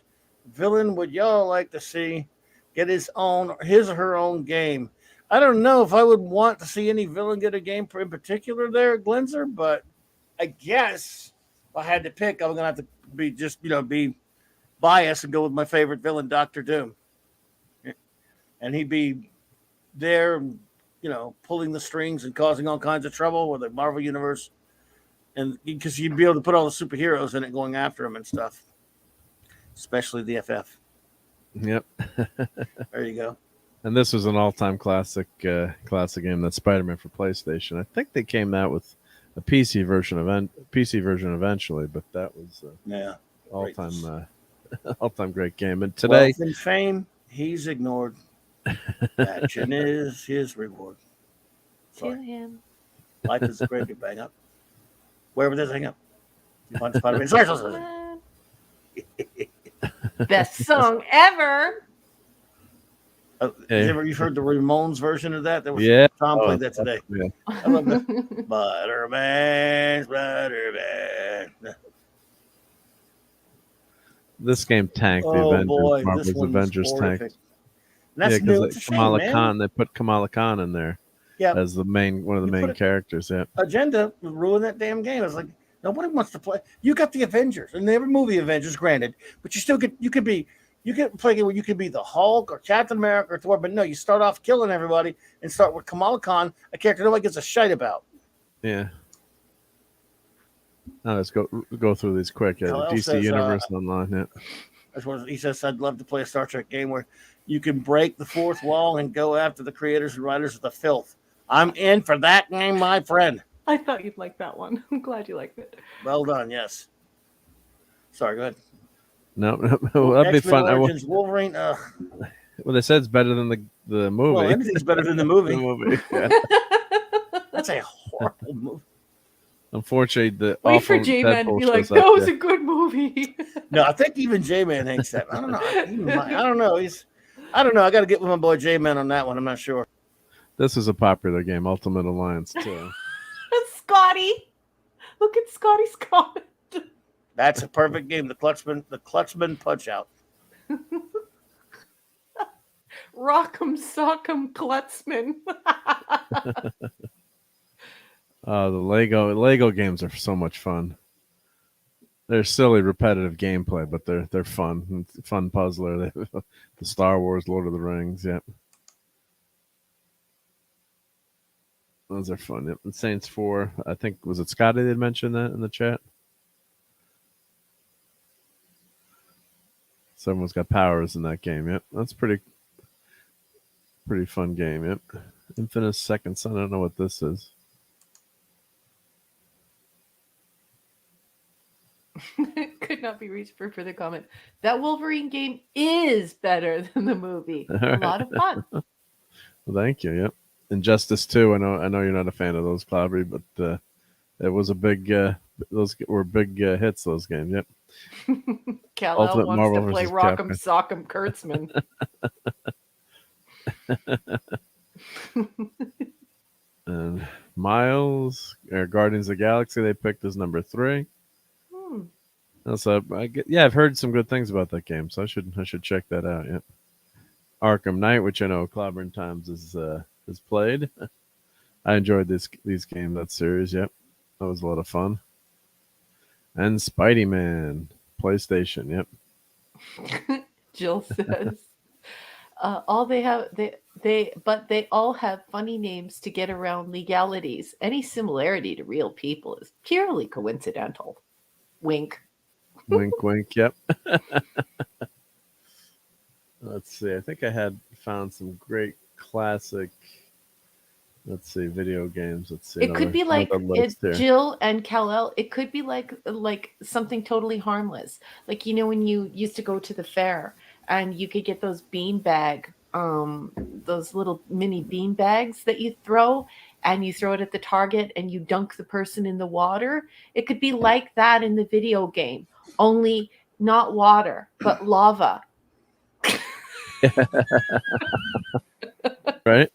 villain would y'all like to see get his or her own game? I don't know if I would want to see any villain get a game in particular there, Glenzer, but I guess if I had to pick, I'm going to have to be biased and go with my favorite villain, Dr. Doom. And he'd be there, pulling the strings and causing all kinds of trouble with the Marvel Universe. And because you'd be able to put all the superheroes in it going after him and stuff, especially the FF. Yep. There you go. And this was an all-time classic game, that Spider-Man for PlayStation. I think they came out with a PC version eventually, but that was all-time great game. And today, wealth and fame, he's ignored. Action is his reward. To him. Life is a great big bang up. Where would this hang up? You find Spider-Man. Sorry. Best song ever. You've heard the Ramones version of that? Tom played that today. Yeah. I love that. Spider-Man. This game tanked the Avengers. Boy, Marvel's this one Avengers tanked. That's new. It's a shame, Kamala man. Khan. They put Kamala Khan in there as the one of the main characters. Yeah. Agenda ruined that damn game. It's like nobody wants to play. You got the Avengers, and every movie Avengers, granted, but you could play a game where you could be the Hulk or Captain America or Thor, but no, you start off killing everybody and start with Kamala Khan, a character nobody gives a shite about. Yeah. Now let's go through these quick. DC says, Universe Online. Yeah. That's what he says. I'd love to play a Star Trek game where you can break the fourth wall and go after the creators and writers of the filth. I'm in for that game, my friend. I thought you'd like that one. I'm glad you liked it. Well done. Yes. Sorry. Go ahead. No, that'd be fun. Origins, Wolverine. Well, they said it's better than the movie. Well, anything's better than the movie. Yeah. That's a horrible movie. Unfortunately, wait for J-Man to be like, that was a good movie. No, I think even J-Man hates that. I don't know. I don't know. I don't know. I got to get with my boy J-Man on that one. I'm not sure. This is a popular game, Ultimate Alliance too. Scotty, look at Scotty Scott. That's a perfect game. The Clutchman Punch Out. Rock'em Sock'em Klutzman. The Lego games are so much fun. They're silly, repetitive gameplay, but they're fun. Fun puzzler. The Star Wars, Lord of the Rings. Yep, those are fun. Yep. And Saints 4. I think was it Scotty that mentioned that in the chat. Someone's got powers in that game. Yep, that's pretty fun game. Yep, Infamous Second Son. I don't know what this is. Could not be reached for further comment. That Wolverine game is better than the movie. A lot of fun. Well, thank you. Yep. Injustice 2. I know you're not a fan of those, Clobbery, but it was a big. Those were big hits. Those games. Yep. Kal-El wants Marvel to play Rock'em Sock'em Kurtzman. And Miles, Guardians of the Galaxy, they picked as number 3. So I've heard some good things about that game, so I should check that out. Yeah, Arkham Knight, which I know CLOBBERIN Times is played. I enjoyed these games, that series. Yep, that was a lot of fun. And Spidey-Man, PlayStation. Yep. Jill says, all they have they all have funny names to get around legalities. Any similarity to real people is purely coincidental. Wink. Wink, wink. Yep. Let's see. I think I had found some great classic. Let's see, video games. Let's see. It could be like Jill and Kal-El. It could be like something totally harmless. Like, you know, when you used to go to the fair and you could get those those little mini bean bags that you throw, and you throw it at the target and you dunk the person in the water. It could be like that in the video game, only not water, but lava. Right?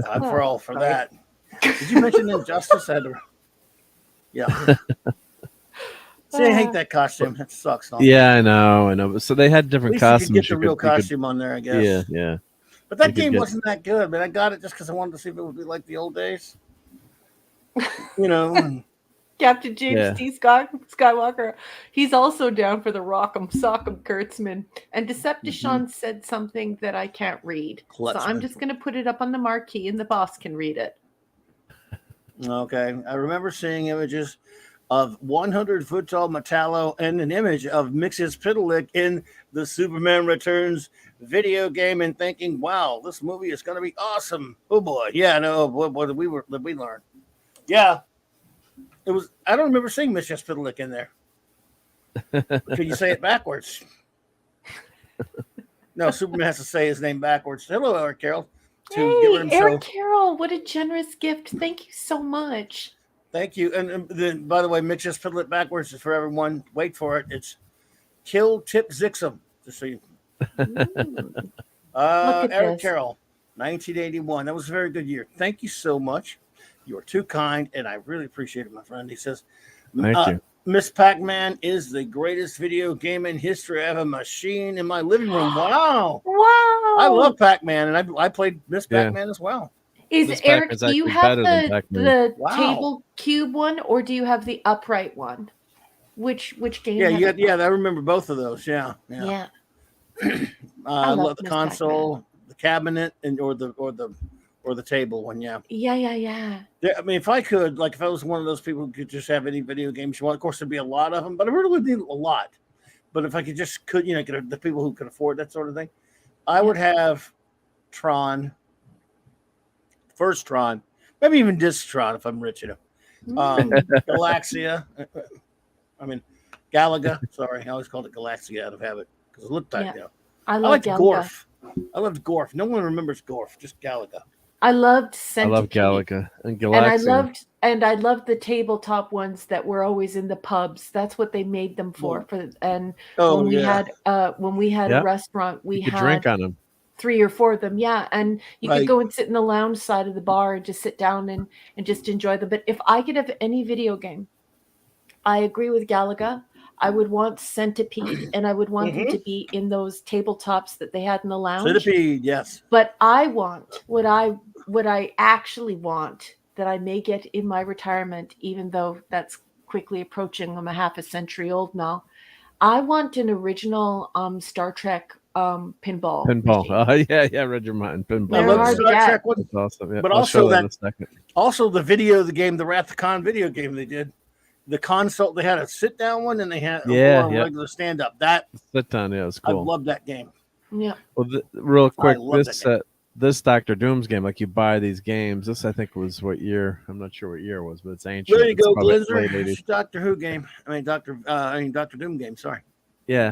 I'm for all for that. Did you mention Injustice? Yeah. See, I hate that costume. That sucks. Yeah, I know. So they had different costumes. You could get the real costume on there, I guess. Yeah. But that game wasn't that good. But I got it just because I wanted to see if it would be like the old days. You know. Captain James T. Skywalker. He's also down for the Rock'em Sock'em Kurtzman. And Decepticon said something that I can't read. So I'm just going to put it up on the marquee and the boss can read it. Okay. I remember seeing images of 100-foot tall Metallo and an image of Mxyzptlk in the Superman Returns video game and thinking, wow, this movie is going to be awesome. Oh boy. Yeah, no, what did we learn? Yeah. It was. I don't remember seeing Mxyzptlk in there. Can you say it backwards? No, Superman has to say his name backwards. Hello, Eric Carroll. Hey, Eric Carroll, what a generous gift. Thank you so much. Thank you. And then, by the way, Mitch just fiddled it backwards for everyone. Wait for it. It's Kill Tip Zixum. Just so you. Look at Eric this. Carroll, 1981. That was a very good year. Thank you so much. You are too kind, and I really appreciate it, my friend. He says, Thank you. Miss Pac-Man is the greatest video game in history. I have a machine in my living room. Wow. Wow. I love Pac-Man, and I played Miss Pac-Man as well. Is Eric, do you have the Wow. table cube one, or do you have the upright one? Which game? Yeah, I remember both of those. Yeah. I love the console, Pac-Man. The cabinet, and or the table one. Yeah. I mean, if I could, like, if I was one of those people who could just have any video games you want, of course there'd be a lot of them, but I really need a lot. But if I could just get the people who can afford that sort of thing, I would have Tron, first Tron, maybe even Disc Tron if I'm rich enough. Galaxia. I mean, Galaga. Sorry, I always called it Galaxia out of habit because it looked like that. I liked Gorf. I loved Gorf. No one remembers Gorf, just Galaga. I loved Centipede. I love Galaga and Galaxia. And I loved the tabletop ones that were always in the pubs. That's what they made them for. When we had a restaurant, we had drink on them. 3 or 4 of them, and you could go and sit in the lounge side of the bar and just sit down and just enjoy them. But if I could have any video game, I agree with Galaga. I would want Centipede, and I would want them to be in those tabletops that they had in the lounge. Centipede, yes. But I want what I actually want that I may get in my retirement, even though that's quickly approaching. I'm a half a century old now. I want an original Star Trek pinball. Yeah, read your mind. Pinball. I love Star Trek one. That's awesome. Yeah, but also the video, the game, the Wrath of Khan video game they did. The console, they had a sit down one and they had a regular stand up. That sit down, it was cool. I love that game. Yeah. Well, real quick, this Dr. Doom's game, like you buy these games. This I think was what year? I'm not sure what year it was, but it's ancient. There you go, Blizzard. It's Doctor Who game. Doctor Doom game. Sorry. Yeah,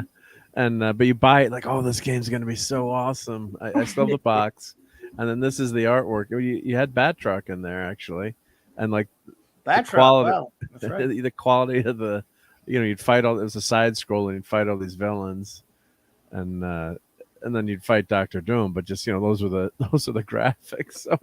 and but you buy it like, oh, this game's gonna be so awesome. I still have the box, and then this is the artwork. You had Batroc in there actually, and like. The quality, wow. That's right. The quality of the, you'd fight it was a side scroll and you'd fight all these villains, and then you'd fight Dr. Doom. But just those are the graphics. So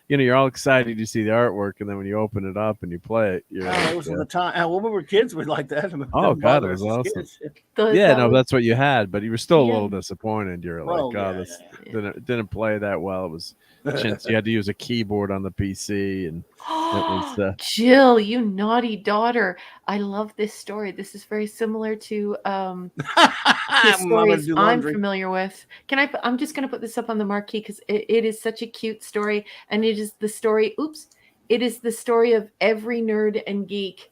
you're all excited to see the artwork, and then when you open it up and you play it, it was the time. When we were kids, we like that. Oh God, it was awesome. That's what you had, but you were still a little disappointed. You're like, this didn't play that well. It was. You had to use a keyboard on the PC, and it was Jill, you naughty daughter. I love this story. This is very similar to stories I'm familiar with. I'm just going to put this up on the marquee because it is such a cute story, and it is the story. It is the story of every nerd and geek.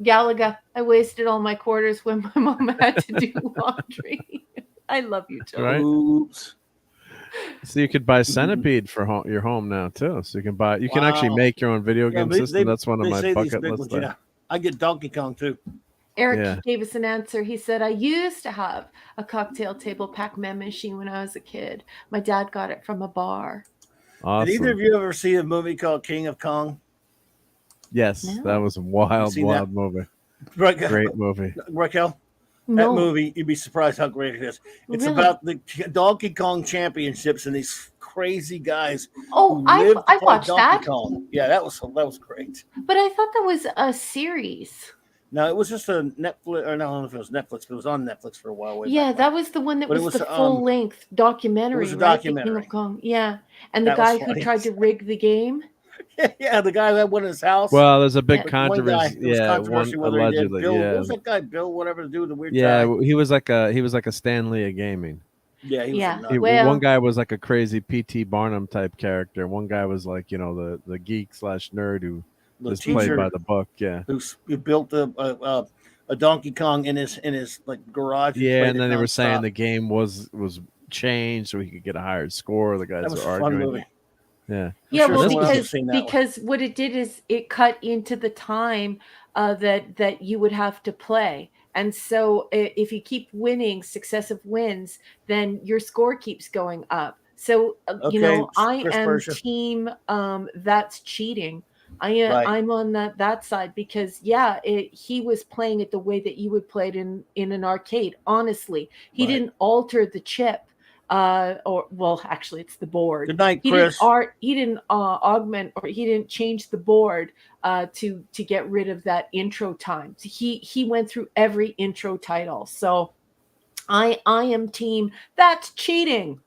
Galaga. I wasted all my quarters when my mom had to do laundry. I love you, Jill. Right? Oops. So you could buy Centipede for your home now too. So you can buy. You can actually make your own video game system. That's one of my bucket lists. Yeah, I get Donkey Kong too. Eric gave us an answer. He said, "I used to have a cocktail table Pac-Man machine when I was a kid. My dad got it from a bar." Awesome. Did either of you ever see a movie called King of Kong? Yes, that was a wild movie. Great movie. Raquel. That movie, you'd be surprised how great it is. It's about the Donkey Kong championships and these crazy guys. Oh, I watched that. Kong. Yeah, that was great. But I thought that was a series. No, it was just a Netflix. Or no, I don't know if it was Netflix, but it was on Netflix for a while. That was the one that was the full-length documentary. It was a documentary. King of Kong. Yeah, and the guy who tried to rig the game. Yeah, the guy that went in his house. Well, there's a big controversy. Allegedly. Bill, what was that guy? Bill, whatever to do with the weird. Yeah, he was like a Stan Lee of gaming. Yeah, he was one guy was like a crazy P.T. Barnum type character. One guy was like the geek / nerd who was played by the book. Yeah, who built a Donkey Kong in his like garage. Yeah, and then they were saying the game was changed so he could get a higher score. The guys were arguing. Fun movie. Yeah. Yeah, well, because what it did is it cut into the time that you would have to play. And so if you keep winning successive wins, then your score keeps going up. So, I am team that's cheating I'm on that side because he was playing it the way that you would play it in an arcade. Honestly, he didn't alter the chip, actually, it's the board. Good night, Chris. He didn't augment, or he didn't change the board to get rid of that intro time. So he went through every intro title. So I am team. That's cheating.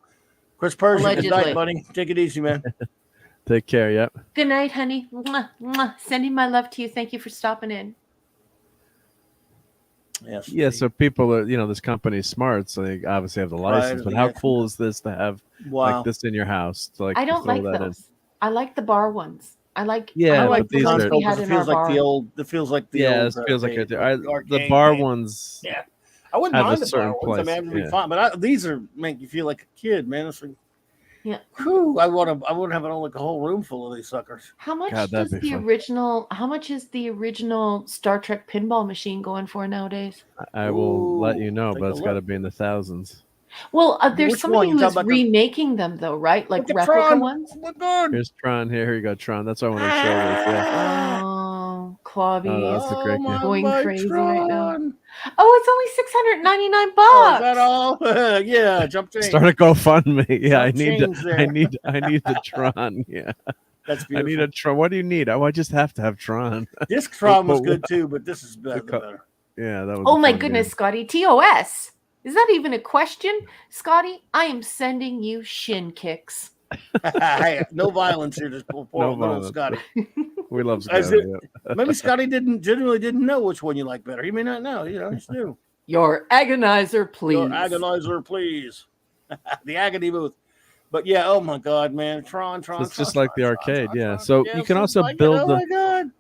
Chris Persian, good night, buddy. Take it easy, man. Take care. Yep. Good night, honey. Mwah, mwah. Sending my love to you. Thank you for stopping in. Yes. Yeah. So people are, this company's smart, so they obviously have the license. But how cool is this to have like this in your house? To, I don't like those. I like the bar ones. I like the ones we had in our bar. It feels like the old. It feels like the bar ones. Yeah. I wouldn't mind the bar ones. I mean, it'd be fun, but these make you feel like a kid, man. It's like, whew, I wouldn't have like a whole room full of these suckers. How much is the original Star Trek pinball machine going for nowadays? I will let you know, but it's got to be in the thousands. Well, there's somebody who's remaking them, though, right? Like replica ones. Oh my God! Here's Tron. Here you go, Tron. That's what I want to show you. Yeah. Oh, Clobby is going crazy right now. Oh, it's only $699. Oh, is that all? Yeah, jump change. Start a GoFundMe. Yeah, I need the Tron. Yeah. That's beautiful. I need a Tron. What do you need? I just have to have Tron. This Tron was good too, but this is better. Yeah, that was. Oh my goodness, game. Scotty. TOS. Is that even a question? Scotty, I am sending you shin kicks. Hey, no violence here, just poor little Scotty. We love Scotty. Maybe Scotty genuinely didn't know which one you like better. He may not know. He's new. Your agonizer, please. Your agonizer, please. The agony booth. But yeah, oh my God, man, Tron. It's just like the arcade, yeah. So you can also build the. Oh my God.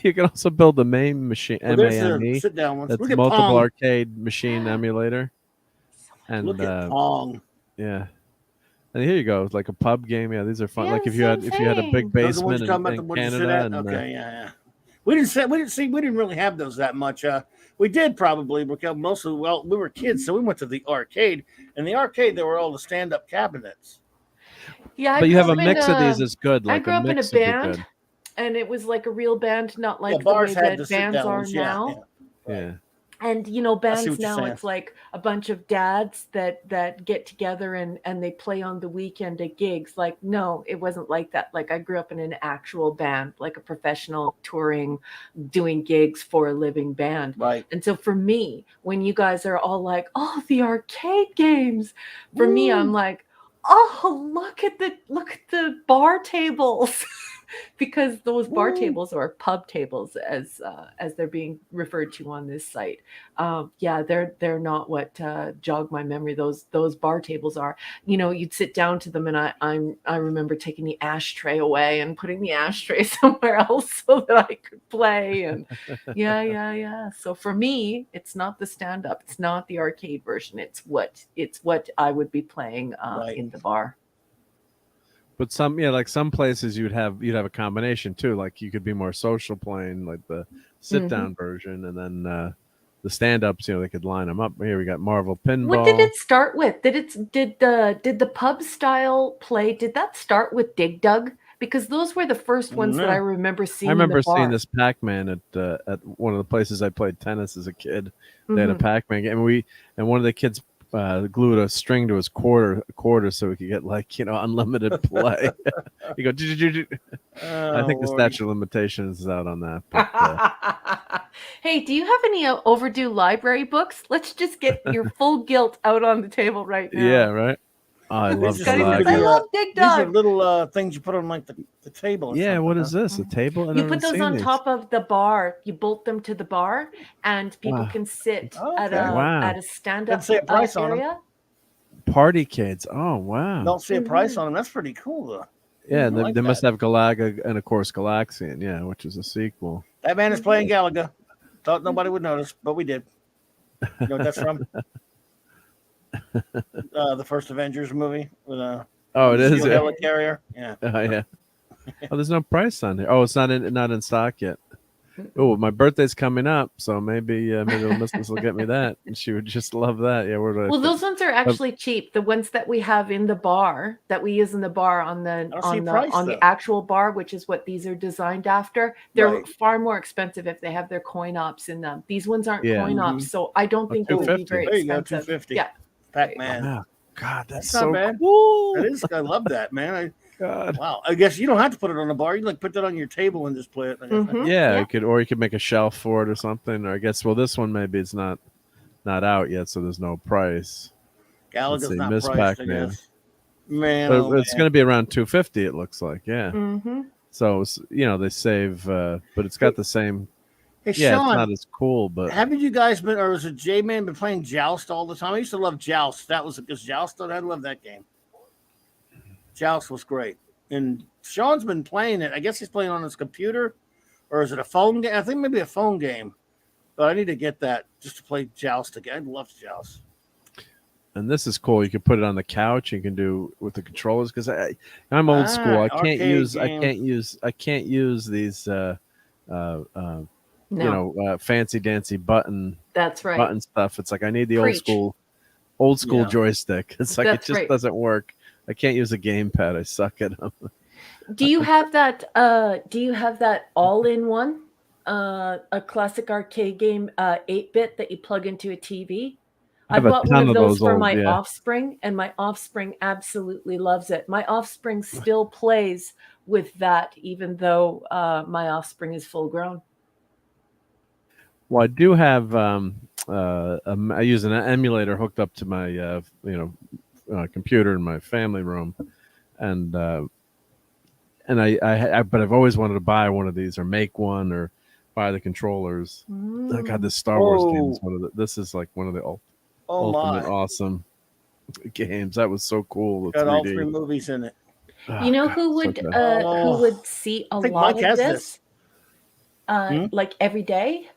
You can also build the MAME machine, MAME. Sit down. That's multiple Pong. Arcade machine emulator. And look at Pong. Yeah. And here you go, it's like a pub game. Yeah, these are fun. Like if you had a big basement in Canada. And, okay, yeah. We didn't really have those that much. We did probably because we were kids, so we went to the arcade. And the arcade, there were all the stand-up cabinets. Yeah, but you have a mix of these. It's good. Like I grew up in a band, and it was like a real band, not like the way that bands are now. Yeah. And bands now, it's like a bunch of dads that get together and they play on the weekend at gigs. Like, no, it wasn't like that. Like, I grew up in an actual band, like a professional touring, doing gigs for a living band. Right. And so for me, when you guys are all like, oh, the arcade games, for me, I'm like, oh, look at the bar tables. Because those bar tables or pub tables, as they're being referred to on this site, they're not what jog my memory. Those bar tables are. You'd sit down to them, and I remember taking the ashtray away and putting the ashtray somewhere else so that I could play. And yeah. So for me, it's not the stand up. It's not the arcade version. It's what I would be playing in the bar. But some places you'd have a combination too. Like you could be more social playing, like the sit down version, and then the stand ups. They could line them up. Here we got Marvel Pinball. What did it start with? Did the pub style play? Did that start with Dig Dug? Because those were the first ones that I remember seeing. I remember seeing this Pac-Man at one of the places I played tennis as a kid. They had a Pac-Man game, and one of the kids glued a string to his quarter so we could get unlimited play. You go. I think the statute of limitations is out on that. But, hey, do you have any overdue library books? Let's just get your full guilt out on the table right now. Yeah, right. Oh, I love Dig Dug. These are little things you put on like the table. Yeah, what is this? A table? You put those on top of the bar. You bolt them to the bar, and people can sit at a stand-up Don't say a price area. On them. Party kids. Oh, wow. Don't see a price on them. That's pretty cool, though. Yeah, they must have Galaga and, of course, Galaxian, which is a sequel. That man is playing Galaga. Thought nobody would notice, but we did. You know what that's from? The first Avengers movie with it is helicarrier. Yeah. Yeah. Oh, there's no price on here. Oh, it's not in stock yet. Oh, my birthday's coming up, so maybe the missus will get me that, and she would just love that. Yeah, where do I Well, put- those ones are actually cheap. The ones that we have in the bar, that we use in the bar on the though. actual bar, which is what these are designed after, they're Right. far more expensive if they have their coin ops in them. These ones aren't Yeah. coin ops, so I don't think they would be $250. very There you go, expensive. $250. Yeah. Pac-Man. Wow. God, that's not so bad. cool. That is. I love that, man. God. Wow. I guess you don't have to put it on the bar. You can like put that on your table and just play it. Mhm. Yeah, Yeah. you could make a shelf for it or something. Or I guess this one maybe it's not out yet, so there's no price. Galaga's not Miss priced, Pac-Man. I guess. Man, But it's going to be around $250. It looks like, yeah. Mm-hmm. So they save, but it's got the same. Hey, Yeah, Sean, it's not as cool, but haven't you guys been, or was it J-Man been playing Joust all the time? I used to love Joust. That was because Joust, I love that game. Joust was great. And Sean's been playing it. I guess he's playing on his computer, or is it a phone game? I think maybe a phone game. But I need to get that just to play Joust again. I love Joust. and this is cool. You can put it on the couch. You can do with the controllers because I'm old school. I can't use these No. fancy dancy button That's right. button stuff. It's like I need the Preach. old school Yeah. joystick. It's like That's it just right. doesn't work. I can't use a gamepad. I suck at them. Do you have that? Do you have that all-in-one? A classic arcade game, 8-bit that you plug into a TV. I I have a bought ton one of of those those for old, my yeah. offspring, and my offspring absolutely loves it. My offspring still plays with that, even though my offspring is full grown. Well, I do have I use an emulator hooked up to my computer in my family room, and but I've always wanted to buy one of these or make one or buy the controllers. Oh God, this Star Wars game is this is like one of the ultimate awesome games. That was so cool. Got all 3 movies in it. You know who would see a I think lot Mike of has this? Like every day,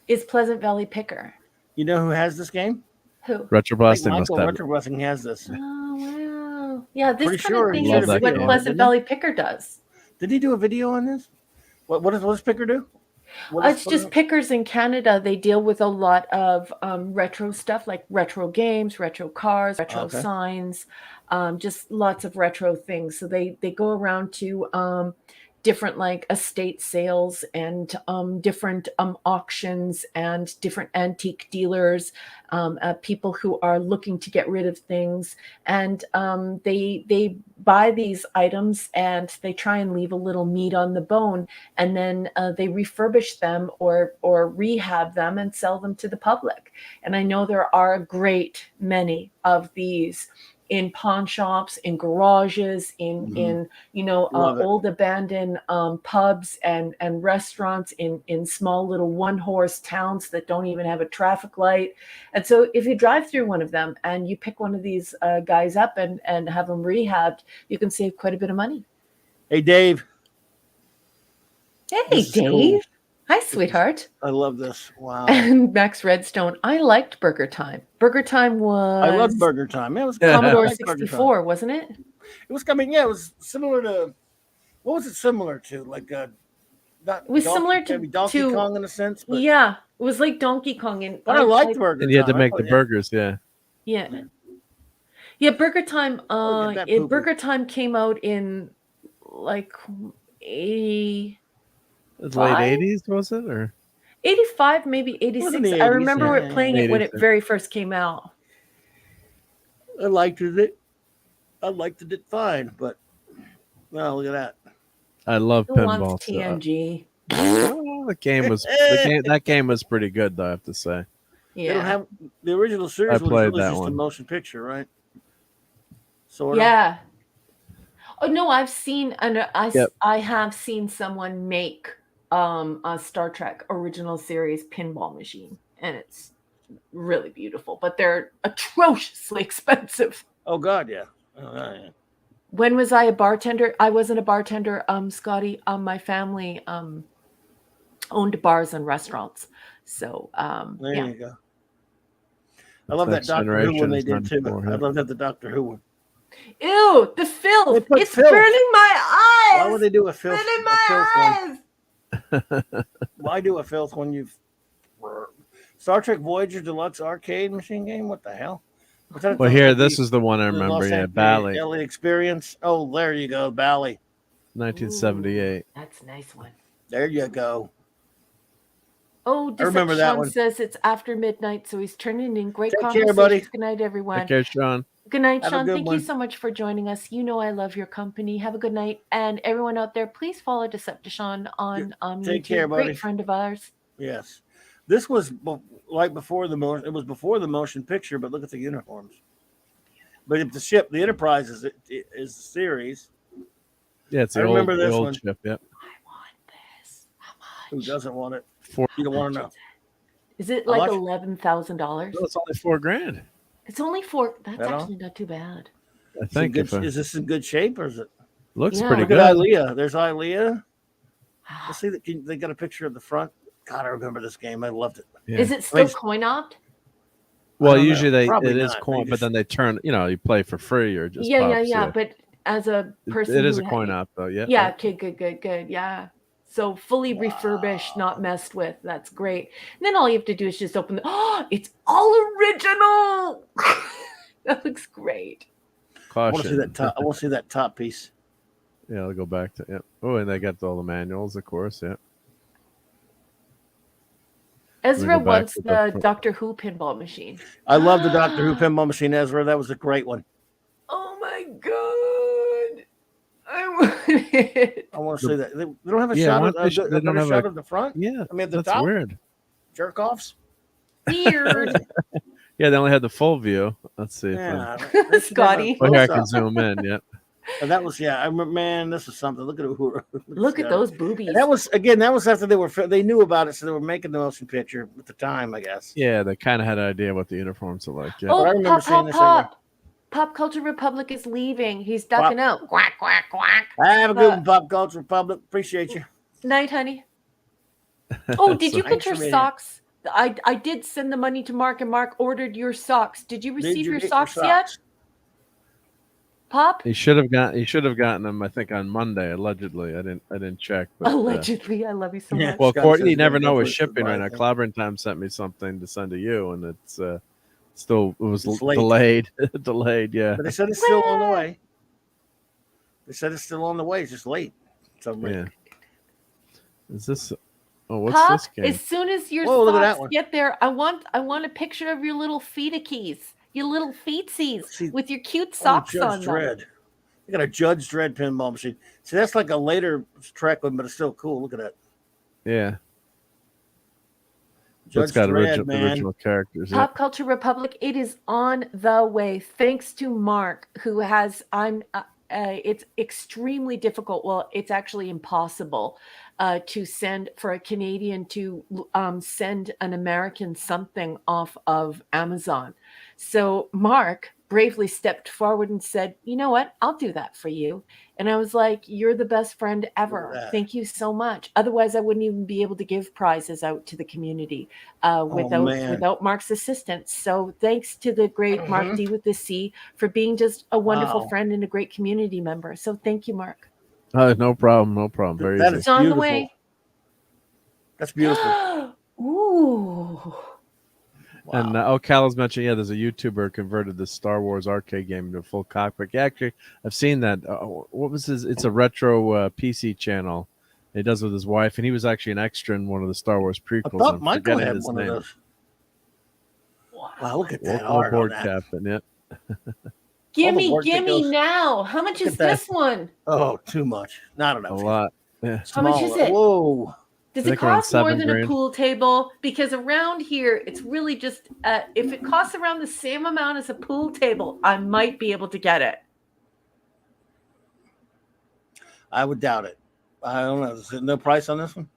is Pleasant Valley Picker. You know who has this game? Who? Retro Blasting must Michael have it. Retro Blasting has this. Oh wow! Yeah, this Pretty kind sure of he thing did is a what video on it, Pleasant didn't he? Valley Picker does. Did he do a video on this? What does Picker do? It's just pickers in Canada. They deal with a lot of retro stuff, like retro games, retro cars, retro signs, just lots of retro things. So they go around to different like estate sales and different auctions and different antique dealers, people who are looking to get rid of things, and they buy these items and they try and leave a little meat on the bone, and then they refurbish them or rehab them and sell them to the public. And I know there are a great many of these in pawn shops, in garages, in old abandoned pubs and restaurants, in small little one-horse towns that don't even have a traffic light. And so if you drive through one of them and you pick one of these guys up and have them rehabbed, you can save quite a bit of money. Hey, Dave. Hey, Dave. Cool. Hi, sweetheart. I love this. Wow. And Max Redstone. I liked Burger Time. Burger Time was... I loved Burger Time. It was Commodore 64, wasn't it? It was coming. Yeah, it was similar to... What was it similar to? Like it was similar to Donkey Kong in a sense. But, yeah, it was like Donkey Kong. But I liked Burger Time. And you had to make the burgers, yeah. Yeah. Yeah, Burger Time. Burger Time came out in like 80... Late 80s, was it? Or 85, maybe 86. 80s, I remember playing it when it very first came out. I liked it. I liked it fine, but well, look at that. I love pinball. TNG. That game was pretty good, though, I have to say. Yeah. They don't have the original series was really just a motion picture, right? Sort of. Yeah. Oh no, I've seen I have seen someone make a Star Trek original series pinball machine, and it's really beautiful, but they're atrociously expensive. Oh God, yeah. Yeah. When was I a bartender? I wasn't a bartender, Scotty. My family owned bars and restaurants. So there you go. I love that Doctor Who one they did too. I love that the Doctor Who one. Ew, the filth. It's burning my eyes. Why would they do a filth? Burning my eyes. Why do a filth when you've Star Trek Voyager Deluxe arcade machine game? What the hell? Well, here, this is the one I remember. Yeah, Bally. Daily Experience. Oh, there you go, Bally. 1978. Ooh, that's a nice one. There you go. Oh, I remember that one. Says it's after midnight, so he's turning in great Take care, buddy. Good night, everyone. Take care, Sean. Good night, Have Sean. Thank you so much for joining us. You know I love your company. Have a good night. And everyone out there, please follow Decepticon on Take YouTube. care, buddy. Great friend of ours. Yes. This was like before the motion. It was before the motion picture, but look at the uniforms. But if the ship, the Enterprise is the series. Yeah, it's the old ship. Yep. I want this. How much? Who doesn't want it? You don't want to know. Is it like $11,000? No, it's only $4,000. It's only $4,000. That's actually not too bad. I think. Is this in good shape or is it? Looks pretty Look good. at Ilea. There's Ilea. Let's see that they got a picture of the front. God, I remember this game. I loved it. Yeah. Is it still coin-opt? Well, usually it is coin, but then they turn. You play for free or just yeah. But as a person, it is a coin-op though. Yeah. Yeah. Okay. Good. Yeah. So fully refurbished, not messed with. That's great. And then all you have to do is just open it's all original. That looks great. Caution. I want to see that top. I want to see that top piece. Yeah, I'll go back to Oh, and they got all the manuals, of course. Yeah. Ezra wants the Doctor Who pinball machine. I love the Doctor Who pinball machine, Ezra. That was a great one. Oh my god. I want it. I want to see that. They don't have a shot of the front? Yeah. I mean, the that's top? weird. Jerk offs? Weird. Yeah, they only had the full view. Let's see. Yeah. Scotty. Here I can zoom in. Yeah. And that was I remember, man, this is something. Look at look at those boobies. And that was after they knew about it, so they were making the motion picture at the time, I guess. Yeah, they kind of had an idea what the uniforms are like. Yeah. Oh, I remember seeing this. Pop Culture Republic is leaving. He's ducking out. Quack quack quack. Have a good one, Pop Culture Republic. Appreciate you. Night, honey. Oh, did you get your socks? I did send the money to Mark, and Mark ordered your socks. Did you receive your socks yet? Pop? He should have gotten them, I think, on Monday, allegedly. I didn't check. But, allegedly, I love you so much. Well, Courtney, you never know with shipping right now. Clobbering Time sent me something to send to you, and it's delayed. Delayed, yeah. But they said it's still on the way. It's just late. Yeah. Is this? Oh, what's Pop, this game? As soon as your socks get there, I want a picture of your little feeties. Your little feetsies with your cute socks on them. Dredd. You got a Judge Dredd pinball machine. See, that's like a later Trek one, but it's still cool. Look at that. Yeah. Judge it's got Dredd, original characters. Pop Culture Republic. It is on the way. Thanks to Mark, who has. It's extremely difficult. Well, it's actually impossible to send for a Canadian to send an American something off of Amazon. So Mark bravely stepped forward and said, "You know what? I'll do that for you." And I was like, "You're the best friend ever. Thank you so much. Otherwise, I wouldn't even be able to give prizes out to the community without Mark's assistance. So thanks to the great Mark D with the C for being just a wonderful friend and a great community member. So thank you, Mark. No problem. Very easy. It's on the way. That's beautiful. Ooh. Wow. And Cal mentioned, there's a YouTuber converted the Star Wars arcade game into a full cockpit. Yeah, actually, I've seen that. What was his? It's a retro PC channel. He does with his wife, and he was actually an extra in one of the Star Wars prequels. I thought Michael had one of those. Wow, look at that art board on that. captain, yeah. Gimme now. How much is this one? Oh, too much. Not enough. A lot. Yeah. How much is it? Whoa. Does it cost more than a pool table? Because around here, it's really just, if it costs around the same amount as a pool table, I might be able to get it. I would doubt it. I don't know. Is there no price on this one?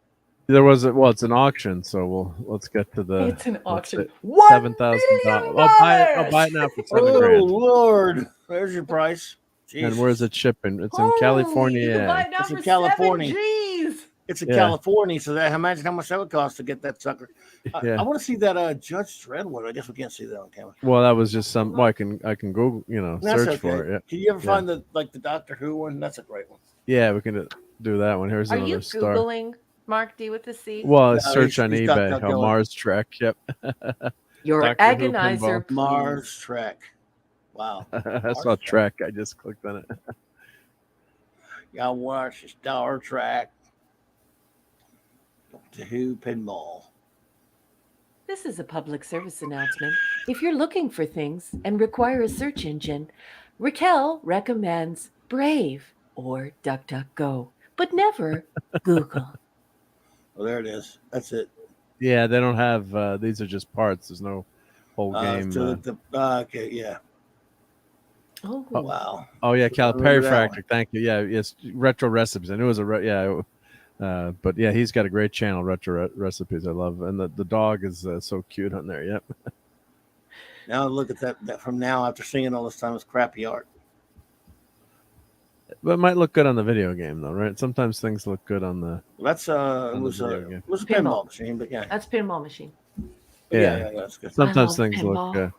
There was it's an auction, so let's get to the. It's an auction. $7,000. I'll buy it now for $7,000. Oh Lord, there's your price. Jeez. And where's it shipping? It's in California. It's in California. G's. It's in California, so imagine how much that would cost to get that sucker. I want to see that Judge Dredd one. I guess we can't see that on camera. Well, that was just some. Well, I can Google, search for it. Yeah. Can you ever find the Doctor Who one? That's a great one. Yeah, we can do that one. Here's Are another you star. Googling? Mark D with the C? Well, No, search on he's eBay. got Mars Trek. Yep. Your Doctor Who agonizer, pinball. please. Mars Trek. Wow. I saw Trek. I just clicked on it. Y'all watch Star Trek. Doctor Who pinball. This is a public service announcement. If you're looking for things and require a search engine, Raquel recommends Brave or DuckDuckGo, but never Google. Oh, there it is. That's it. Yeah, they don't have. These are just parts. There's no whole game. Okay, yeah. Oh, Wow. Oh yeah, Remember that Calipari one. Thank you. Yeah, yes, retro recipes. I knew it was a but yeah, he's got a great channel, retro recipes. I love, and the dog is so cute on there. Yep. Now look at that from now after seeing all this time is crappy art. But it might look good on the video game though, right? Sometimes things look good on the. Well, that's it was game. a pinball machine, but yeah. That's pinball machine. Yeah, that's good. Sometimes I love things pinball. look.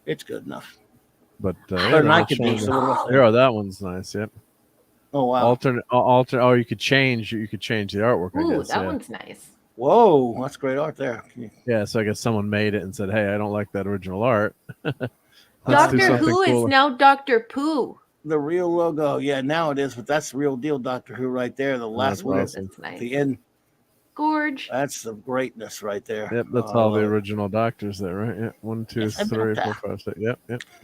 It's good enough. But Better than I could do. So what do I say? Oh, that one's nice. Yep. Oh wow. Alternate. Oh, you could change. You could change the artwork. I Ooh, guess. that Yeah. one's nice. Whoa, that's great art there. Yeah, so I guess someone made it and said, "Hey, I don't like that original art." Doctor Who is now Dr. Pooh. The real logo, yeah, now it is, but that's the real deal Doctor Who right there. The last one, awesome. That's nice. the end. Gorge. That's the greatness right there. Yep, that's all the original Doctors there, right? Yeah, 1, 2, Yes, 3, about 4, 5, 6. Yep.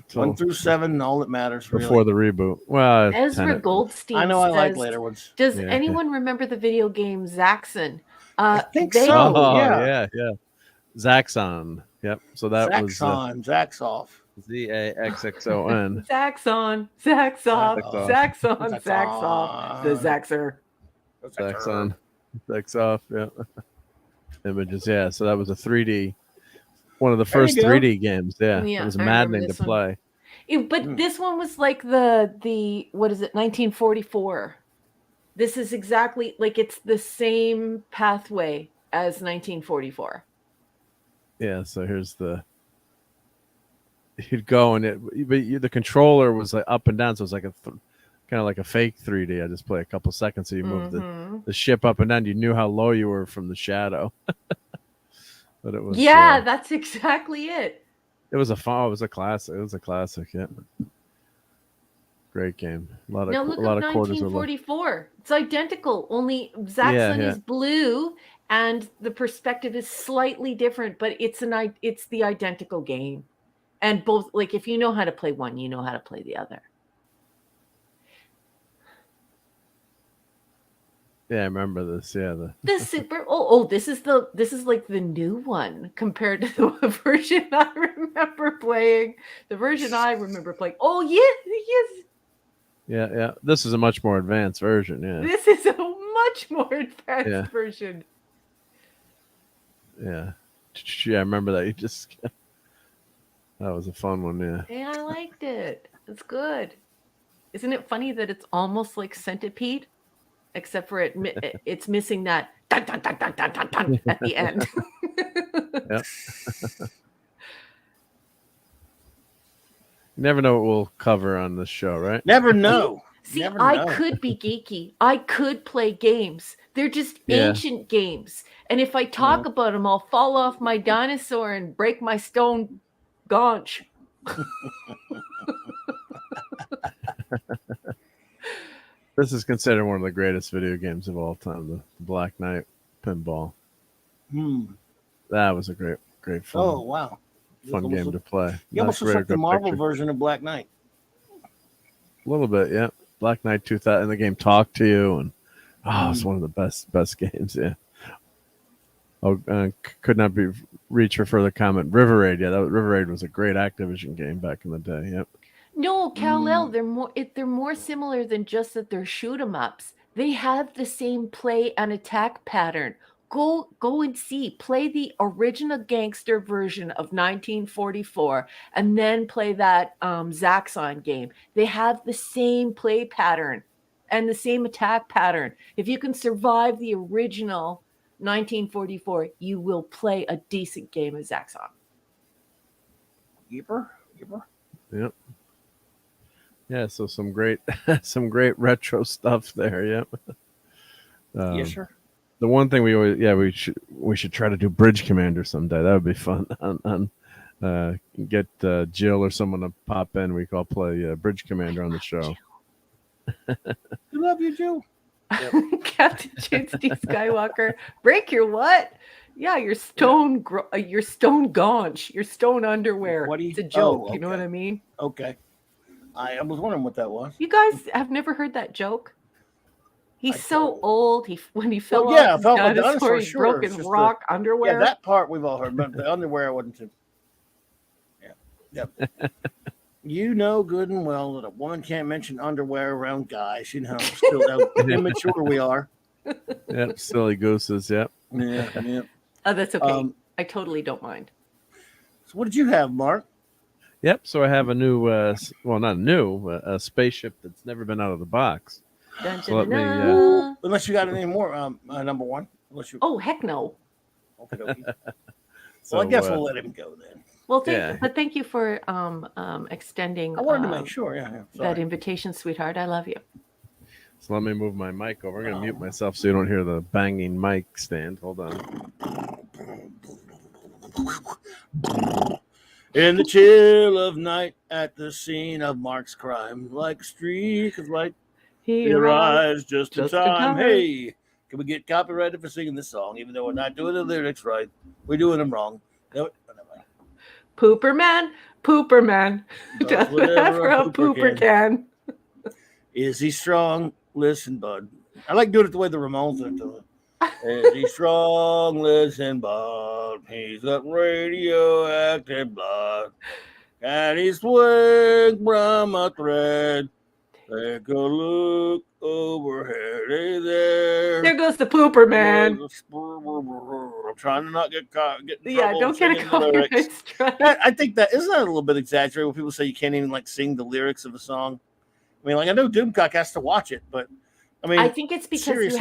So 1 through 7, all that matters. before Really. the reboot. Well, Ezra Goldstein. I know I like says, later ones. Does Yeah. anyone remember the video game Zaxxon? I think they- so. Oh yeah. Zaxxon. Yep. So that Zaxxon, Zaxoff. was Zaxxon. Zaxxon, Zaxoff, Zaxxon. Zaxxon, Zaxoff, the Zaxxer. Zaxxon. Zaxoff. Yeah. Images. Yeah. So that was a 3D. One of the There you first go. 3D games. Yeah. Yeah, It was I remember maddening to this one. play. But this one was like the what is it, 1944. This is exactly like it's the same pathway as 1944. Yeah. So here's you'd go and the controller was like up and down, so it was like kind of like a fake 3D. I just play a couple seconds, so you move the ship up and down. You knew how low you were from the shadow. But it was that's exactly it. It was a fun. It was a classic. It was a classic. Yeah. Great game. A lot Now of look a lot at of quarters. 1944. It's identical. Only Zaxxon is blue, and the perspective is slightly different, but it's the identical game. And both, like, if you know how to play one, you know how to play the other. Yeah, I remember this. Yeah, The super. This is like the new one compared to the version I remember playing. The version I remember playing. Oh yes. Yeah. This is a much more advanced version. Yeah. This is a much more advanced version. Yeah. Yeah, I remember that. You just. That was a fun one. Yeah. Yeah, I liked it. It's good. Isn't it funny that it's almost like Centipede, except for it's missing that dun, dun, dun, dun, dun, dun, dun at the end. Yeah. You never know what we'll cover on this show, right? Never know. See, Never I know. could be geeky. I could play games. They're just ancient games. And if I talk about them, I'll fall off my dinosaur and break my stone gaunch. This is considered one of the greatest video games of all time, the Black Knight pinball. That was a great fun. Oh wow. Fun game to play. You almost looks like the Marvel version of Black Knight. A little bit, yeah. Black Knight 2000, and the game Talk to You, and it's one of the best games, yeah. Oh, could not be reach for further comment. River Raid, River Raid was a great Activision game back in the day. Yep. No, Kal-El, they're more similar than just that they're shoot 'em ups. They have the same play and attack pattern. Go and see. Play the original gangster version of 1944, and then play that Zaxxon game. They have the same play pattern and the same attack pattern. If you can survive the original 1944, you will play a decent game of Zaxxon. Yep. Yeah, so some great retro stuff there. Yep. Yes, sir. The one thing we should try to do Bridge Commander someday. That would be fun. Get Jill or someone to pop in. We could all play Bridge Commander on the show. We love you, Jill. Yep. Captain James D. Skywalker, break your what? Yeah, your stone gaunch, your stone underwear. It's a joke. Okay. You know what I mean? Okay. I was wondering what that was. You guys have never heard that joke? He's so old. When he fell off his dinosaur, he broke his rock underwear. Yeah, that part we've all heard, but the underwear wasn't too. Yeah. Yep. You know good and well that a woman can't mention underwear around guys. You know how immature we are. Yep, silly gooses. Yep. Yeah. Oh, that's okay. I totally don't mind. So, what did you have, Mark? Yep. So I have a new, not new, a spaceship that's never been out of the box. Dun, so dun, dun, unless you got any more, number one. Oh, heck no. Okay. So I guess we'll let him go then. Well, thank you for extending. I wanted to make sure, that invitation, sweetheart. I love you. So let me move my mic over. I'm going to mute myself so you don't hear the banging mic stand. Hold on. In the chill of night, at the scene of Mark's crime, like a streak of light, he arrives just in time. Hey, can we get copyrighted for singing this song, even though we're not doing the lyrics right? We're doing them wrong. Pooper man, does whatever a pooper can. Is he strong? Listen, bud. I like doing it the way the Ramones are doing it. Is he strong? Listen, bud. He's got radioactive blood. And he's swing from a thread. Take a look overhead. Hey there. There goes the pooper man. I'm trying to not get caught. Don't get a copyright strike. I think that isn't that a little bit exaggerated when people say you can't even sing the lyrics of a song. I mean, I know Doomcock has to watch it, but I mean, I think it's because you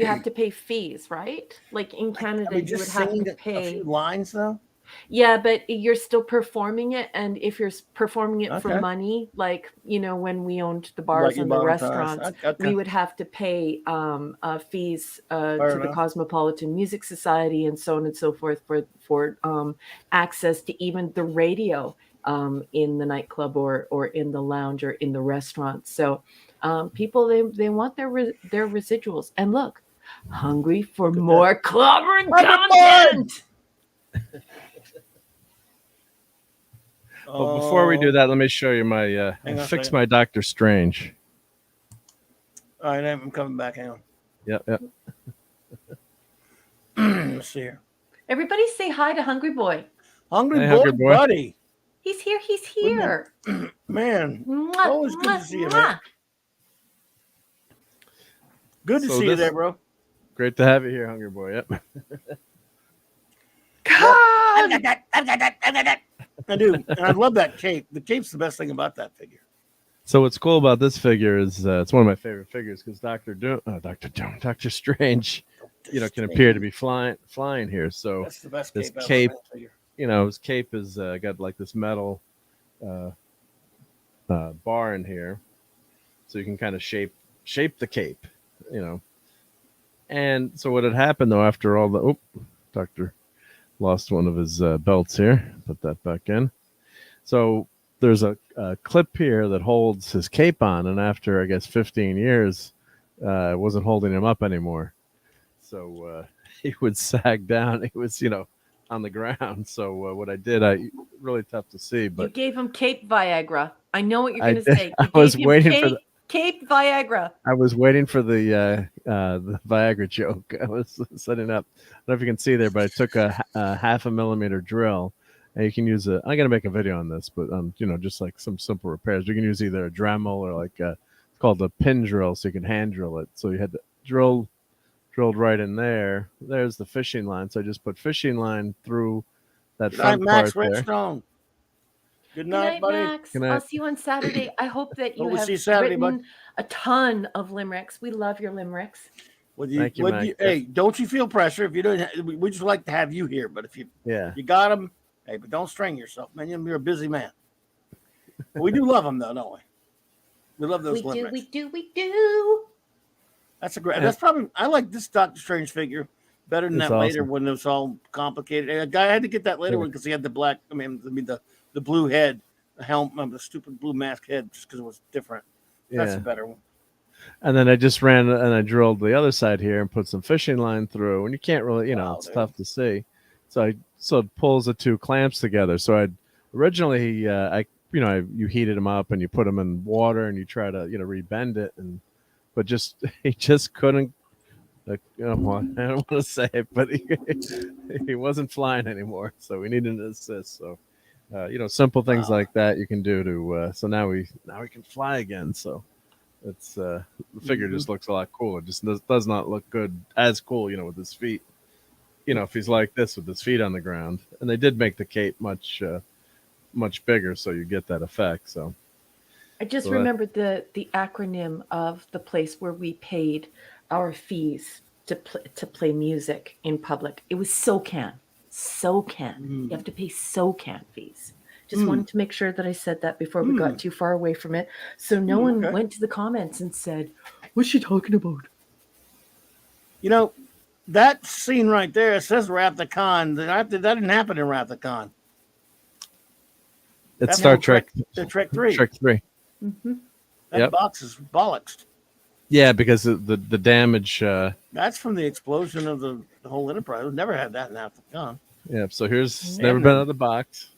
have to pay fees, right? Like in Canada, you would have to pay a few lines though. Yeah, but you're still performing it, and if you're performing it for money, like when we owned the bars and the restaurants, we would have to pay fees to the Cosmopolitan Music Society and so on and so forth for access to even the radio in the nightclub or in the lounge or in the restaurant. So people they want their residuals. And look, hungry for more clobbering content. Well, before we do that, let me show you my fix my Dr. Strange. All right, I'm coming back. Hang on. Yep. Let's see here. Everybody say hi to Hungry Boy. Hungry boy, buddy. He's here. Man, always good to see you, man. Good to see you there, bro. Great to have you here, Hungry Boy. Yep. I've got that. I do. And I love that cape. The cape's the best thing about that figure. So what's cool about this figure is it's one of my favorite figures because Dr. Strange, can appear to be flying here. So that's the best this cape his cape is got like this metal bar in here, so you can kind of shape the cape, And so what had happened though after all the Doctor lost one of his belts here. Put that back in. So there's a clip here that holds his cape on, and after I guess 15 years, it wasn't holding him up anymore. So he would sag down. He was, on the ground. So what I did, really tough to see, but you gave him cape Viagra. I know what you're going to say. I was waiting for Cape Viagra. I was waiting for the Viagra joke. I was setting up. I don't know if you can see there, but I took a 0.5 millimeter drill, and you can use I'm gonna make a video on this, but just like some simple repairs. You can use either a Dremel or it's called a pin drill, so you can hand drill it. So you had the drilled right in there. There's the fishing line. So I just put fishing line through that front part there. Redstone. Good night, buddy. Max. Good night. I'll see you on Saturday. I hope that you have written bud. A ton of limericks. We love your limericks. Thank you, Max. Hey, don't you feel pressure? If you don't, we just like to have you here. But if you got them, hey, but don't strain yourself, man. You're a busy man. But we do love them, though, don't we? We love those limericks. We do. That's a great. That's probably. I like this Doctor Strange figure better than It's that later awesome. when it was all complicated. A guy had to get that later one because he had the black. I mean, the blue head, the helmet, the stupid blue mask head, just because it was different. That's a better one. And then I just ran and I drilled the other side here and put some fishing line through, and you can't really, it's tough to see. So it pulls the two clamps together. So I originally, you heated them up and you put them in water and you try to, rebend it, but he just couldn't. I don't want to say it, but he wasn't flying anymore. So we needed an assist. So, simple things like that you can do to. So now we can fly again. So. It's the figure just looks a lot cooler. Just does not look as cool, with his feet. If he's like this with his feet on the ground. And they did make the cape much bigger, so you get that effect. So I just remembered the acronym of the place where we paid our fees to play music in public. It was SOCAN. SOCAN. You have to pay SOCAN fees. Just wanted to make sure that I said that before we got too far away from it. So no one went to the comments and said, what's she talking about? That scene right there, it says Wrath of Khan. That didn't happen in Wrath of Khan. It's Star Trek. Trek 3. Trek 3. Mm-hmm. That box is bollocks. Yeah, because the damage. That's from the explosion of the whole Enterprise. We've never had that in Wrath of Khan. Yeah, so here's never been out of the box.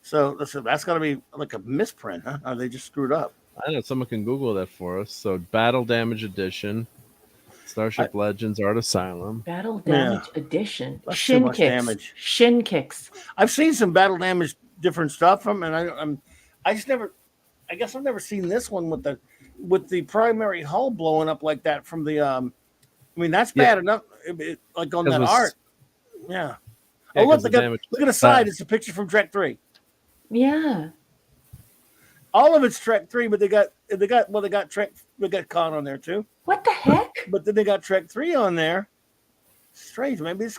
So that's got to be like a misprint, huh? Or they just screwed up? I know. Someone can Google that for us. So Battle Damage Edition, Starship Legends, Art Asylum. Battle Damage Edition. That's Shin too much kicks. damage. Shin kicks. I've seen some Battle Damage different stuff from, and I guess I've never seen this one with the primary hull blowing up like that from the. I mean, that's bad enough. Like on that art. Yeah. Oh, look at the side. It's a picture from Trek 3. Yeah. All of it's Trek 3, but they got Khan on there too. What the heck? But then they got Trek 3 on there. Strange. Maybe it's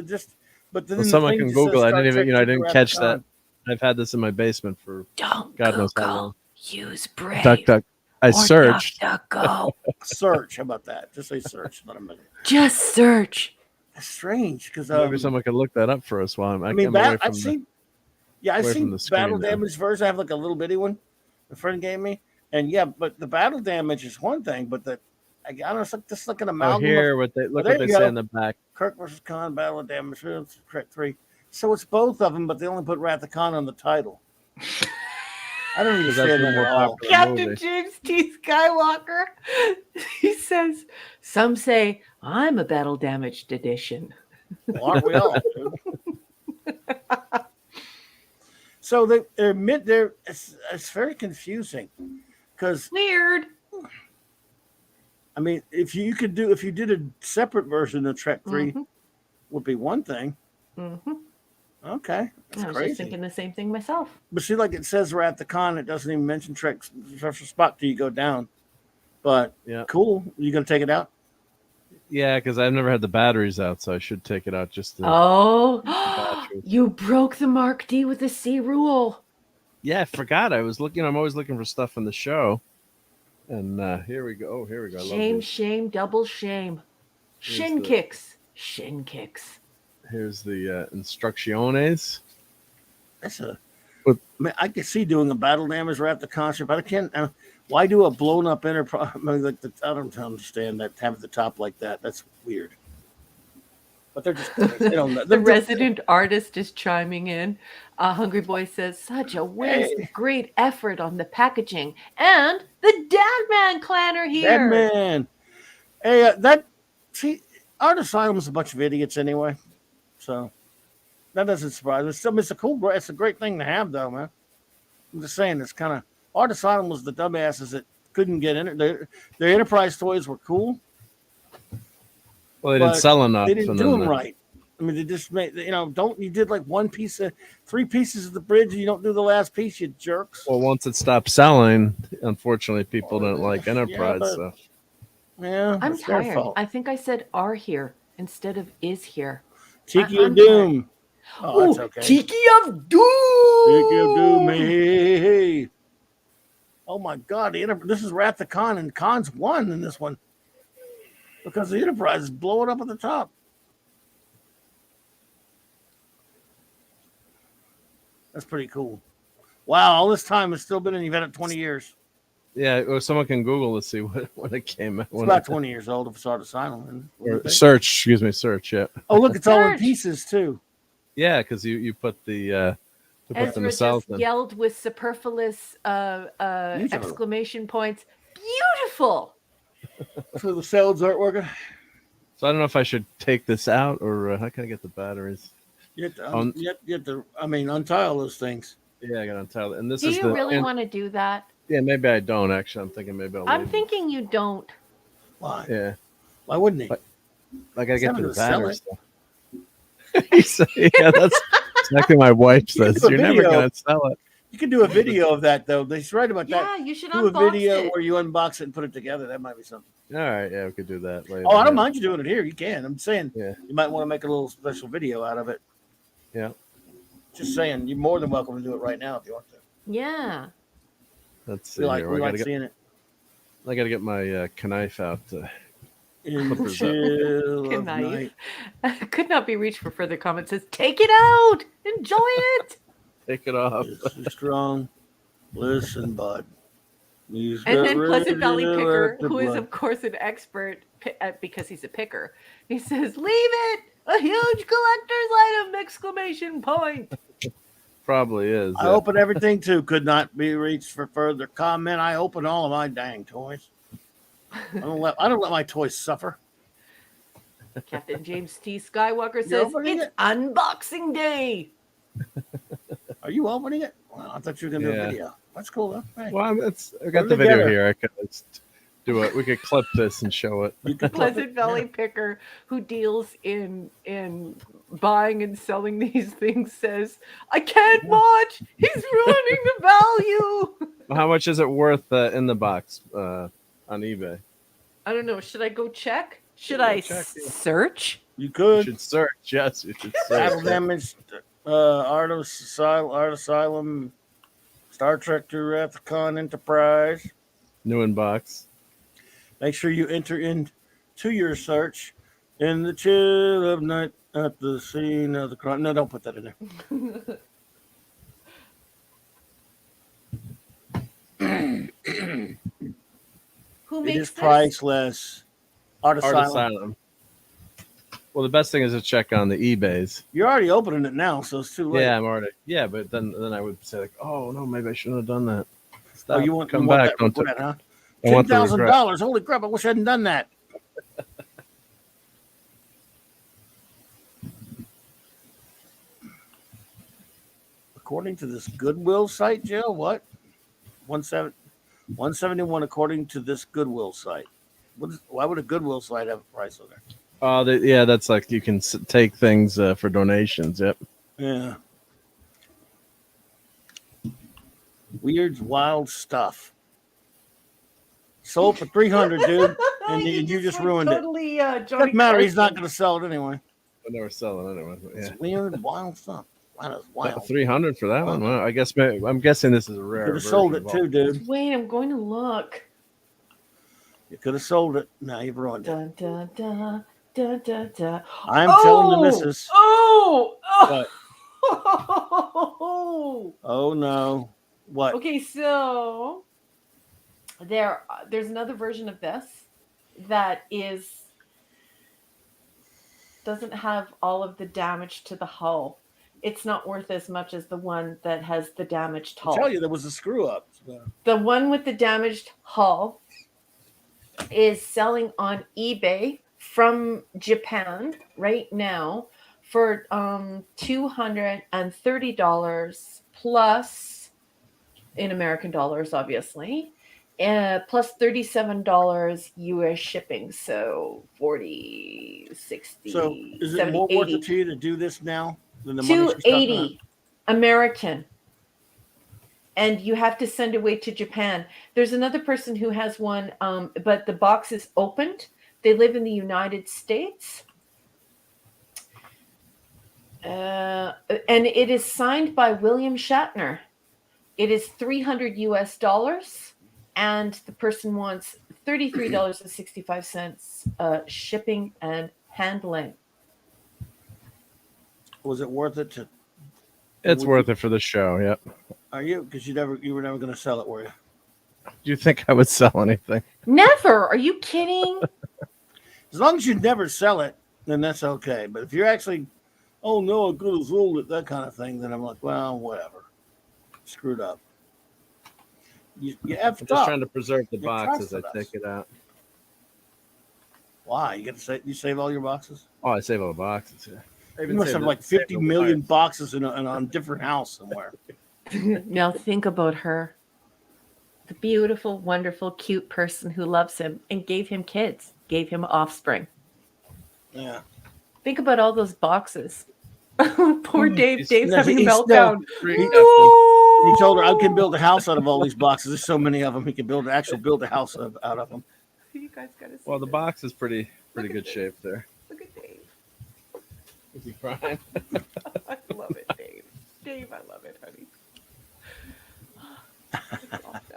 just. But then someone can Google. I didn't catch that. I've had this in my basement for God knows how long. Use Brave. Duck. I searched. Go. Search. How about that? Just say search. Not a minute. Just search. That's strange because maybe someone could look that up for us while I've seen Battle Damage version. I have like a little bitty one a friend gave me, and but the Battle Damage is one thing, but I don't know, it's like just like an amalgam. Here, what they say in the back: Kirk versus Khan, Battle of Damage, Trek 3. So it's both of them, but they only put Wrath of Khan on the title. I don't understand that at all. Captain James T. Skywalker. He says, "Some say I'm a Battle Damaged edition." Well, aren't we all? So it's very confusing because weird. I mean, if you did a separate version of Trek 3, would be one thing. Mm-hmm. Okay, I was just thinking the same thing myself. But see, like it says Wrath of Khan, it doesn't even mention Trek Spock till you go down. But cool, you gonna take it out? Yeah, because I've never had the batteries out, so I should take it out just to. Oh, you broke the Mark D with the C rule. Yeah, I forgot. I was looking. I'm always looking for stuff in the show. And here we go. Oh, here we go. Shame, double shame. Shin kicks. Here's the instrucciones. I can see doing a Battle Damage Wrath of Khan, but I can't. Why do a blown up Enterprise? I don't understand that. Have the top like that. That's weird. But they're just the resident artist is chiming in. Hungry Boy says, "Such a waste of great effort on the packaging, and the Deadman clan are here." Deadman. Hey, Art Asylum is a bunch of idiots anyway, so that doesn't surprise me. It's a great thing to have, though, man. I'm just saying, it's kind of Art Asylum was the dumbasses that couldn't get in it. Their Enterprise toys were cool. Well, they didn't sell enough. They didn't do them right. I mean, they just made, you did like three pieces of the bridge, and you don't do the last piece, you jerks. Well, once it stopped selling, unfortunately, people didn't like Enterprise. I'm tired. I think I said "are here" instead of "is here." Tiki of Doom. Oh, that's okay. Tiki of Doom. Tiki of Doom. Hey. Oh my God! This is Wrath of Khan, and Khan's won in this one. Because the Enterprise is blowing up at the top. That's pretty cool. Wow, all this time it's still been an event at 20 years. Yeah, or someone can Google to see when it came out. It's about 20 years old if it's Art Asylum. Search, yeah. Oh, look, it's all in pieces too. Yeah, because you put the Ezra just yelled with superfluous exclamation points. Beautiful. So the cells aren't working. So I don't know if I should take this out or how can I get the batteries? You have to untie all those things. Yeah, I got to untie it. And this do you really want to do that? Yeah, maybe I don't actually. I'm thinking maybe I'm thinking you don't. Why? Yeah. Why wouldn't he? I gotta get to the batteries. Yeah, that's exactly my wife says. You're never gonna sell it. You can do a video of that though. They're right about that. Yeah, you should do a video where you unbox it and put it together. That might be something. All right, yeah, we could do that later. Oh, I don't mind you doing it here. You can. I'm saying you might want to make a little special video out of it. Yeah. Just saying, you're more than welcome to do it right now if you want to. Yeah. Let's see. We like seeing it. I gotta get my knife out. Knife. Could not be reached for further comments. Says, take it out. Enjoy it. Take it off. Strong. Listen, bud. And then Pleasant Valley Picker, who is of course an expert because he's a picker, he says, "Leave it! A huge collector's item!" Exclamation point. Probably is. I open everything too. Could not be reached for further comment. I open all of my dang toys. I don't let my toys suffer. Captain James T. Skywalker says it's unboxing day. Are you opening it? Well, I thought you were gonna do a video. That's cool though. Hey. Well, I got the video here. I could do it. We could clip this and show it. Pleasant Valley Picker, who deals in buying and selling these things, says, "I can't watch. He's ruining the value." How much is it worth in the box on eBay? I don't know. Should I go check? Should I search? You could. You should search. Yes, you should search. Battle damaged. Art Asylum. Star Trek to Rathcon Enterprise. New in box. Make sure you enter into your search in the chill of night at the scene of the crime. No, don't put that in there. Who makes it is priceless. Art Asylum. Well, the best thing is to check on the eBays. You're already opening it now, so it's too late. Yeah, I'm already. Yeah, but then I would say like, oh no, maybe I shouldn't have done that. Stop. Oh, you want come back? Don't that, huh? $10,000. Holy crap! I wish I hadn't done that. According to this Goodwill site, Jill, what? 171 according to this Goodwill site. Why would a Goodwill site have a price on there? Yeah, that's like you can take things for donations. Yep. Yeah. Weird, wild stuff. Sold for $300, dude, and you just ruined it. Doesn't matter. He's not going to sell it anyway. I never sell it anyway. Yeah. It's weird, wild stuff. Wild. $300 for that one. Well, I guess I'm guessing this is a rare. Could have sold it too, dude. Wait, I'm going to look. You could have sold it. Now you've ruined it. Dun, dun, dun. Da, da, da. I'm telling the missus. Oh! Oh no. What? Okay, so there's another version of this that doesn't have all of the damage to the hull. It's not worth as much as the one that has the damaged hull. I tell you, there was a screw up. The one with the damaged hull is selling on eBay from Japan right now for $230 plus in American dollars, obviously, plus $37 US shipping. So 40, 60, so is it 70, more 80. worth it to you to do this now than the money $280 American. And you have to send away to Japan. There's another person who has one, but the box is opened. They live in the United States. And it is signed by William Shatner. It is $300 US, and the person wants $33.65 shipping and handling. Was it worth it to? It's worth it for the show. Yep. Are you? Because you were never going to sell it, were you? Do you think I would sell anything? Never. Are you kidding? As long as you never sell it, then that's okay. But if you're actually, oh no, I could have sold it, that kind of thing, then I'm like, well, whatever. Screwed up. You effed I'm just up. trying to preserve the You box as I trusted take us. it out. Why? You get to say you save all your boxes? Oh, I save all the boxes here. You must have like 50 million boxes in a different house somewhere. Now think about her. The beautiful, wonderful, cute person who loves him and gave him kids, gave him offspring. Yeah. Think about all those boxes. Poor Dave. Dave's having a meltdown. He told her, I can build a house out of all these boxes. There's so many of them. He can build a house out of them. You guys gotta see. Well, the box is pretty good shape there. Look at Dave. Is he crying? I love it, Dave. Dave, I love it, honey.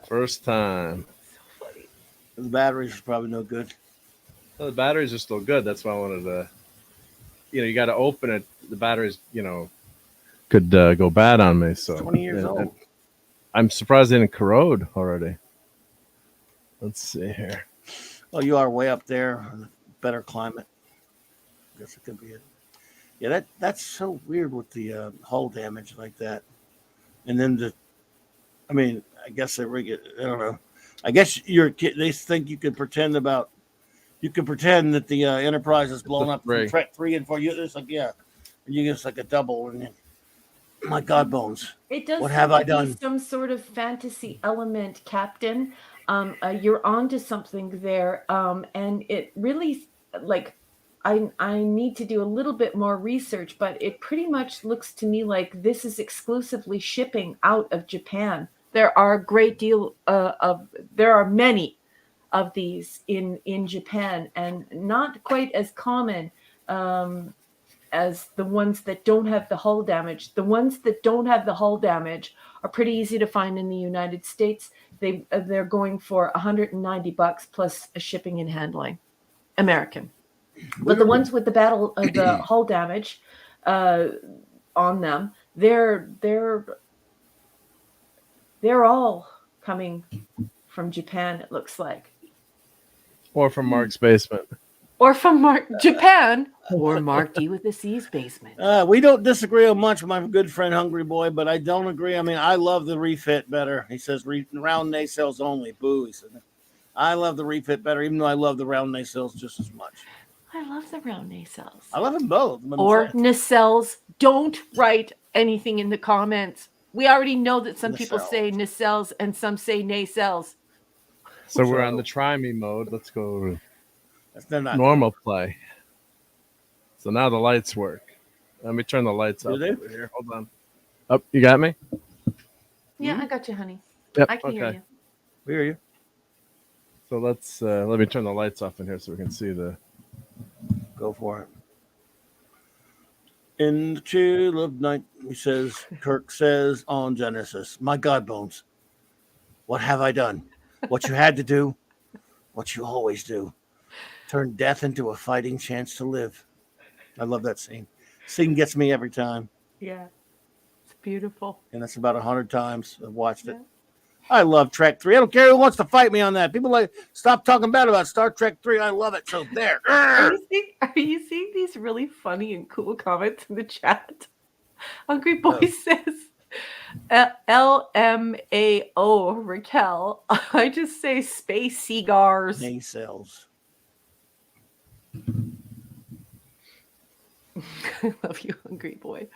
First time. So funny. The batteries are probably no good. Well, the batteries are still good. That's why I wanted to. You got to open it. The batteries, could go bad on me. So 20 years old. I'm surprised they didn't corrode already. Let's see here. Oh, you are way up there. Better climate. Guess it could be it. Yeah, that's so weird with the hull damage like that. And then I guess they rig it. I don't know. I guess they think you can pretend that the Enterprise is blown up from Trek 3 and 4. It's like, yeah. And you get like a double. And my God bones. It does. What have I done? Some sort of fantasy element, Captain. You're onto something there. And it really, I need to do a little bit more research, but it pretty much looks to me like this is exclusively shipping out of Japan. There are a great deal there are many of these in Japan, and not quite as common as the ones that don't have the hull damage. The ones that don't have the hull damage are pretty easy to find in the United States. They're going for $190 plus shipping and handling, American. But the ones with the hull damage on them, they're all coming from Japan, it looks like. Or from Mark's basement. Or from Japan. Or Mark D with the C's basement. We don't disagree on much with my good friend Hungry Boy, but I don't agree. I mean, I love the refit better. He says round nacelles only. Boo, he said. I love the refit better, even though I love the round nacelles just as much. I love the round nacelles. I love them both. Or nacelles. Don't write anything in the comments. We already know that some people say nacelles and some say nacelles. So we're on the try me mode. Let's go normal play. So now the lights work. Let me turn the lights up over here. Hold on. Oh, you got me? Yeah, I got you, honey. Yep. I can hear you. We hear you. So let me turn the lights off in here so we can see the. Go for it. In the chill of night, Kirk says on Genesis, my God bones, what have I done? What you had to do, what you always do. Turn death into a fighting chance to live. I love that scene. Scene gets me every time. Yeah. It's beautiful. And that's about 100 times I've watched it. I love Trek 3. I don't care who wants to fight me on that. People stop talking bad about Star Trek 3. I love it. So there. Are you seeing these really funny and cool comments in the chat? Hungry Boy says, LMAO, Raquel. I just say space cigars. Nacelles. I love you, Hungry Boy.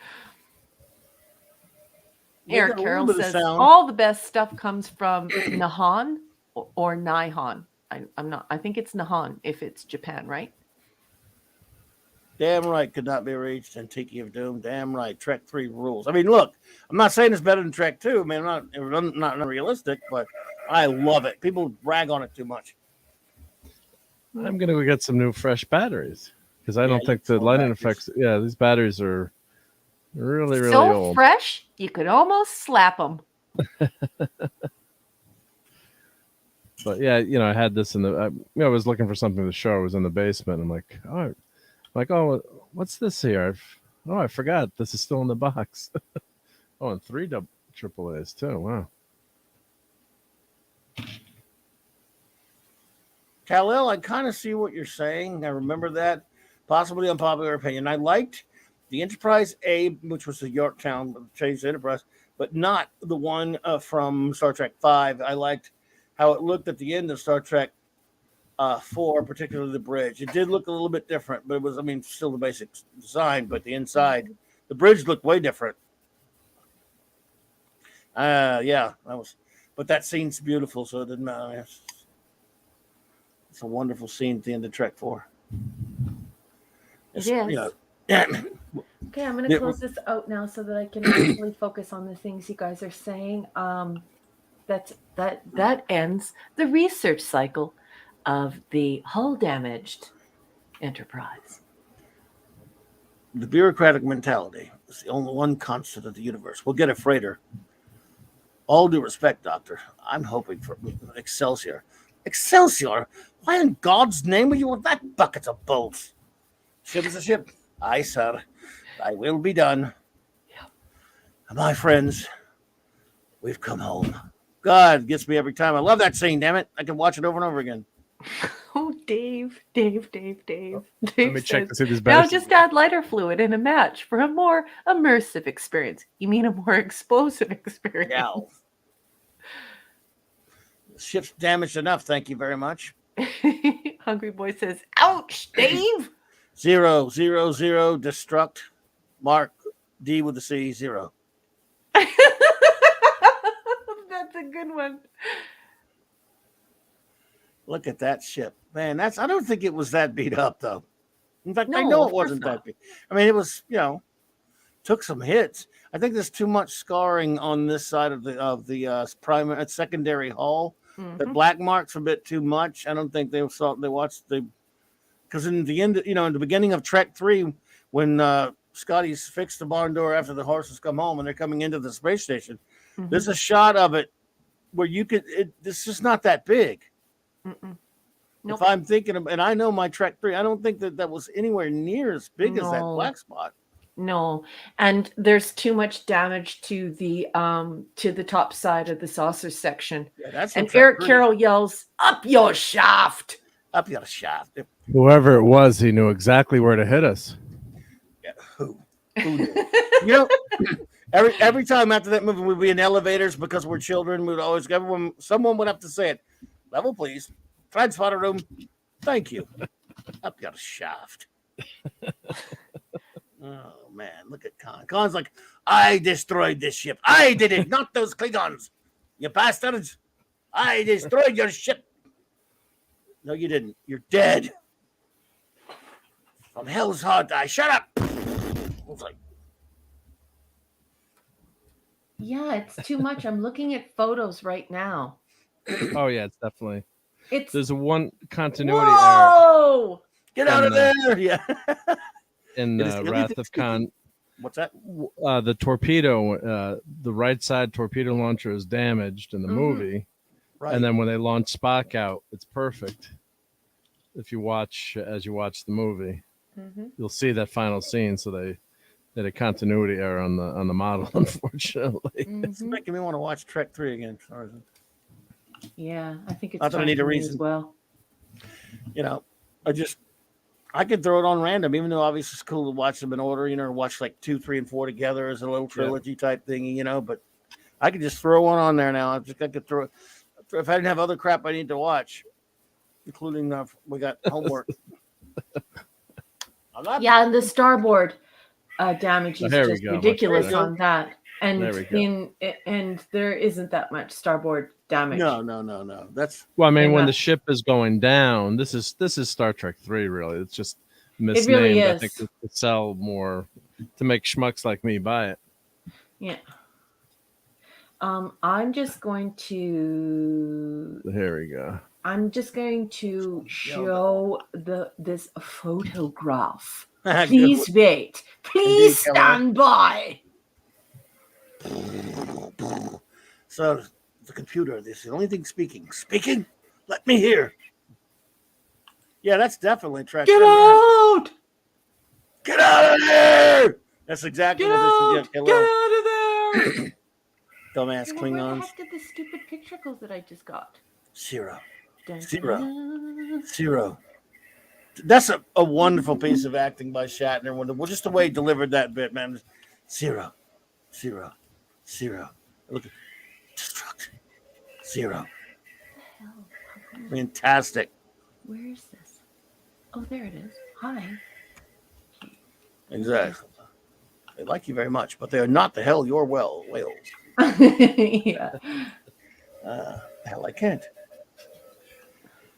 Eric Carroll says all the best stuff comes from Nihon or Nihon. I think it's Nihon if it's Japan, right? Damn right could not be reached in Tiki of Doom. Damn right. Trek 3 rules. I mean, look, I'm not saying it's better than Trek 2. I mean, I'm not unrealistic, but I love it. People brag on it too much. I'm going to go get some new fresh batteries because I don't think the lighting effects. Yeah, these batteries are really, really old. So fresh, you could almost slap them. But yeah, I had this in the. I was looking for something to show. I was in the basement. I'm like, oh, what's this here? I forgot. This is still in the box. Oh, and 3 AAAs too. Wow. Kal-El, I kind of see what you're saying. I remember that. Possibly unpopular opinion. I liked the Enterprise A, which was the Yorktown Chase Enterprise, but not the one from Star Trek V. I liked how it looked at the end of Star Trek 4, particularly the bridge. It did look a little bit different, but it was, still the basic design, but the inside, the bridge looked way different. Yeah, but that scene's beautiful, so it didn't matter. It's a wonderful scene at the end of Trek 4. Yes. Okay, I'm going to close this out now so that I can actually focus on the things you guys are saying. That ends the research cycle of the hull damaged Enterprise. The bureaucratic mentality is the only one constant of the universe. We'll get a freighter. All due respect, Doctor, I'm hoping for Excelsior. Excelsior? Why in God's name would you want that bucket of bolts? Ship is a ship. Aye, sir. I will be done. Yeah. My friends, we've come home. God gets me every time. I love that scene, damn it. I can watch it over and over again. Oh, Dave. Let me check to see this now just add lighter fluid in a match for a more immersive experience. You mean a more explosive experience? Yeah. The ship's damaged enough, thank you very much. Hungry Boy says, ouch, Dave. 0, 0, 0, destruct. Mark, D with the C, 0. That's a good one. Look at that ship. Man, I don't think it was that beat up, though. In fact, I know it wasn't that beat. It was, took some hits. I think there's too much scarring on this side of the primary secondary hull. Mm-hmm. The black mark's a bit too much. I don't think they watched because in the end, in the beginning of Trek 3, when Scotty's fixed the barn door after the horses come home and they're coming into the space station, mm-hmm. There's a shot of it where it's just not that big. Nope. If I'm thinking of, and I know my Trek 3, I don't think that was anywhere near as big as that black spot. No, and there's too much damage to the top side of the saucer section. Yeah, that's and Eric Carroll yells, "Up your shaft! Up your shaft!" Whoever it was, he knew exactly where to hit us. Yeah, who knew? Every time after that movie, we'd be in elevators because we're children. We'd always someone would have to say it. Level, please. Transporter room. Thank you. Up your shaft. Oh, man. Look at Khan. Khan's like, I destroyed this ship. I did it, not those Klingons. You bastards. I destroyed your ship. No, you didn't. You're dead. From hell's hard eye. Shut up. It's like, yeah, it's too much. I'm looking at photos right now. Oh, yeah, it's definitely. There's a one continuity error. Get out of there. Yeah. In Wrath of Khan. What's that? The torpedo, the right side torpedo launcher is damaged in the movie. Right. And then when they launch Spock out, it's perfect. If you watch, as you watch the movie, you'll see that final scene. So they did a continuity error on the model, unfortunately. It's making me want to watch Trek 3 again. Sorry. Yeah, I think it's not that I need a reason. As well. I could throw it on random, even though obviously it's cool to watch them in order, or watch like 2, 3, and 4 together as a little trilogy type thing, but I could just throw one on there now. I could throw it. If I didn't have other crap I need to watch, including we got homework. Yeah, and the starboard damage is just ridiculous on that. And there isn't that much starboard damage. No. That's when the ship is going down, this is Star Trek 3, really. It's just misnamed. It really is. I think to sell more, to make schmucks like me buy it. Yeah. I'm just going to. Here we go. I'm just going to show this photograph. Please wait. Please stand by. So the computer, this is the only thing speaking. Speaking? Let me hear. Yeah, that's definitely track. Get out! Get out of there! That's exactly Get what out! this is. Get out of there! Dumbass Well, where the Klingons. heck did the stupid picture go that I just got? Zero. Dun, Zero. dun, dun. Zero. That's a wonderful piece of acting by Shatner. Well, just the way he delivered that bit, man. Zero. Zero. Zero. Look at destruct. Zero. Hell, Fantastic. where is this? Oh, there it is. Hi. Exactly. They like you very much, but they are not the hell your whales. Yeah. Hell, I can't.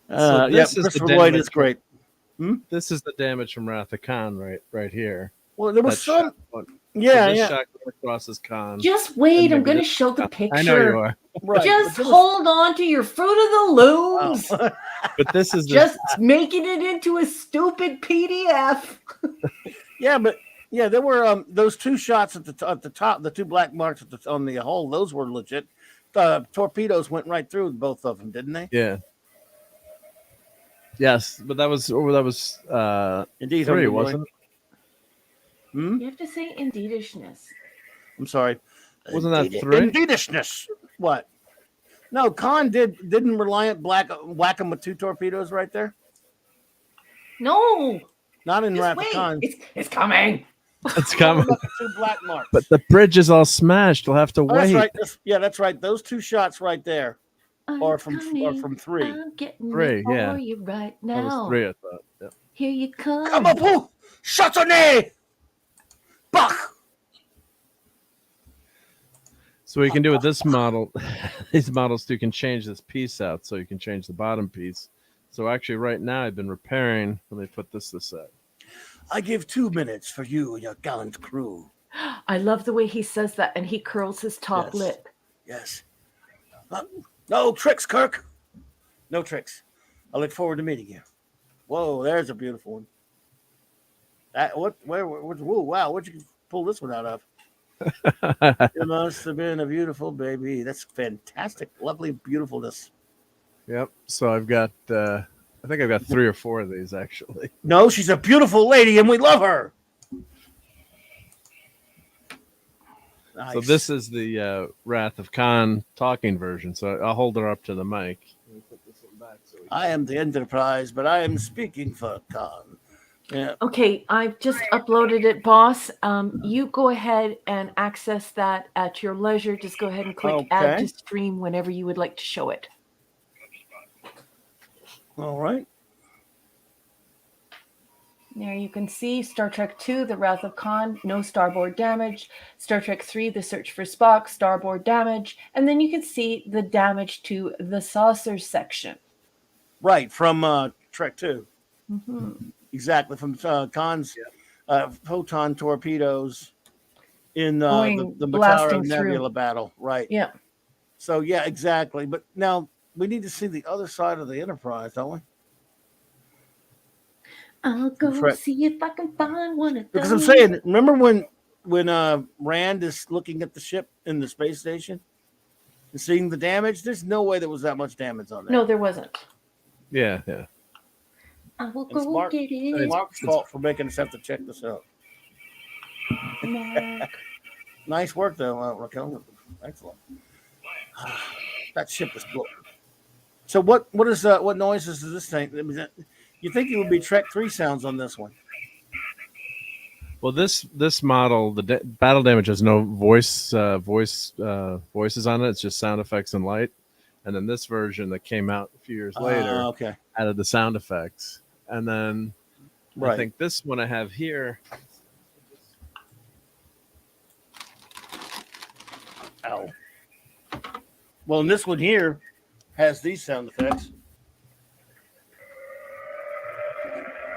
So Yeah, this is the Christopher Lloyd damage is great. This is the damage from Wrath of Khan right here. Well, there was That some. shot went- Yeah, so this yeah. shot goes across his Khan. Just wait. And I'm maybe going to this- show the picture. I know you are. Right. Just but there was- hold on to your Fruit of the Looms. Wow. But this is the, Just making it into a stupid PDF. Yeah, but yeah, there were those two shots at the top, the two black marks on the hull. Those were legit. Torpedoes went right through both of them, didn't they? yeah. Yes, but that was Indeed, 3, Hungry wasn't it? Boy. Hmm? You have to say indeedishness. I'm sorry. Wasn't that 3? Indeedishness. What? No, Khan didn't Reliant whack him with 2 torpedoes right there. No. Not in Just Wrath of wait. Khan. It's coming. It's Talking coming. about the 2 black marks. But the bridge is all smashed. We'll have to Oh, wait. that's right. That's right. Those 2 shots right there are from 3. I'm getting 3, it for yeah. you right That was now. 3, I thought. Yeah. Here you come. Come up, who? Chatonnet! Bach! So what you can do with this model, these models too, can change this piece out, so you can change the bottom piece. So actually, right now, I've been repairing. Let me put this aside. I give 2 minutes for you and your gallant crew. I love the way he says that, and he curls his top Yes. lip. Yes. No tricks, Kirk. No tricks. I look forward to meeting you. Whoa, there's a beautiful one. Whoa, wow, where'd you pull this one out of? It must have been a beautiful baby. That's fantastic. Lovely beautifulness. Yep. So I've got, I think I've got 3 or 4 of these actually. No, she's a beautiful lady and we love her. Nice. So this is the Wrath of Khan talking version. So I'll hold her up to the mic. Let me put this one back so we I am the Enterprise, but I am speaking for Khan. Yeah. Okay, I've just uploaded it, boss. You go ahead and access that at your leisure. Just go ahead and click add to stream whenever you would like to show it. All right. There you can see Star Trek II, The Wrath of Khan, no starboard damage. Star Trek III, The Search for Spock, starboard damage. And then you can see the damage to the saucer section. Right, from Trek 2. Mm-hmm. Exactly, from Khan's photon torpedoes in the blasting Matara Nebula battle. Right. Yeah. So, yeah, exactly. But now we need to see the other side of the Enterprise, don't we? I'll go see if I can find one of those. Because I'm saying, remember when Rand is looking at the ship in the space station and seeing the damage? There's no way there was that much damage on there. No, there wasn't. Yeah. I will It's go get it. It's Mark's fault for making us have to check this out. Mark. Nice work, though, Raquel. Excellent. That ship is blowing. So what noises is this thing? You think it would be Trek 3 sounds on this one? Well, this model, the battle damage has no voices on it. It's just sound effects and light. And then this version that came out a few years later added the sound effects. And then I think this one I have here. Ow. Well, and this one here has these sound effects.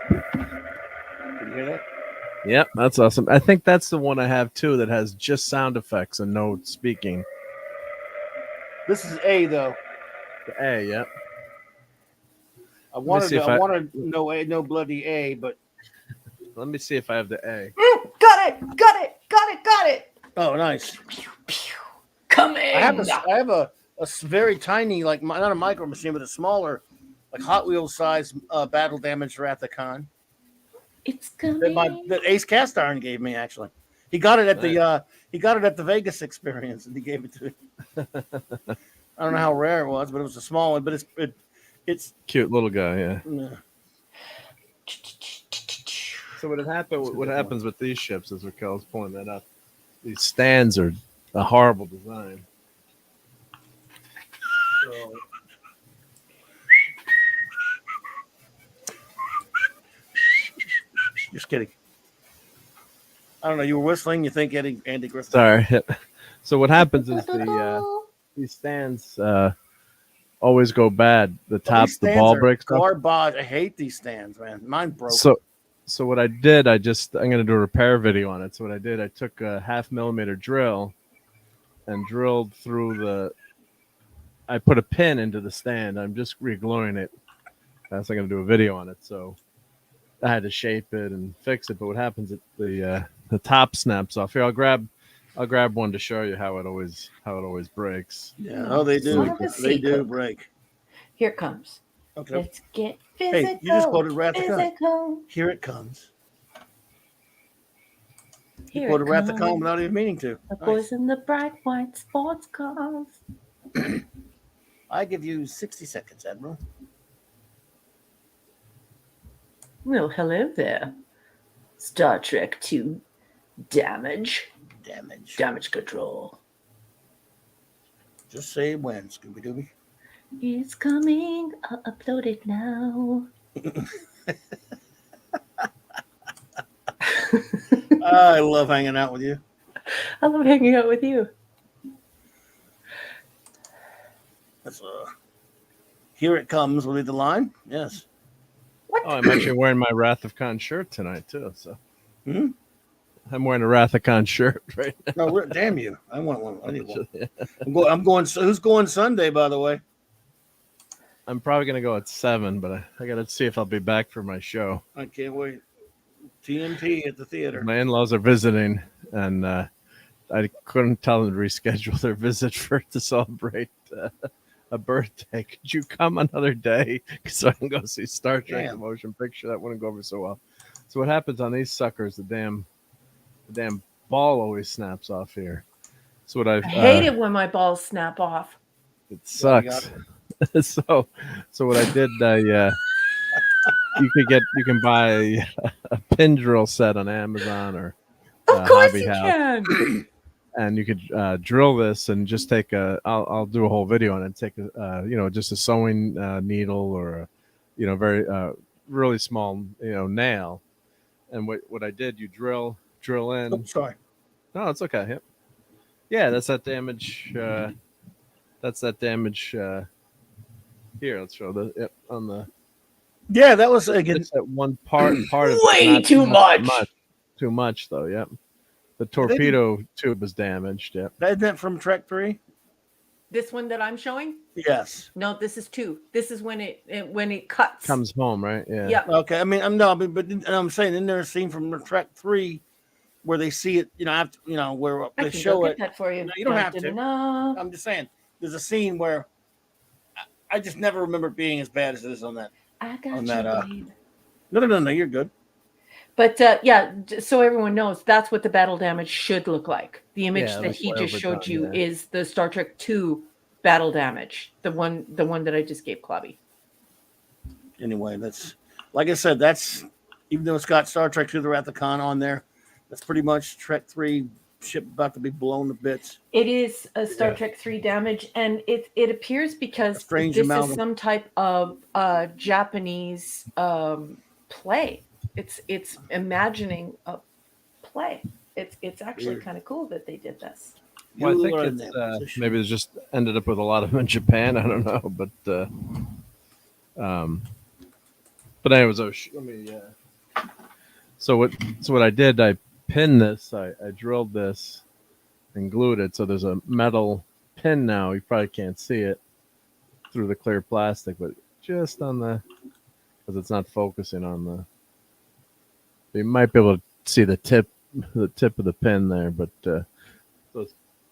Can you hear that? Yep, that's awesome. I think that's the one I have too that has just sound effects and no speaking. This is A, though. The A, yep. I wanted no bloody A, but let me see if I have the A. Got it. Oh, nice. Come in. I have very tiny, like not a micro machine, but a smaller, like Hot Wheels size battle damaged Rathacon It's coming. that Ace Cast Iron gave me. Actually, he got it at the Vegas experience, and he gave it to me. I don't know how rare it was, but it was a small one. But it's cute little guy. Yeah. Yeah. So what happens with these ships, as Raquel's pointing that out, these stands are a horrible design. So, Just kidding. I don't know. You were whistling. You think Andy Griffith? sorry. So what happens is these stands always go bad. The top, the ball breaks off. Garbage. I hate these stands, man. Mine broke. So what I did, I'm going to do a repair video on it. So what I did, I took a 0.5 millimeter drill and drilled through I put a pin into the stand. I'm just re-gluing it. That's I'm going to do a video on it. So I had to shape it and fix it. But what happens is the top snaps off. Here, I'll grab one to show you how it always breaks. Yeah. Oh, they do. They do break. Here it comes. Okay. Let's get physical. Hey, you just quoted Rathacon. Physical. Here it comes. You Here quoted it Rathacon comes. without even meaning to. The boys in the bright white sports cars. I give you 60 seconds, Admiral. Well, hello there. Star Trek 2 damage control. Just say when, Scooby Dooby. It's coming. I'll upload it now. I love hanging out with you. I love hanging out with you. That's Here it comes will be the line. Yes. What? Oh, I'm actually wearing my Wrath of Khan shirt tonight too. So I'm wearing a Wrath of Khan shirt right now. No, damn you! I want one. I need one. I'm going. Who's going Sunday, by the way? I'm probably gonna go at 7, but I gotta see if I'll be back for my show. I can't wait. TNT at the theater. My in-laws are visiting, and I couldn't tell them to reschedule their visit to celebrate a birthday. Could you come another day so I can go see Star Trek the motion picture? That wouldn't go over so well. So what happens on these suckers? The damn ball always snaps off here. So what I hate it when my balls snap off. It sucks. So what I did, you can buy a pin drill set on Amazon or of course Hobby you House. can. And you could drill this and just take I'll do a whole video on it. Take just a sewing needle or a very really small nail. And what I did, you drill in. Oh, sorry. No, it's okay. Yep. Yeah, that's that damage. That's that damage. Here, let's show on the. Yeah, that was again that one part of way too much. Too much though. Yep. The torpedo tube is damaged. Yep. Isn't that from Trek 3? This one that I'm showing? Yes. No, this is 2. This is when it cuts. Comes home, right? Yeah. Yeah. Okay. I mean, I'm saying in there a scene from Trek 3 where they see it, after, where they show it. That for you. No, you don't have to. I'm just saying there's a scene where I just never remember it being as bad as it is on that. I got you. No, you're good. But so everyone knows that's what the battle damage should look like. The image that he just showed you is the Star Trek 2 battle damage, the one that I just gave Clobby. Anyway, that's like I said. That's even though it's got Star Trek 2 the Wrath of Khan on there, that's pretty much Trek 3 ship about to be blown to bits. It is a Star Trek 3 damage, and it appears because this is some type of Japanese play. It's imagining a play. It's actually kind of cool that they did this. Well, I think it's maybe it's just ended up with a lot of them in Japan. I don't know, but anyways, let me. So what I did, I pinned this. I drilled this and glued it. So there's a metal pin now. You probably can't see it through the clear plastic, but just on because it's not focusing on the. You might be able to see the tip of the pin there, but so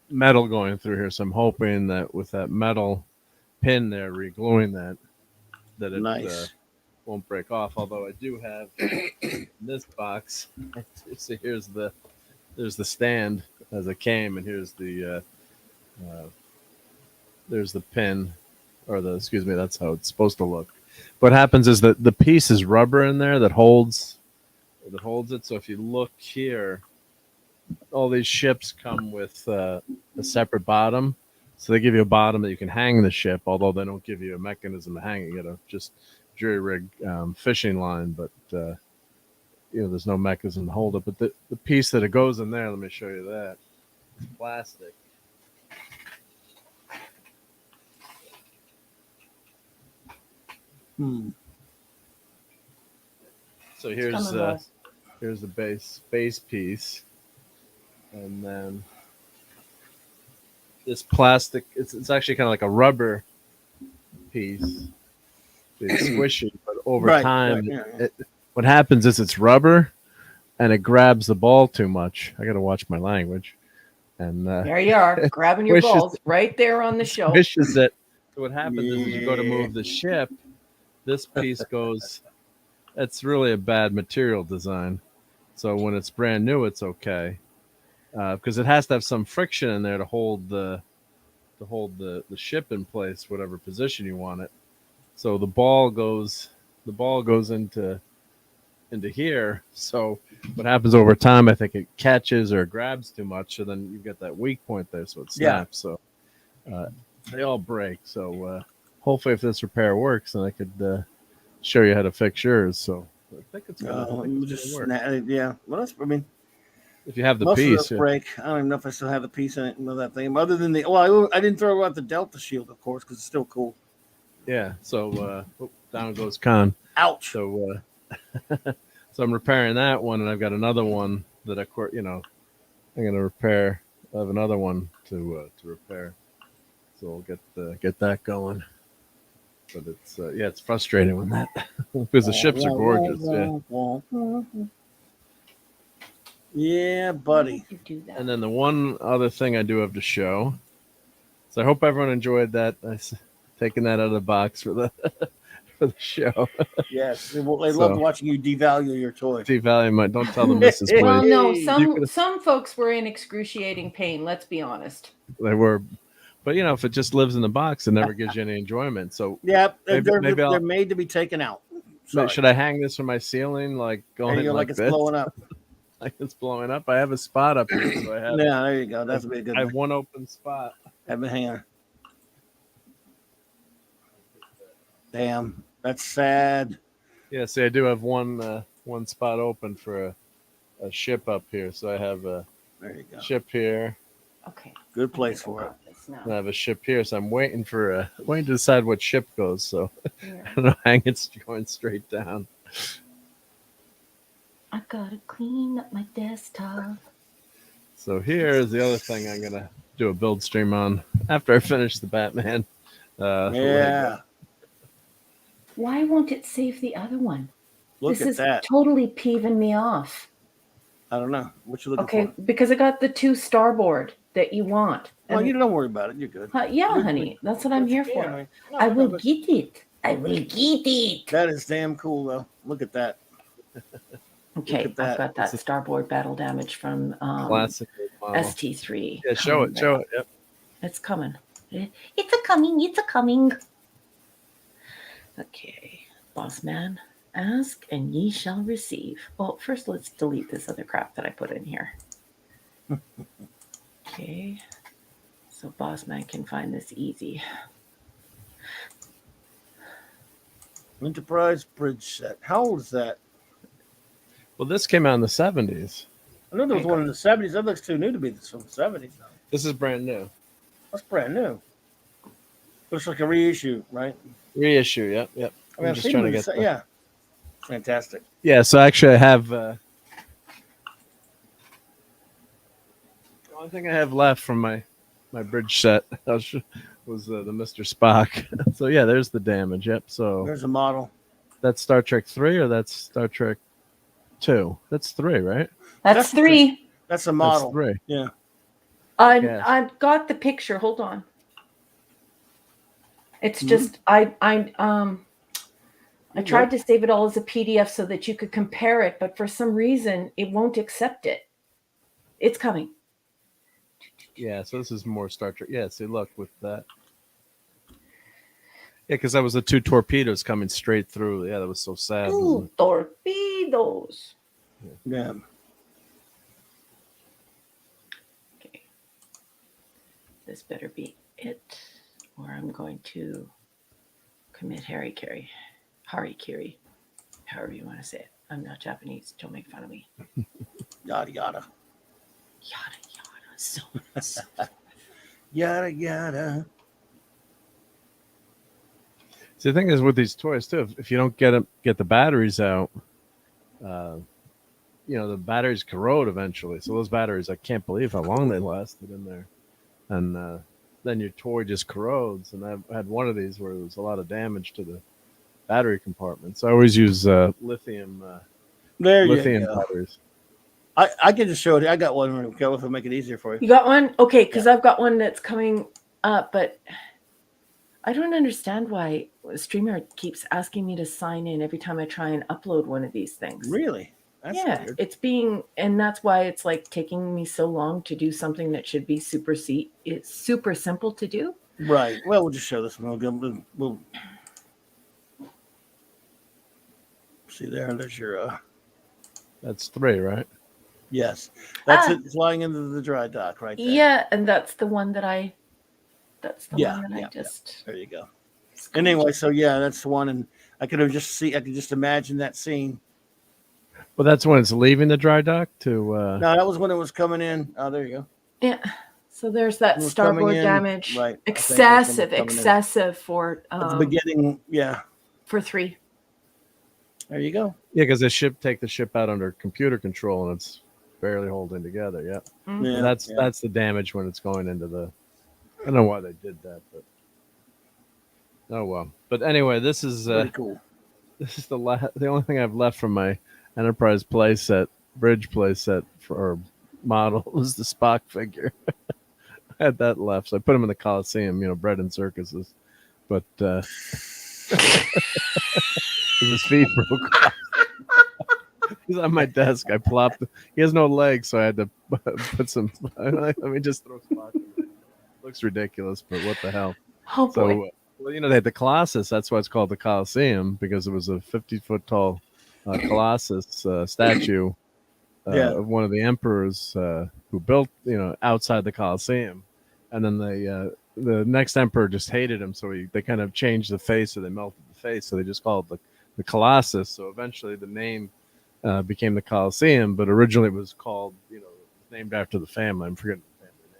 metal going through here, so I'm hoping that with that metal pin there, re-gluing that it Nice. won't break off. Although I do have in this box. So there's the stand as it came, and here's there's the pin, or excuse me, that's how it's supposed to look. What happens is that the piece is rubber in there that holds it. So if you look here, all these ships come with a separate bottom. So they give you a bottom that you can hang the ship, although they don't give you a mechanism to hang it. You got to just jury rig fishing line, but there's no mechanism to hold it. But the piece that it goes in there, let me show you that. It's plastic. So here's the base piece, and then this plastic. It's actually kind of like a rubber piece. It's squishy, but over time, what happens is it's rubber, and it grabs the ball too much. I got to watch my language. And there you are, grabbing your balls right there on the show. Squishes it. So what happens is you go to move the ship, this piece goes. It's really a bad material design. So when it's brand new, it's okay, because it has to have some friction in there to hold the ship in place, whatever position you want it. So the ball goes into here. So what happens over time, I think it catches or grabs too much, so then you've got that weak point there, so it snaps. So they all break. So hopefully, if this repair works, then I could show you how to fix yours. So I think it's gonna work. Yeah. Well, if you have the most piece, of break. I don't even know if I still have the piece in it. That thing, other than I didn't throw out the Delta shield, of course, because it's still cool. Yeah. So down goes Con. Ouch. So so I'm repairing that one, and I've got another one that I'm gonna repair. I have another one to repair. So we'll get that going. But it's frustrating when that because the ships are gorgeous. Yeah, buddy. And then the one other thing I do have to show. So I hope everyone enjoyed that. Taking that out of the box for the show. Yes, they loved watching you devalue your toy. Don't tell the missus, please. Well, no, some folks were in excruciating pain. Let's be honest. They were. But if it just lives in the box, it never gives you any enjoyment. So yeah, they're made to be taken out. Sorry. Should I hang this from my ceiling, like going like it's this? blowing up? Like it's blowing up. I have a spot up here, so I have. Yeah, there you go. That's a good. I have one open spot. Have a hanger. Damn, that's sad. Yeah, see, I do have one spot open for a ship up here, so I have a ship here. Okay. Good place for it. I have a ship here, so I'm waiting to decide what ship goes. So I don't know, hang it going straight down. I gotta clean up my desktop. So here's the other thing I'm gonna do a build stream on after I finish the Batman. Yeah. Why won't it save the other one? This is totally peeving me off. I don't know. What you looking for? Okay, because I got the 2 starboard that you want. Well, you don't worry about it. You're good. Yeah, honey. That's what I'm here for. I will get it. I will get it. That is damn cool, though. Look at that. Okay, I've got that starboard battle damage from classic ST3. Yeah, show it. Yep. It's coming. It's a coming. Okay, boss man, ask and ye shall receive. Well, first let's delete this other crap that I put in here. Okay, so boss man can find this easy. Enterprise bridge set. How old is that? Well, this came out in the 70s. I know there was one in the 70s. That looks too new to be from the 70s. This is brand new. That's brand new. Looks like a reissue, right? Reissue, yep. I'm just trying to get that. Yeah. Fantastic. Yeah, so actually I have the only thing I have left from my bridge set was the Mr. Spock. So yeah, there's the damage. Yep. So there's a model. That's Star Trek 3 or that's Star Trek 2? That's 3, right? That's 3. That's a model. That's 3. Yeah. I've got the picture. Hold on. It's just I tried to save it all as a PDF so that you could compare it, but for some reason it won't accept it. It's coming. Yeah, so this is more Star Trek. Yeah, see, look with that. Yeah, because that was the 2 torpedoes coming straight through. Yeah, that was so sad. 2 torpedoes. Yeah. Okay. This better be it, or I'm going to commit Harikiri, however you want to say it. I'm not Japanese. Don't make fun of me. Yada yada. Yada yada. So. Yada yada. See, the thing is with these toys too, if you don't get the batteries out, the batteries corrode eventually. So those batteries, I can't believe how long they lasted in there, and then your toy just corrodes. And I've had one of these where there was a lot of damage to the battery compartment. So I always use lithium batteries. I can just show it. I got one. Go if it'll make it easier for you. You got one? Okay, because I've got one that's coming up, but I don't understand why StreamYard keeps asking me to sign in every time I try and upload one of these things. Really? That's weird. And that's why it's like taking me so long to do something that should be it's super simple to do. Right. Well, we'll just show this one. We'll see there. There's your. That's 3, right? Yes, that's it flying into the dry dock right there. Yeah, and that's the one that I. That's the one that I just. There you go. Anyway, so that's the one, and I could just imagine that scene. Well, that's when it's leaving the dry dock to. No, that was when it was coming in. Oh, there you go. Yeah. So there's that starboard damage. Right. Excessive for at the beginning. Yeah. For 3. There you go. Yeah, because take the ship out under computer control, and it's barely holding together. Yeah. Mm-hmm. Yeah, that's the damage when it's going into the. I don't know why they did that, but oh well. But anyway, this is pretty cool. This is the only thing I've left from my Enterprise playset, bridge playset for model was the Spock figure. I had that left, so I put him in the Coliseum, bred in circuses. But his feet broke off. He's on my desk. I plopped. He has no legs, so I had to put some. Let me just throw Spock in there. Looks ridiculous, but what the hell? Oh boy. So, they had the Colossus. That's why it's called the Coliseum, because it was a 50-foot tall Colossus statue of one of the emperors who built, outside the Coliseum. And then the next emperor just hated him, so they kind of changed the face, or they melted the face, so they just called it the Colossus. So eventually the name became the Coliseum, but originally it was called, named after the family. I'm forgetting the family name.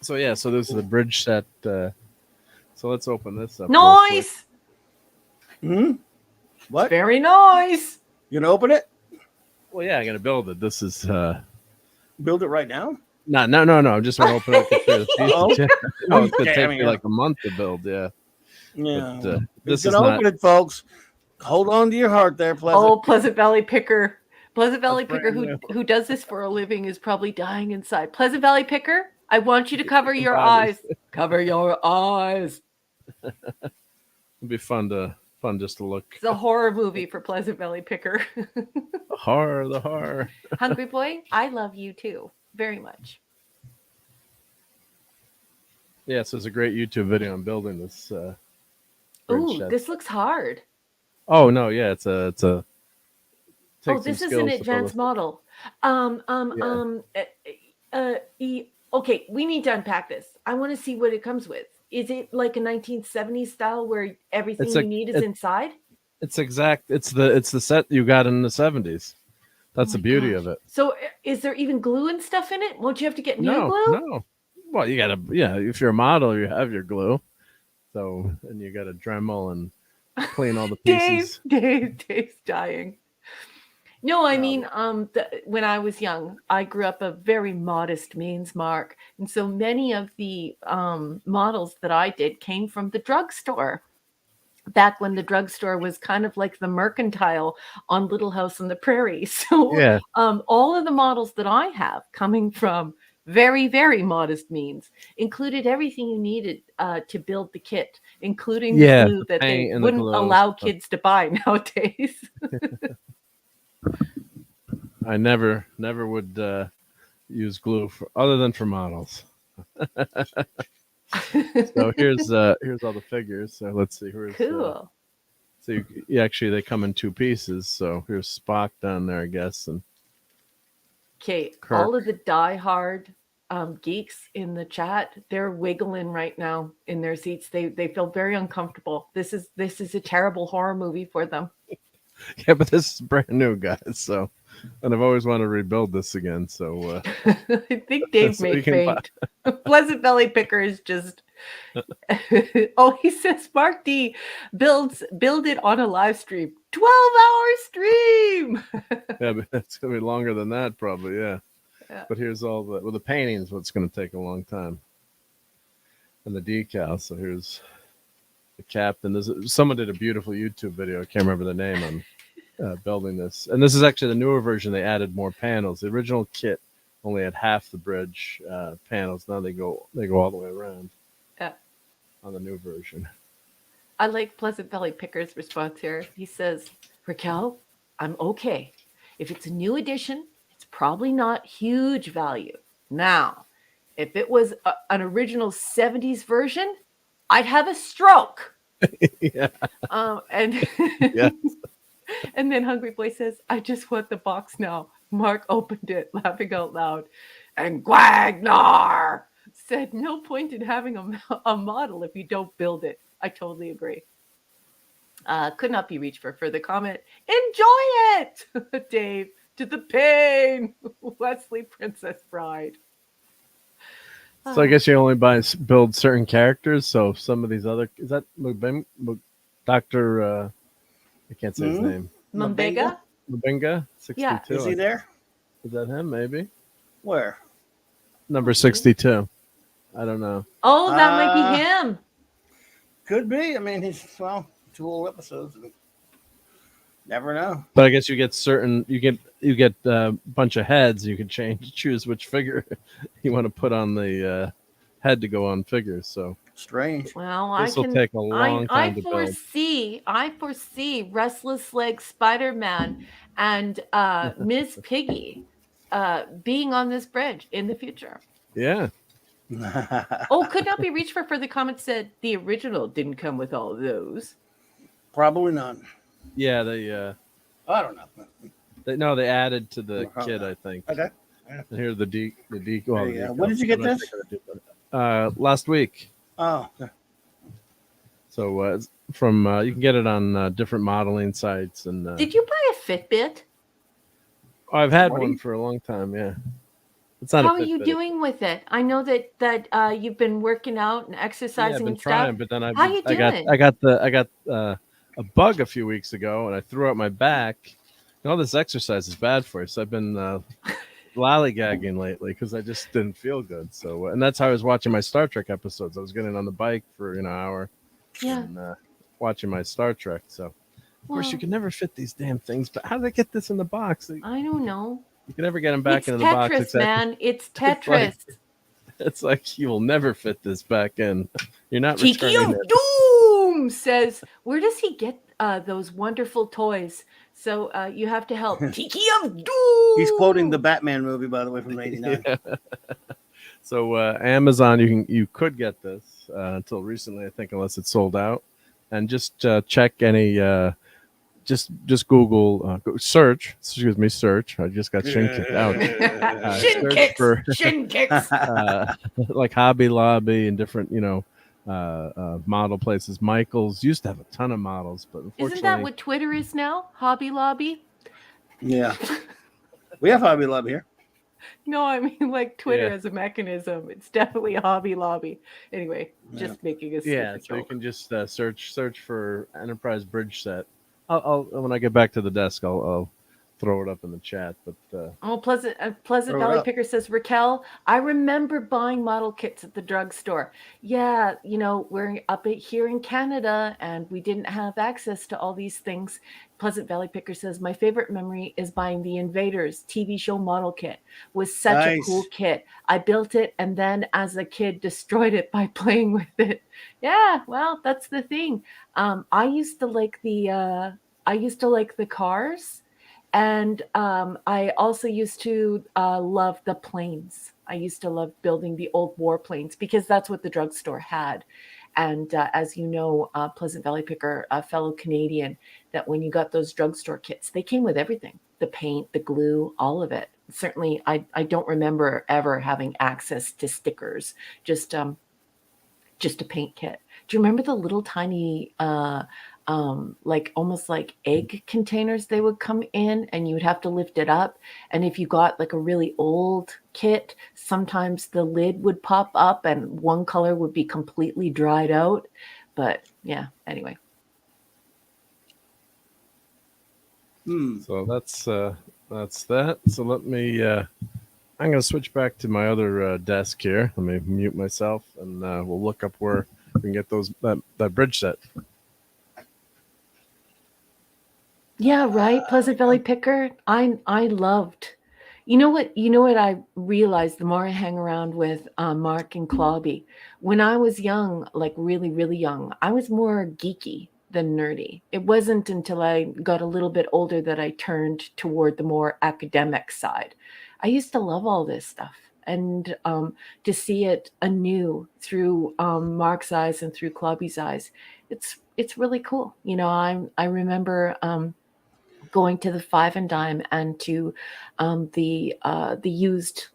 So this is the bridge set. So let's open this up. Nice. What? Very nice. You gonna open it? Well, yeah, I'm gonna build it. This is build it right now. No. I just want to open it. It's gonna take me like a month to build. Yeah. Yeah. But, this is open it, folks. Hold on to your heart there, Pleasant. Oh, Pleasant Valley Picker. Pleasant Valley Picker, who does this for a living, is probably dying inside. Pleasant Valley Picker, I want you to cover your eyes. Cover your eyes. It'd be fun just to look. It's a horror movie for Pleasant Valley Picker. The horror. Hungry boy, I love you too, very much. Yes, there's a great YouTube video on building this. Ooh, this looks hard. Oh no, yeah, it's a. This is an advanced model. Okay, we need to unpack this. I want to see what it comes with. Is it like a 1970s style where everything you need is inside? It's exact. It's the set you got in the 70s. That's the beauty of it. So, is there even glue and stuff in it? Won't you have to get new glue? No. Well, you gotta. Yeah, if you're a model, you have your glue. So, and you got to Dremel and clean all the pieces. Dave's dying. No, I mean, when I was young, I grew up a very modest means, Mark. And so many of the models that I did came from the drugstore. back when the drugstore was kind of like the Mercantile on Little House on the Prairie. So Yeah. all of the models that I have coming from very, very modest means included everything you needed to build the kit, including the glue that they wouldn't allow kids to buy nowadays. I never would use glue other than for models. So here's all the figures. So let's see. Here's, cool. So actually they come in 2 pieces. So here's Spock down there, I guess, and okay, Kirk. All of the diehard geeks in the chat, they're wiggling right now in their seats. They feel very uncomfortable. This is a terrible horror movie for them. Yeah, but this is brand new, guys. So, and I've always wanted to rebuild this again. So I think Dave may faint. Pleasant Valley Picker is just. Oh, he says Mark D build it on a live stream. 12-hour stream. Yeah, but it's gonna be longer than that, probably. Yeah. But here's all the paintings. What's going to take a long time, and the decal. So here's the captain. Someone did a beautiful YouTube video. I can't remember the name on building this. And this is actually the newer version. They added more panels. The original kit only had half the bridge panels. Now they go all the way around. Yeah. On the new version. I like Pleasant Valley Picker's response here. He says, Raquel, I'm okay. If it's a new edition, it's probably not huge value. Now, if it was an original 70s version, I'd have a stroke. Yeah. And yes. And then Hungry Boy says, I just want the box now. Mark opened it, laughing out loud. And Gwagnar said, no point in having a model if you don't build it. I totally agree. Could not be reached for further comment. Enjoy it, Dave. To the pain. Wesley Princess Bride. So I guess you only build certain characters. So some of these other, is that Dr. I can't say his name. Mbega? Mbega? 62. Yeah. Is he there? Is that him? Maybe. Where? Number 62. I don't know. Oh, that might be him. Could be. I mean, he's 2 whole episodes. Never know. But I guess you get a bunch of heads. You can choose which figure you want to put on the head to go on figures. So strange. Well, this will take a long time to build. I foresee Restless Leg Spider-Man and Miss Piggy being on this bridge in the future. Yeah. Oh, could not be reached for further comments. Said the original didn't come with all of those. Probably not. Yeah, they. I don't know. They added to the kit, I think. Okay. And here's the D. Well, when did you get this? Last week. Oh. Okay. So from you can get it on different modeling sites and. Did you buy a Fitbit? I've had one for a long time. Yeah. It's not. How are you doing with it? I know that you've been working out and exercising and stuff. Trying, but then how you doing? I got a bug a few weeks ago, and I threw out my back. And all this exercise is bad for you, so I've been lollygagging lately because I just didn't feel good. So, and that's how I was watching my Star Trek episodes. I was getting on the bike for an hour, and watching my Star Trek. So, of course, you can never fit these damn things. But how did I get this in the box? I don't know. You can never get them back into the box. Tetris, man. It's Tetris. It's like you will never fit this back in. You're not Tiki returning of it. Doom says, where does he get those wonderful toys? So you have to help. Tiki of Doom. He's quoting the Batman movie, by the way, from '89. Yeah. So Amazon, you could get this until recently, I think, unless it's sold out. And just check any. Just Google search. Excuse me, search. I just got shin kicked out. Shin kicks. Like Hobby Lobby and different, model places. Michael's used to have a ton of models, but unfortunately, isn't that what Twitter is now? Hobby Lobby. Yeah, we have Hobby Lobby here. No, I mean like Twitter as a mechanism. It's definitely a Hobby Lobby. Anyway, just making a so joke. you can just search for Enterprise Bridge Set. I'll when I get back to the desk, I'll throw it up in the chat. But Pleasant Valley Picker says, Raquel, I remember buying model kits at the drugstore. Yeah, we're up here in Canada and we didn't have access to all these things. Pleasant Valley Picker says, my favorite memory is buying the Invaders TV show model kit. It was such a cool kit. I built it and then as a kid destroyed it by playing with it. Yeah, well, that's the thing. I used to like the cars. And I also used to love the planes. I used to love building the old warplanes because that's what the drugstore had. And as you know, Pleasant Valley Picker, a fellow Canadian, that when you got those drugstore kits, they came with everything, the paint, the glue, all of it. Certainly, I don't remember ever having access to stickers, just a paint kit. Do you remember the little tiny like almost like egg containers they would come in and you would have to lift it up? And if you got like a really old kit, sometimes the lid would pop up and one color would be completely dried out. But yeah, anyway. So that's that. So let me I'm going to switch back to my other desk here. Let me mute myself and we'll look up where we can get that bridge set. Yeah, right. Pleasant Valley Picker. I loved. You know what I realized the more I hang around with Mark and Clobby. When I was young, like really, really young, I was more geeky than nerdy. It wasn't until I got a little bit older that I turned toward the more academic side. I used to love all this stuff. And to see it anew through Mark's eyes and through Clobby's eyes, it's really cool. I remember going to the Five and Dime and to the used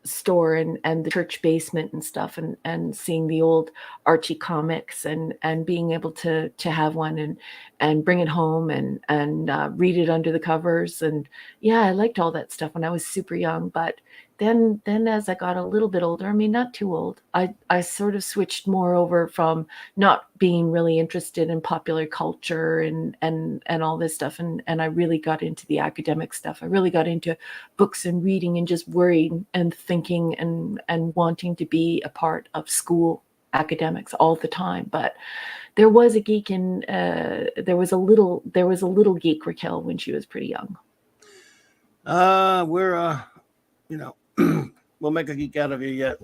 store and the church basement and stuff and seeing the old Archie comics and being able to have one and bring it home and read it under the covers. And yeah, I liked all that stuff when I was super young. But then as I got a little bit older, I mean, not too old, I sort of switched more over from not being really interested in popular culture and all this stuff. And I really got into the academic stuff. I really got into books and reading and just worrying and thinking and wanting to be a part of school academics all the time. But there was a geek and there was a little geek Raquel when she was pretty young. We'll make a geek out of you yet.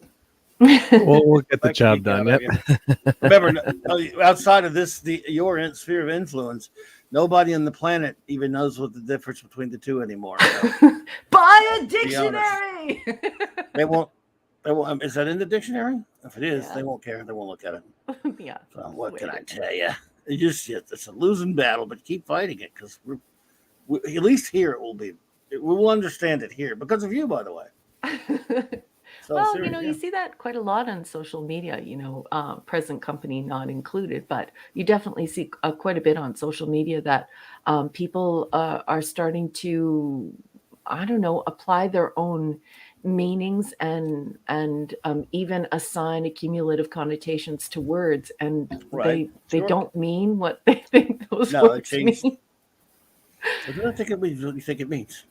We'll get the job done. Yep. Remember, outside of your sphere of influence, nobody on the planet even knows what the difference between the two anymore. So. Buy a dictionary. They won't. Is that in the dictionary? If it is, they won't care. They won't look at it. Yeah. So what can I tell you? It's a losing battle, but keep fighting it because we at least here it will be. We will understand it here because of you, by the way. So, well, you see that quite a lot on social media, present company not included, but you definitely see quite a bit on social media that people are starting to, I don't know, apply their own meanings and even assign accumulative connotations to words, and they don't mean what they think those words mean. I don't think it means what you think it means.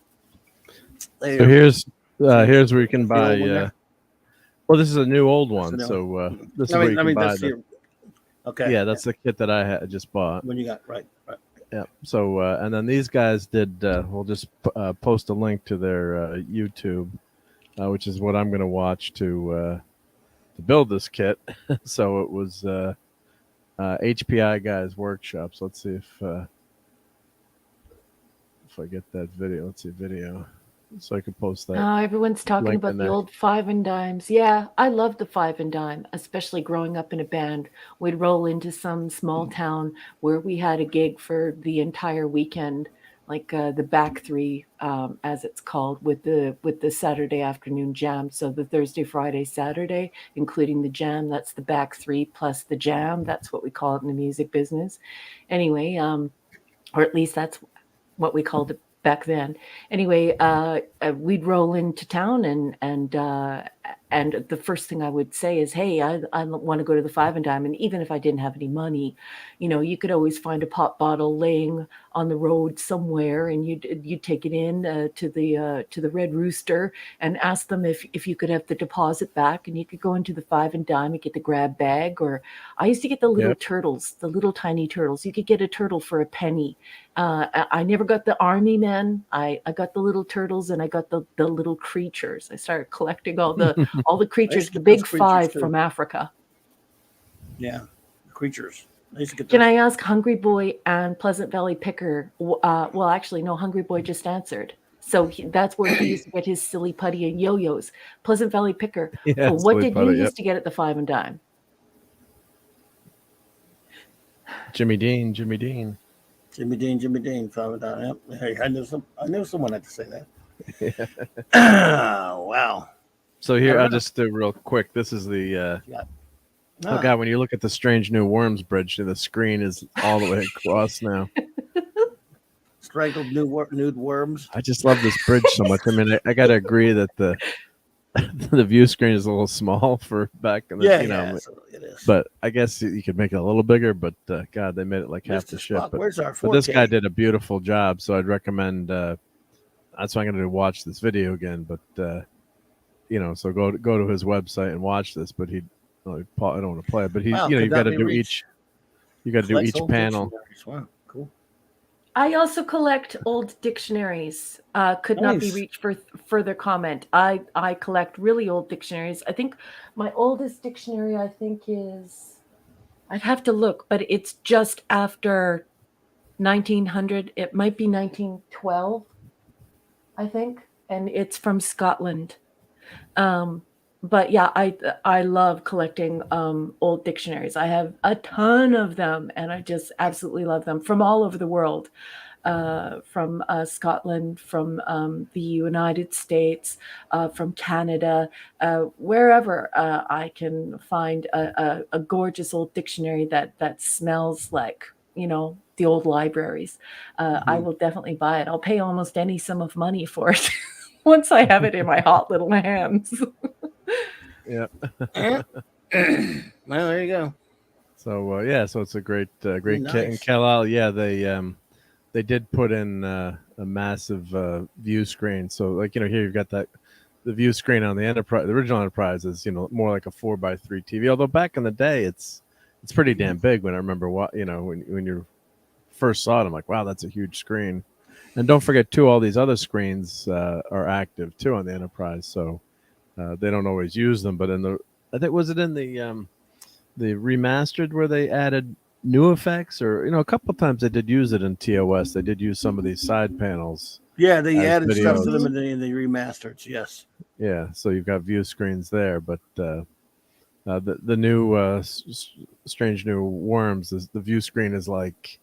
So here's where you can buy. Well, this is a new old one, so this is where you can buy. Okay. Yeah, that's the kit that I just bought. When you got right. Yeah. So and then these guys did. We'll just post a link to their YouTube, which is what I'm going to watch to build this kit. So it was HPI guys workshops. Let's see if I get that video. Let's see video. So I could post that. Oh, everyone's talking about the old Five and Dimes. Yeah, I love the Five and Dime, especially growing up in a band. We'd roll into some small town where we had a gig for the entire weekend, like the back three, as it's called, with the Saturday afternoon jam. So the Thursday, Friday, Saturday, including the jam. That's the back three plus the jam. That's what we call it in the music business. Anyway, or at least that's what we called it back then. Anyway, we'd roll into town and and the first thing I would say is, hey, I want to go to the Five and Dime. And even if I didn't have any money, you could always find a pop bottle laying on the road somewhere, and you'd take it in to the Red Rooster and ask them if you could have the deposit back, and you could go into the Five and Dime and get the grab bag. Or I used to get the little turtles, the little tiny turtles. You could get a turtle for a penny. I never got the army men. I got the little turtles, and I got the little creatures. I started collecting all the creatures, the big five from Africa. Yeah, creatures. Can I ask Hungry Boy and Pleasant Valley Picker? Well, actually, no, Hungry Boy just answered. So that's where he used to get his silly putty and yo-yos. Pleasant Valley Picker. Yeah, what did you used to get at the Five and Dime? Jimmy Dean. Jimmy Dean, Five and Dime. Yep. Hey, I knew someone had to say that. Yeah. Wow. So here, I'll just do real quick. This is the. Oh God! When you look at the Strange New Worms bridge, the screen is all the way across now. Strangled nude worms. I just love this bridge so much. I mean, I got to agree that the view screen is a little small for back in the it is. But I guess you could make it a little bigger. But God, they made it like half the ship. Where's our 4K? But this guy did a beautiful job, so I'd recommend. That's why I'm going to watch this video again. But so go to his website and watch this. But I don't want to play it. But you got to do each. You got to do each panel. Wow, cool. I also collect old dictionaries. Could not be reached for further comment. I collect really old dictionaries. I think my oldest dictionary, is, I'd have to look, but it's just after 1900. It might be 1912, I think, and it's from Scotland. But yeah, I love collecting old dictionaries. I have a ton of them, and I just absolutely love them from all over the world, from Scotland, from the United States, from Canada, wherever I can find a gorgeous old dictionary that smells like the old libraries. I will definitely buy it. I'll pay almost any sum of money for it once I have it in my hot little hands. Yeah. Well, there you go. So so it's a great kit. And Cal, they did put in a massive view screen. So here you've got the view screen on the Enterprise. The original Enterprise is more like a 4x3 TV. Although back in the day, it's pretty damn big. When I remember when you first saw it, I'm like, wow, that's a huge screen. And don't forget too, all these other screens are active too on the Enterprise. So. They don't always use them, but I think was it in the remastered where they added new effects, or a couple of times they did use it in TOS. They did use some of these side panels. Yeah, they added stuff to them in the remasters. Yes. Yeah, so you've got view screens there, but the new Strange New Worms, the view screen is like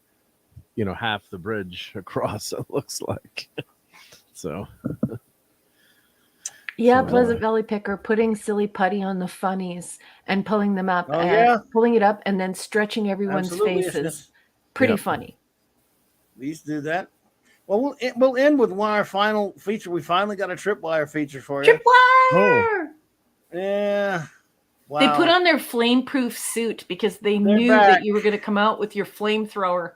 half the bridge across. It looks like so. Yeah, Pleasant Valley Picker, putting silly putty on the funnies and pulling them up, pulling it up, and then stretching everyone's faces. Pretty funny. We used to do that. Well, we'll end with our final feature. We finally got a tripwire feature for you. Tripwire! Oh. Yeah. Wow. They put on their flame-proof suit because they knew that you were going to come out with your flamethrower.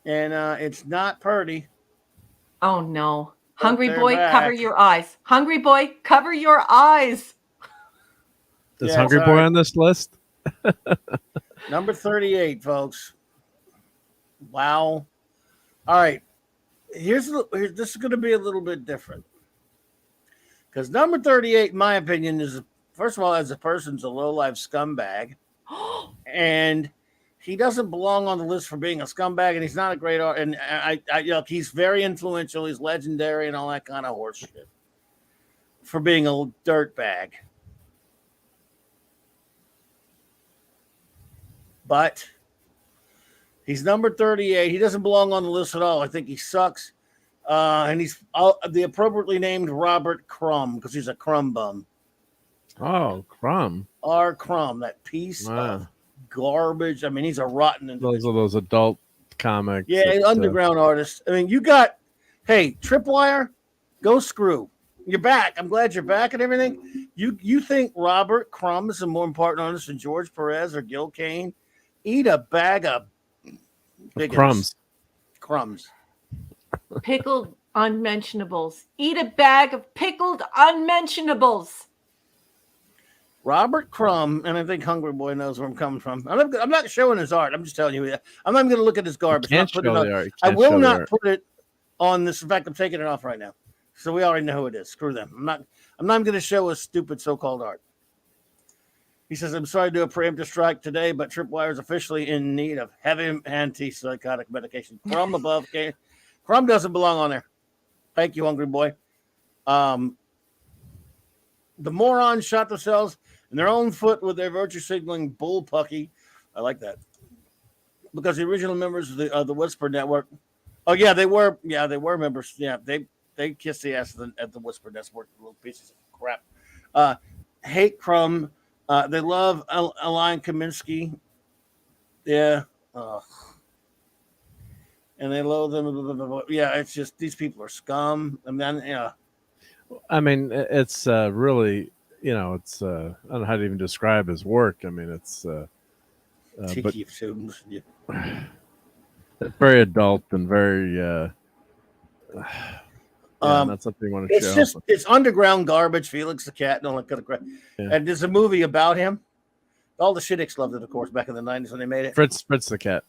And it's not Purdy. Oh, no. Hungry Boy, cover your eyes. Hungry Boy, cover your eyes. Is Hungry Boy on this list? Number 38, folks. Wow. All right. This is going to be a little bit different. Because number 38, in my opinion, is, first of all, as a person's a low-life scumbag. And he doesn't belong on the list for being a scumbag, and he's not a great art. And he's very influential. He's legendary and all that kind of horse shit for being a dirtbag. But he's number 38. He doesn't belong on the list at all. I think he sucks. And he's the appropriately named Robert Crumb because he's a crumb bum. Oh, Crumb. R. Crumb, that piece of garbage. I mean, he's a rotten individual. Those adult comics. Yeah, underground artist. I mean, Tripwire, go screw. You're back. I'm glad you're back and everything. You think Robert Crumb is a more important artist than George Perez or Gil Kane? Eat a bag of crumbs. Crumbs. Pickled unmentionables. Eat a bag of pickled unmentionables. Robert Crumb, and I think Hungry Boy knows where I'm coming from. I'm not showing his art. I'm just telling you. I'm not going to look at his garbage. Can't show the art. I will not put it on this. In fact, I'm taking it off right now. So we already know who it is. Screw them. I'm not going to show his stupid so-called art. He says, I'm sorry to do a preemptive strike today, but Tripwire is officially in need of heavy antipsychotic medication. Crumb above. Okay. Crumb doesn't belong on there. Thank you, Hungry Boy. The morons shot themselves in their own foot with their virtue signaling bullpucky. I like that. Because the original members of the Whisper Network. Oh, yeah, they were. Yeah, they were members. Yeah, they kissed the ass at the Whisper Network. Little pieces of crap. Hate Crumb. They love Alain Kaminsky. Yeah. And they loathe them. Yeah, it's just these people are scum. I mean, yeah. I mean, it's really, it's I don't know how to even describe his work. I mean, it's but very adult and very not something you want to show. It's underground garbage. Felix the Cat and all that kind of crap. Yeah. And there's a movie about him. All the shitticks loved it, of course, back in the 90s when they made it. Fritz the Cat.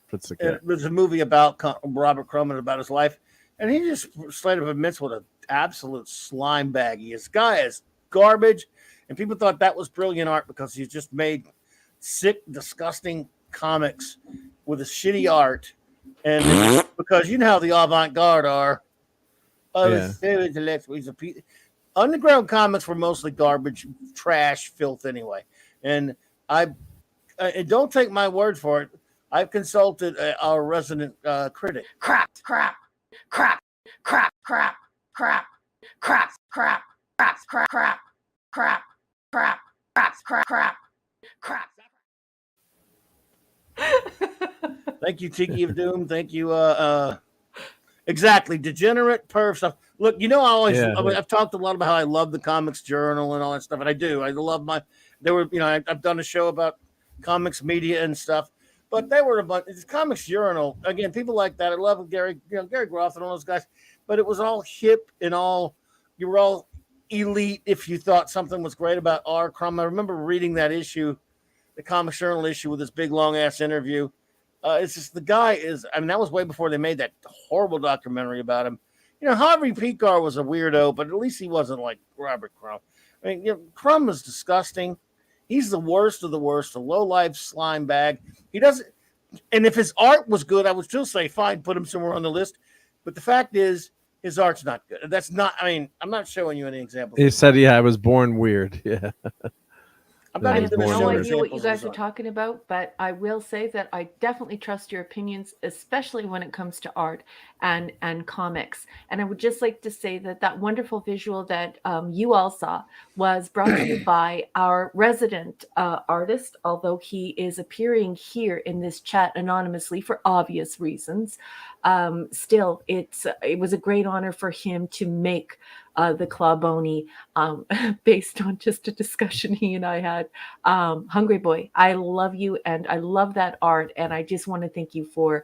There's a movie about Robert Crumb and about his life. And he just straight up admits what an absolute slime bag he is. Guy is garbage. And people thought that was brilliant art because he just made sick, disgusting comics with his shitty art. And because you know how the avant-garde are. Underground comics were mostly garbage, trash, filth anyway. And don't take my word for it. I've consulted our resident critic. Crap. Thank you, Tiki of Doom. Thank you. Exactly. Degenerate perv stuff. Look, I've talked a lot about how I love the Comics Journal and all that stuff. And I do. I love I've done a show about comics media and stuff. But they were a bunch. It's Comics Journal. Again, people like that. I love Gary Groth and all those guys. But it was all hip and you were all elite if you thought something was great about R. Crumb. I remember reading that issue, the Comics Journal issue with this big long ass interview. It's just the guy is. I mean, that was way before they made that horrible documentary about him. Harvey Pekar was a weirdo, but at least he wasn't like Robert Crumb. I mean, Crumb is disgusting. He's the worst of the worst, a low-life slime bag. He doesn't, and if his art was good, I would still say fine, put him somewhere on the list. But the fact is, his art's not good. That's not. I mean, I'm not showing you any examples. He said, "Yeah, I was born weird." Yeah. I have no idea what you guys are talking about, but I will say that I definitely trust your opinions, especially when it comes to art and comics. And I would just like to say that wonderful visual that you all saw was brought to you by our resident artist, although he is appearing here in this chat anonymously for obvious reasons. Still, it was a great honor for him to make the Clawbony based on just a discussion he and I had. Hungry Boy, I love you and I love that art, and I just want to thank you for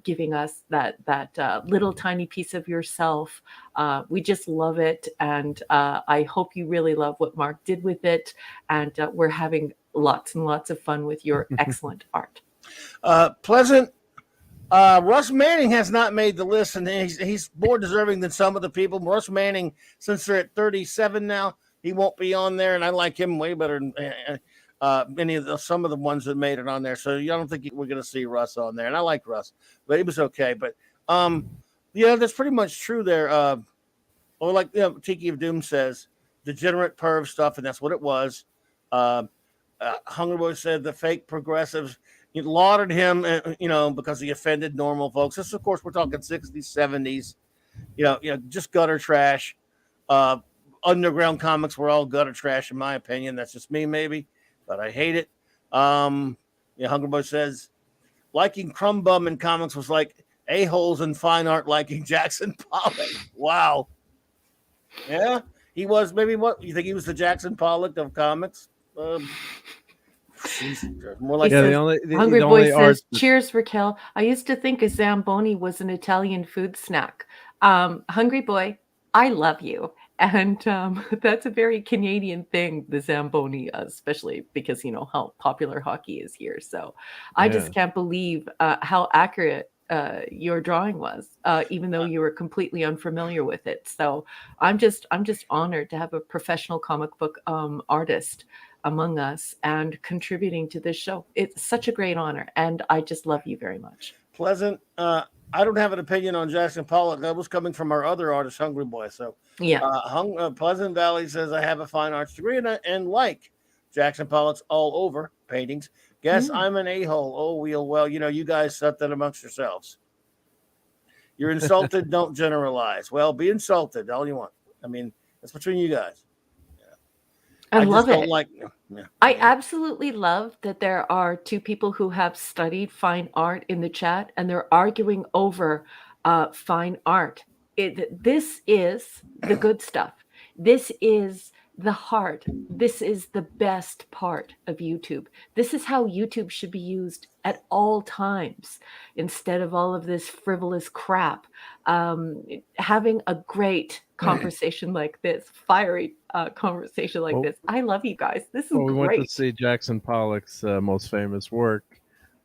giving us that little tiny piece of yourself. We just love it, and I hope you really love what Mark did with it, and we're having lots and lots of fun with your excellent art. Pleasant. Russ Manning has not made the list, and he's more deserving than some of the people. Russ Manning, since they're at 37 now, he won't be on there, and I like him way better than some of the ones that made it on there. So I don't think we're going to see Russ on there, and I like Russ, but he was okay. But that's pretty much true there. Or like Tiki of Doom says, degenerate perv stuff, and that's what it was. Hungry Boy said the fake progressives. You lauded him, because he offended normal folks. This, of course, we're talking 60s, 70s, just gutter trash. Underground comics were all gutter trash, in my opinion. That's just me, maybe, but I hate it. Hungry Boy says, liking Crumb Bum in comics was like a-holes in fine art liking Jackson Pollock. Wow. Yeah. He was maybe what you think he was the Jackson Pollock of comics? More like He says, Hungry Boy says, cheers, Raquel. I used to think a Zamboni was an Italian food snack. Hungry Boy, I love you. And that's a very Canadian thing, the Zamboni, especially because, you know, how popular hockey is here. So I just can't believe how accurate your drawing was, even though you were completely unfamiliar with it. So I'm just honored to have a professional comic book artist among us and contributing to this show. It's such a great honor, and I just love you very much. Pleasant. I don't have an opinion on Jackson Pollock. That was coming from our other artist, Hungry Boy. So yeah. Pleasant Valley says I have a fine arts degree and like Jackson Pollock's all over paintings. Guess I'm an a-hole. Oh, well, you know, you guys set that amongst yourselves. You're insulted. Don't generalize. Well, be insulted all you want. I mean, it's between you guys. I love it. I absolutely love that there are two people who have studied fine art in the chat, and they're arguing over fine art. This is the good stuff. This is the heart. This is the best part of YouTube. This is how YouTube should be used at all times instead of all of this frivolous crap. Having a great conversation like this, fiery conversation like this. I love you guys. This is great. We went to see Jackson Pollock's most famous work.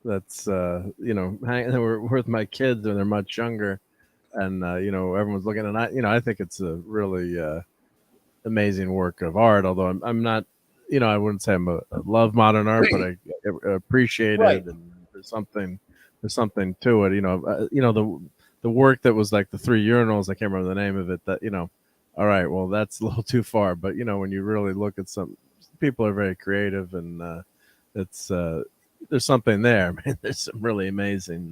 That's you know, we're with my kids and they're much younger, and you know, everyone's looking, and I think it's a really amazing work of art. Although I'm not, you know, I wouldn't say I love modern art, but I appreciate it, and there's something to it. You know, the work that was like the 3 urinals, I can't remember the name of it. That, you know, all right, well, that's a little too far. But you know, when you really look at some people are very creative, and it's there's something there. Man, there's some really amazing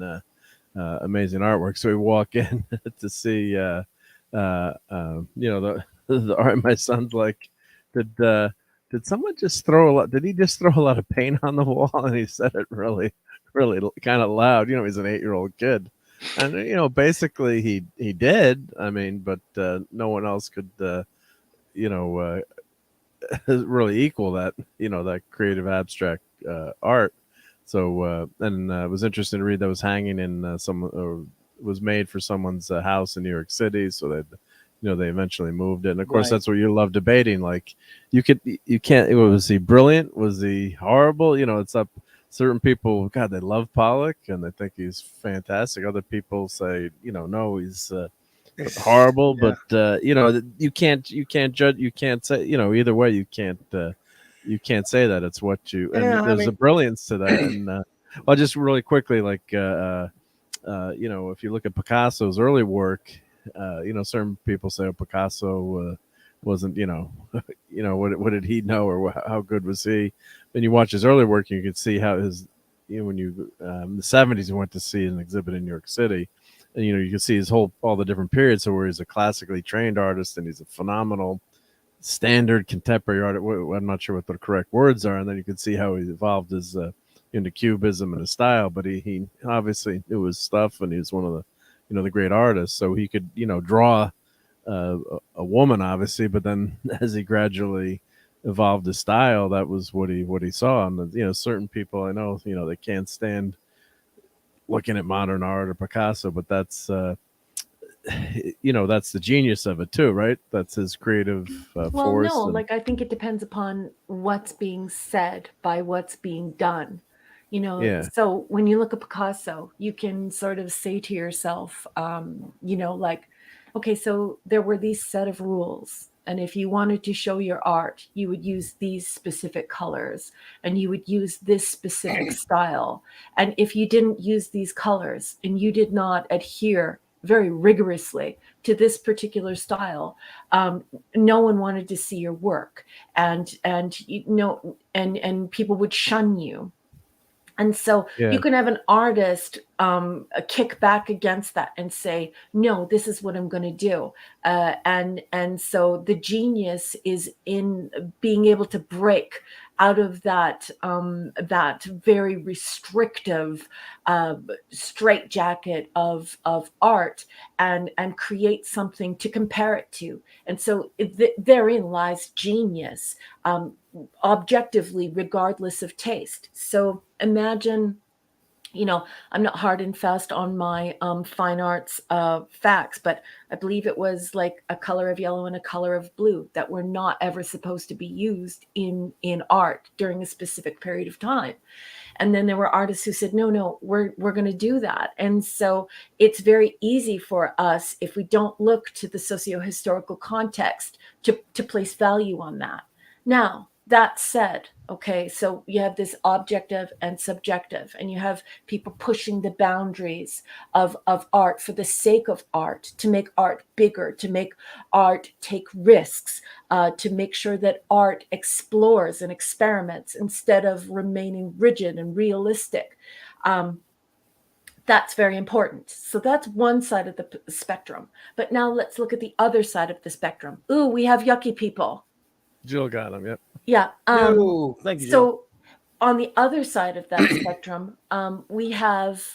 artwork. So we walk in to see, you know, the art. My son's like, did someone just throw a lot? Did he just throw a lot of paint on the wall? And he said it really kind of loud. You know, he's an 8-year-old kid, and you know, basically he did. I mean, but no one else could, you know, really equal that. You know, that creative abstract art. So and it was interesting to read that was hanging in was made for someone's house in New York City. So that, you know, they eventually moved it. And of course, that's what you love debating. Like, you can't. Was he brilliant? Was he horrible? You know, it's up. Certain people, God, they love Pollock and they think he's fantastic. Other people say, you know, no, he's horrible. But you know, you can't judge. You can't say, you know, either way. You can't say that. It's what you. And there's a brilliance to that. And well, just really quickly, like you know, if you look at Picasso's early work. You know, certain people say Picasso wasn't, you know, you know, what did he know, or how good was he? When you watch his early work, you can see how his, you know, when you in the 70s, he went to see an exhibit in New York City, and you know, you can see his all the different periods. So where he's a classically trained artist, and he's a phenomenal standard contemporary artist. I'm not sure what the correct words are, and then you can see how he evolved his into cubism and his style. But he obviously knew his stuff, and he was one of the, you know, the great artists. So he could, you know, draw a woman, obviously, but then as he gradually evolved his style, that was what he saw. And you know, certain people I know, you know, they can't stand looking at modern art or Picasso, but that's you know, that's the genius of it too, right? That's his creative force. No, like, I think it depends upon what's being said by what's being done. You know, so when you look at Picasso, you can sort of say to yourself, you know, like, okay, so there were these set of rules. And if you wanted to show your art, you would use these specific colors and you would use this specific style. And if you didn't use these colors and you did not adhere very rigorously to this particular style, no one wanted to see your work, and you know, and people would shun you. And so you can have an artist kick back against that and say, no, this is what I'm going to do. And so the genius is in being able to break out of that that very restrictive straitjacket of art and create something to compare it to. And so therein lies genius, objectively, regardless of taste. So imagine, I'm not hard and fast on my fine arts facts, but I believe it was like a color of yellow and a color of blue that were not ever supposed to be used in art during a specific period of time. And then there were artists who said, no, we're going to do that. And so it's very easy for us, if we don't look to the socio-historical context, to place value on that. Now, that said, okay, so you have this objective and subjective, and you have people pushing the boundaries of art for the sake of art, to make art bigger, to make art take risks, to make sure that art explores and experiments instead of remaining rigid and realistic. That's very important. So that's one side of the spectrum. But now let's look at the other side of the spectrum. Ooh, we have yucky people. Jill got him. Yep. Yeah. Thank you, Jill. So on the other side of that spectrum, we have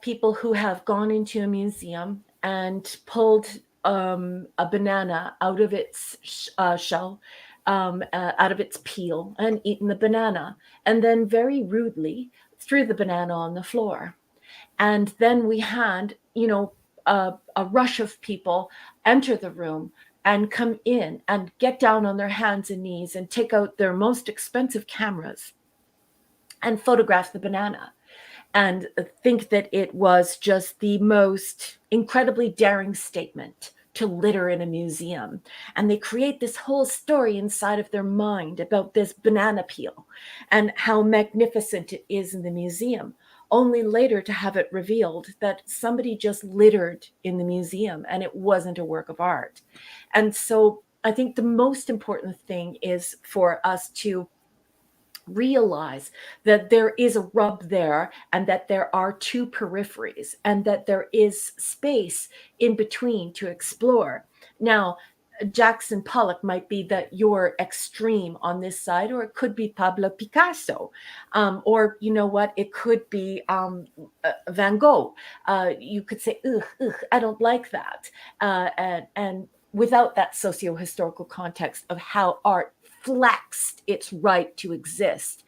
people who have gone into a museum and pulled a banana out of its shell, out of its peel, and eaten the banana, and then very rudely threw the banana on the floor. And then we had, a rush of people enter the room and come in and get down on their hands and knees and take out their most expensive cameras and photograph the banana and think that it was just the most incredibly daring statement to litter in a museum. And they create this whole story inside of their mind about this banana peel and how magnificent it is in the museum, only later to have it revealed that somebody just littered in the museum and it wasn't a work of art. And so I think the most important thing is for us to realize that there is a rub there, and that there are two peripheries, and that there is space in between to explore. Now, Jackson Pollock might be that your extreme on this side, or it could be Pablo Picasso, or you know what, it could be Van Gogh. You could say, ugh, I don't like that, and without that socio-historical context of how art flexed its right to exist.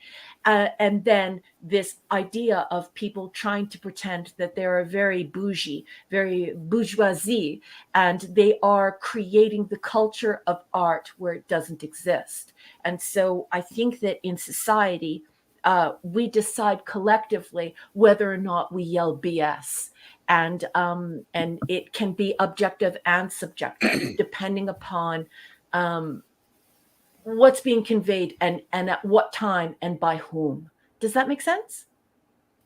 And then this idea of people trying to pretend that they're very bougie, very bourgeoisie, and they are creating the culture of art where it doesn't exist. And so I think that in society, we decide collectively whether or not we yell BS. And it can be objective and subjective, depending upon what's being conveyed and at what time and by whom. Does that make sense?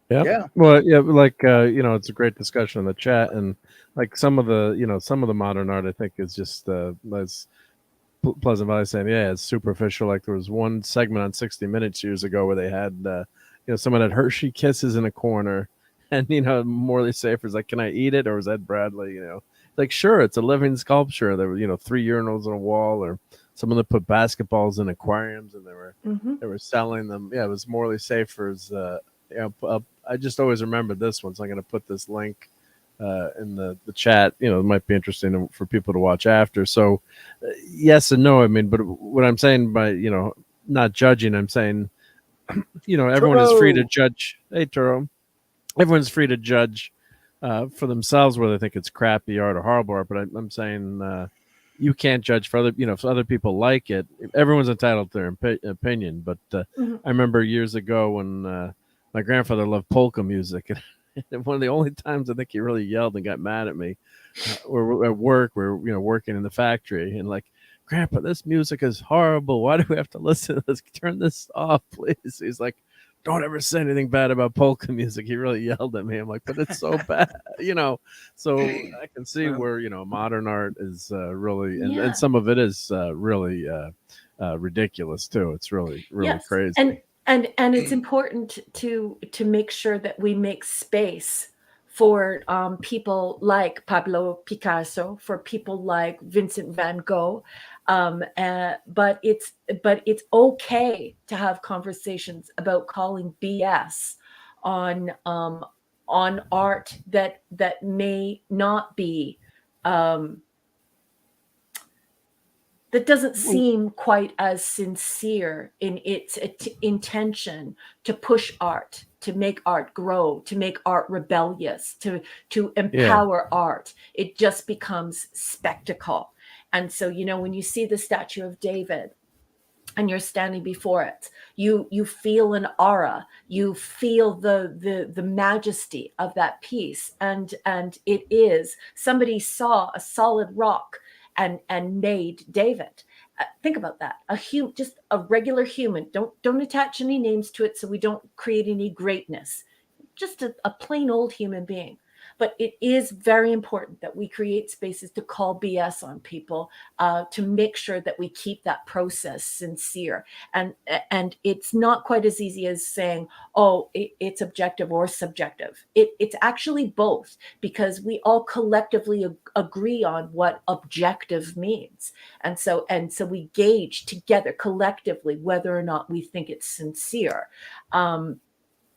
Yeah. Well, yeah, like it's a great discussion in the chat, and like some of the modern art I think is just as Pleasant Valley saying, yeah, it's superficial. Like there was one segment on 60 Minutes years ago where they had someone had Hershey Kisses in a corner, and Morley Safer's like, can I eat it? Or was Ed Bradley, like, sure, it's a living sculpture. There were 3 urinals on a wall, or someone that put basketballs in aquariums and they were selling them. Yeah, it was Morley Safer's. I just always remember this one, so I'm going to put this link in the chat. It might be interesting for people to watch after. So yes and no. I mean, but what I'm saying by not judging, I'm saying everyone is free to judge. Hey, Turo, everyone's free to judge for themselves whether they think it's crappy art or horrible art. But I'm saying you can't judge for other, if other people like it. Everyone's entitled to their opinion. But I remember years ago when my grandfather loved polka music, and one of the only times I think he really yelled and got mad at me, we're at work, we're working in the factory, and like, Grandpa, this music is horrible. Why do we have to listen to this? Turn this off, please. He's like, don't ever say anything bad about polka music. He really yelled at me. I'm like, but it's so bad, So I can see where modern art is really, and some of it is really ridiculous too. It's really crazy. And it's important to make sure that we make space for people like Pablo Picasso, for people like Vincent van Gogh, But it's okay to have conversations about calling BS on art that may not be that doesn't seem quite as sincere in its intention to push art, to make art grow, to make art rebellious, to empower art. It just becomes spectacle. And so, you know, when you see the statue of David and you're standing before it, you feel an aura, you feel the majesty of that piece, and it is somebody saw a solid rock and made David. Think about that. Just a regular human. Don't attach any names to it so we don't create any greatness. Just a plain old human being. But it is very important that we create spaces to call BS on people, to make sure that we keep that process sincere. And it's not quite as easy as saying, oh, it's objective or subjective. It's actually both, because we all collectively agree on what objective means. And so we gauge together collectively whether or not we think it's sincere.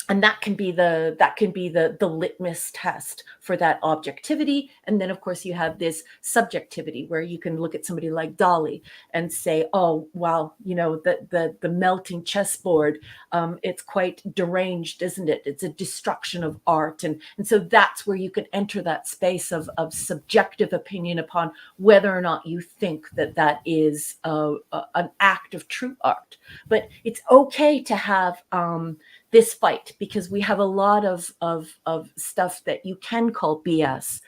And that can be the litmus test for that objectivity. And then, of course, you have this subjectivity where you can look at somebody like Dali and say, oh, wow, you know, the melting chessboard, it's quite deranged, isn't it? It's a destruction of art. And so that's where you can enter that space of subjective opinion upon whether or not you think that is an act of true art. But it's okay to have this fight, because we have a lot of stuff that you can call BS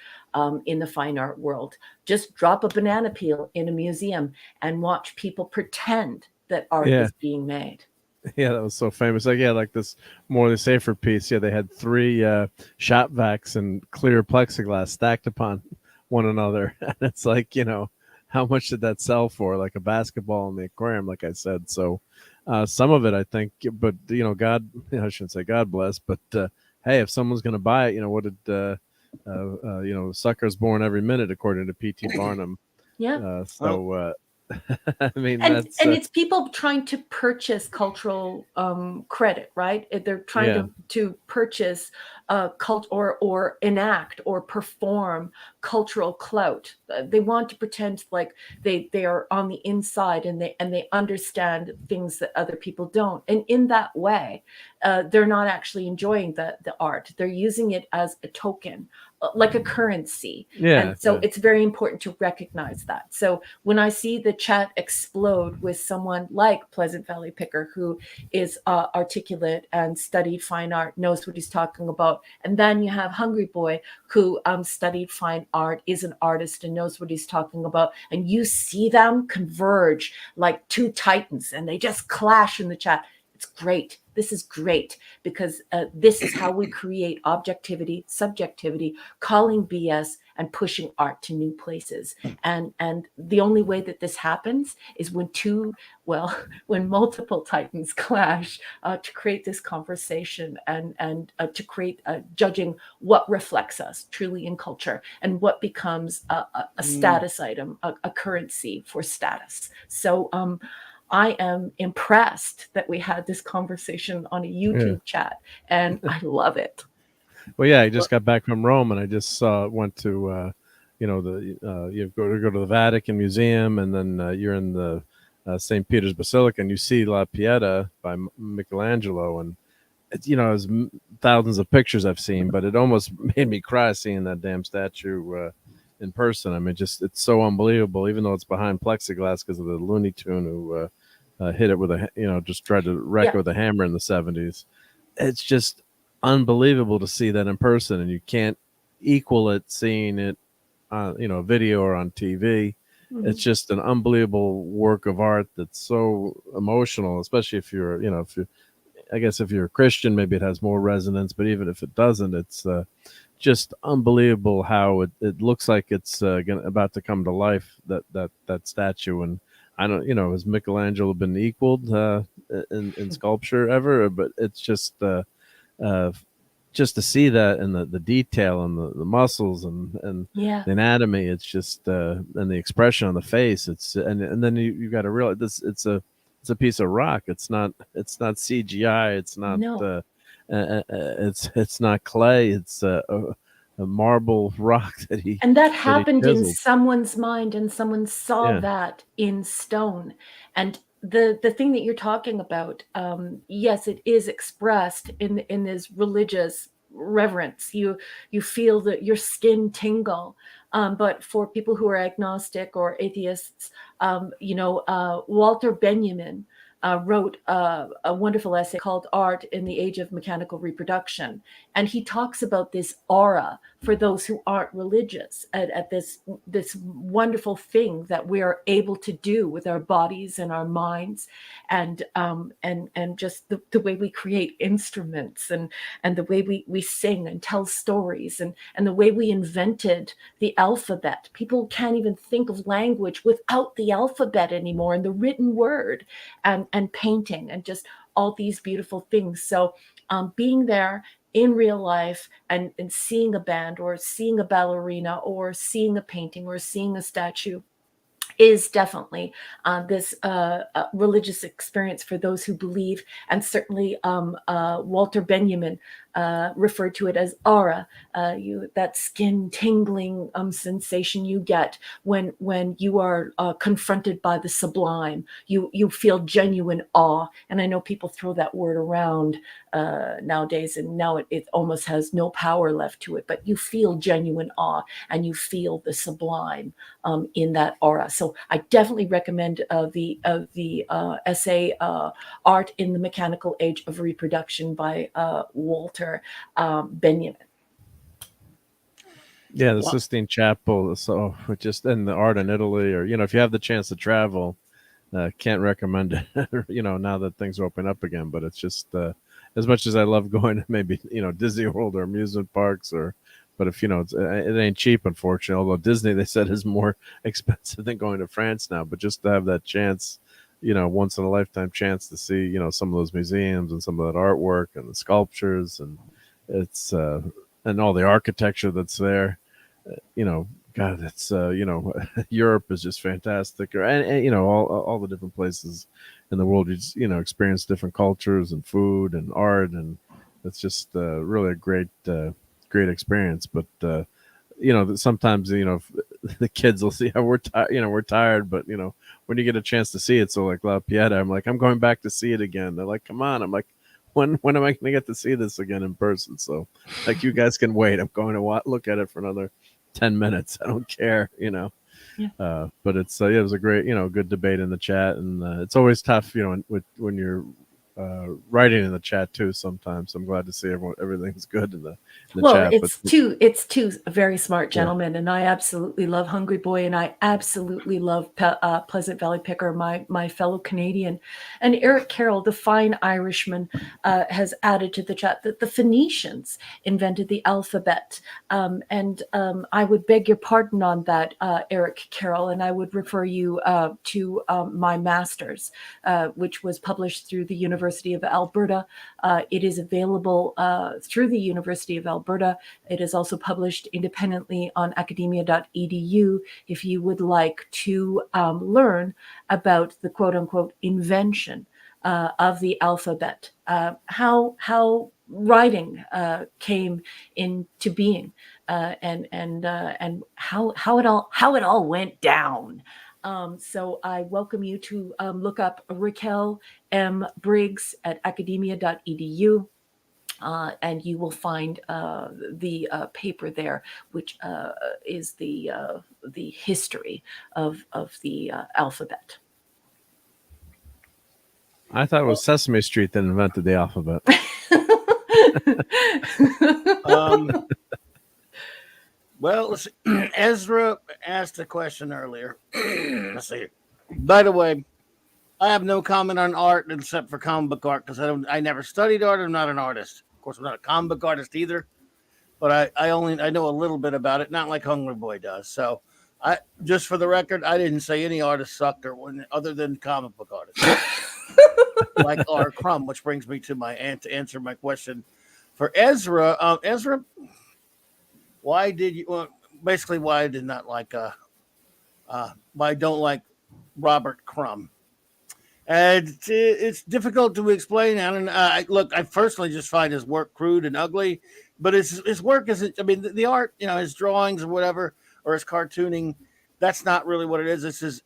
in the fine art world. Just drop a banana peel in a museum and watch people pretend that art is being made. Yeah, that was so famous. Like, yeah, like this more the safer piece. Yeah, they had 3 shop vacs and clear plexiglass stacked upon one another. And it's like, you know, how much did that sell for? Like a basketball in the aquarium, like I said. So some of it, I think, but, you know, God, I shouldn't say God bless, but hey, if someone's going to buy it, you know, what did, you know, suckers born every minute, according to P.T. Barnum. Yeah. I mean, and it's people trying to purchase cultural credit, right? They're trying to purchase cult or enact or perform cultural clout. They want to pretend like they are on the inside and they understand things that other people don't. And in that way, they're not actually enjoying the art. They're using it as a token, like a currency. And so it's very important to recognize that. So when I see the chat explode with someone like Pleasant Valley Picker, who is articulate and studied fine art, knows what he's talking about, and then you have Hungry Boy, who studied fine art, is an artist and knows what he's talking about, and you see them converge like two titans and they just clash in the chat. It's great. This is great, because this is how we create objectivity, subjectivity, calling BS, and pushing art to new places. And the only way that this happens is when when multiple titans clash to create this conversation and to create judging what reflects us truly in culture and what becomes a status item, a currency for status. So I am impressed that we had this conversation on a YouTube chat, and I love it. Well, yeah, I just got back from Rome, and I just went to, you know, you go to the Vatican Museum, and then you're in the St. Peter's Basilica, and you see La Pieta by Michelangelo, and it's, you know, there's thousands of pictures I've seen, but it almost made me cry seeing that damn statue in person. I mean, just it's so unbelievable, even though it's behind plexiglass because of the Looney Tune who hit it with a, you know, just tried to wreck it with a hammer in the 70s. It's just unbelievable to see that in person, and you can't equal it seeing it on, you know, video or on TV. It's just an unbelievable work of art that's so emotional, especially if you're, you know, I guess if you're a Christian, maybe it has more resonance, but even if it doesn't, it's just unbelievable how it looks like it's about to come to life, that statue. And I don't, you know, has Michelangelo been equaled in sculpture ever? But it's just just to see that and the detail and the muscles and Yeah. the anatomy, it's just and the expression on the face, it's and then you got to realize this, it's a piece of rock. It's not CGI. It's not No. it's not clay. It's a marble rock that he And that happened in chiseled. someone's mind, and someone saw Yeah. that in stone. And the thing that you're talking about, yes, it is expressed in this religious reverence. You feel that your skin tingle. But for people who are agnostic or atheists, Walter Benjamin wrote a wonderful essay called Art in the Age of Mechanical Reproduction. And he talks about this aura for those who aren't religious at this wonderful thing that we are able to do with our bodies and our minds, and just the way we create instruments, and the way we sing and tell stories, and the way we invented the alphabet. People can't even think of language without the alphabet anymore, and the written word, and painting, and just all these beautiful things. So being there in real life, and seeing a band, or seeing a ballerina, or seeing a painting, or seeing a statue, is definitely this religious experience for those who believe. And certainly Walter Benjamin referred to it as aura, that skin tingling sensation you get when you are confronted by the sublime. You feel genuine awe. And I know people throw that word around nowadays, and now it almost has no power left to it, but you feel genuine awe, and you feel the sublime in that aura. So I definitely recommend the essay Art in the Mechanical Age of Reproduction by Walter Benjamin. Yeah, the Sistine Chapel. So just in the art in Italy, or if you have the chance to travel, can't recommend it. Now that things are open up again, but it's just as much as I love going to maybe Disney World or amusement parks, but if it ain't cheap, unfortunately. Although Disney, they said, is more expensive than going to France now. But just to have that chance, once in a lifetime chance to see some of those museums and some of that artwork and the sculptures, and it's and all the architecture that's there, God, it's Europe is just fantastic, and all the different places in the world. You just, experience different cultures and food and art, and it's just really a great experience. But sometimes the kids will see how we're tired, but when you get a chance to see it, so like La Pieta, I'm like, I'm going back to see it again. They're like, come on. I'm like, when am I going to get to see this again in person? So like, you guys can wait. I'm going to look at it for another 10 minutes. I don't care, Yeah. But it's it was a great, good debate in the chat, and it's always tough, when you're writing in the chat too. Sometimes I'm glad to see everything's good in the chat. It's two very smart gentlemen, and I absolutely love Hungry Boy, and I absolutely love Pleasant Valley Picker, my fellow Canadian. And Eric Carroll, the fine Irishman, has added to the chat that the Phoenicians invented the alphabet, and I would beg your pardon on that, Eric Carroll, and I would refer you to my master's, which was published through the University of Alberta. It is available through the University of Alberta. It is also published independently on academia.edu if you would like to learn about the quote-unquote invention of the alphabet, how writing came into being, and how it all went down. So I welcome you to look up Raquel M. Briggs at academia.edu, and you will find the paper there, which is the history of the alphabet. I thought it was Sesame Street that invented the alphabet. Well, let's see. Ezra asked a question earlier. Let's see. By the way, I have no comment on art except for comic book art, because I never studied art. I'm not an artist. Of course, I'm not a comic book artist either. But I know a little bit about it, not like Hungry Boy does. So just for the record, I didn't say any artist sucked other than comic book artists. Like R. Crumb, which brings me to to answer my question For Ezra, Ezra, why did you? Well, basically, why I did not like why I don't like Robert Crumb. And it's difficult to explain. Look, I personally just find his work crude and ugly, but his work isn't. I mean, the art, his drawings or whatever, or his cartooning, that's not really what it is. It's his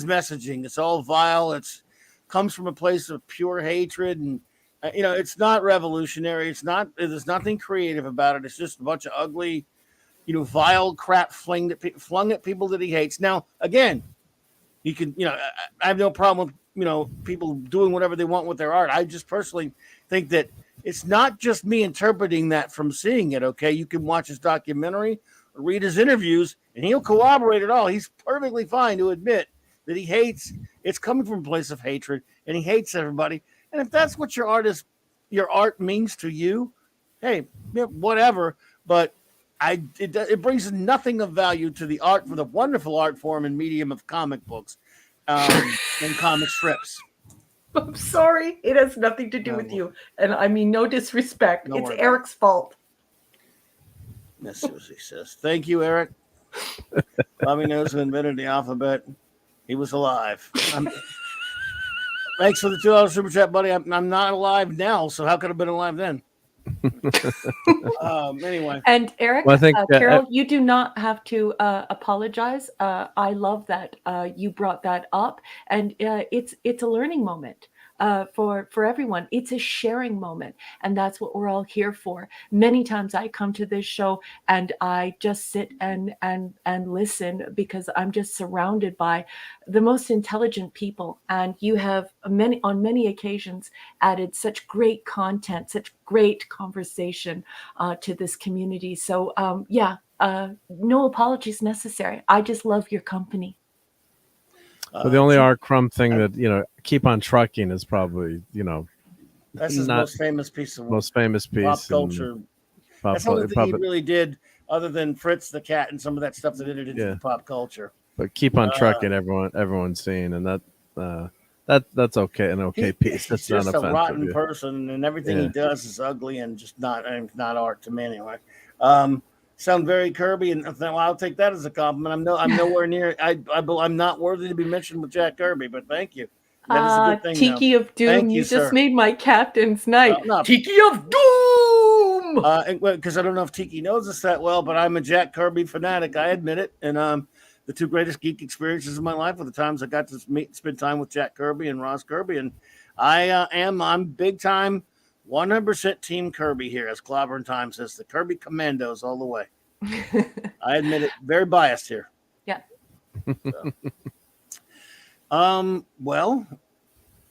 messaging. It's all vile. It's comes from a place of pure hatred, and it's not revolutionary. It's not. There's nothing creative about it. It's just a bunch of ugly, vile crap flung at people that he hates. Now, again, you can, I have no problem with, people doing whatever they want with their art. I just personally think that it's not just me interpreting that from seeing it. Okay. You can watch his documentary or read his interviews and he'll corroborate it all. He's perfectly fine to admit that he hates, it's coming from a place of hatred and he hates everybody. And if that's what your art means to you, hey, whatever. But it brings nothing of value to the art, for the wonderful art form and medium of comic books and comic strips. I'm sorry. It has nothing to do with you. And I mean, no disrespect. It's Eric's fault. Miss Susie says, thank you, Eric. Bobby knows who invented the alphabet. He was alive. Thanks for the $2 super chat, buddy. I'm not alive now, so how could I have been alive then? Anyway, and Eric, well, I think, Carol, you do not have to apologize. I love that you brought that up, and it's a learning moment for everyone. It's a sharing moment, and that's what we're all here for. Many times I come to this show and I just sit and listen because I'm just surrounded by the most intelligent people, and you have on many occasions added such great content, such great conversation to this community. So no apologies necessary. I just love your company. Well, the only Art Crumb thing that keep on trucking is probably that's his most famous piece of pop culture. That's the only thing he really did, other than Fritz the Cat and some of that stuff that entered into the pop culture. But keep on trucking, everyone's seeing, and that's okay. An okay piece. That's just not a rotten person, and everything he does is ugly and just not art to me anyway. Sound very Kirby, and I'll take that as a compliment. I'm nowhere near. I'm not worthy to be mentioned with Jack Kirby, but thank you. That is a good thing. Tiki of Doom, you just made my captain's night. Tiki of Doom. Because I don't know if Tiki knows us that well, but I'm a Jack Kirby fanatic. I admit it, and the two greatest geek experiences of my life were the times I got to spend time with Jack Kirby and Ross Kirby, and I'm big time 100% Team Kirby here, as CLOBBERIN Time says, the Kirby Commandos all the way. I admit it, very biased here. Yeah. Well,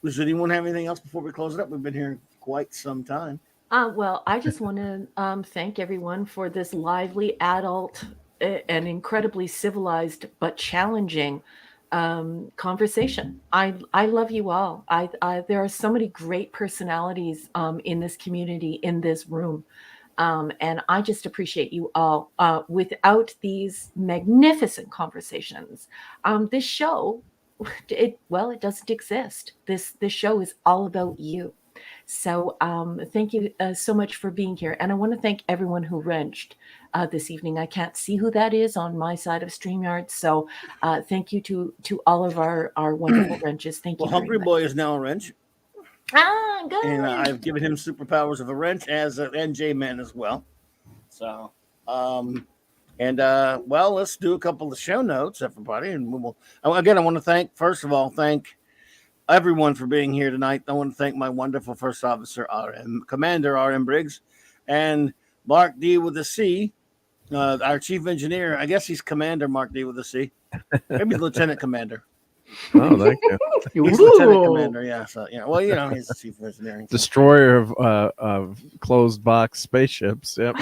does anyone have anything else before we close it up? We've been here quite some time. Well, I just want to thank everyone for this lively, adult, and incredibly civilized but challenging conversation. I love you all. There are so many great personalities in this community, in this room, and I just appreciate you all. Without these magnificent conversations, this show, it doesn't exist. This show is all about you. So thank you so much for being here. And I want to thank everyone who wrenched this evening. I can't see who that is on my side of StreamYard. So thank you to all of our wonderful wrenches. Thank you. Well, Hungry Boy is now a wrench. Good. And I've given him superpowers of a wrench and J-Man as well. So, let's do a couple of show notes, everybody. And we will, again, I want to thank everyone for being here tonight. I want to thank my wonderful first officer, Commander R.M. Briggs, and Mark D with a C, our chief engineer. I guess he's Commander Mark D with a C. Maybe Lieutenant Commander. Oh, thank you. He's Lieutenant Commander, yeah. So, well, he's the chief engineer. Destroyer of closed box spaceships. Yep.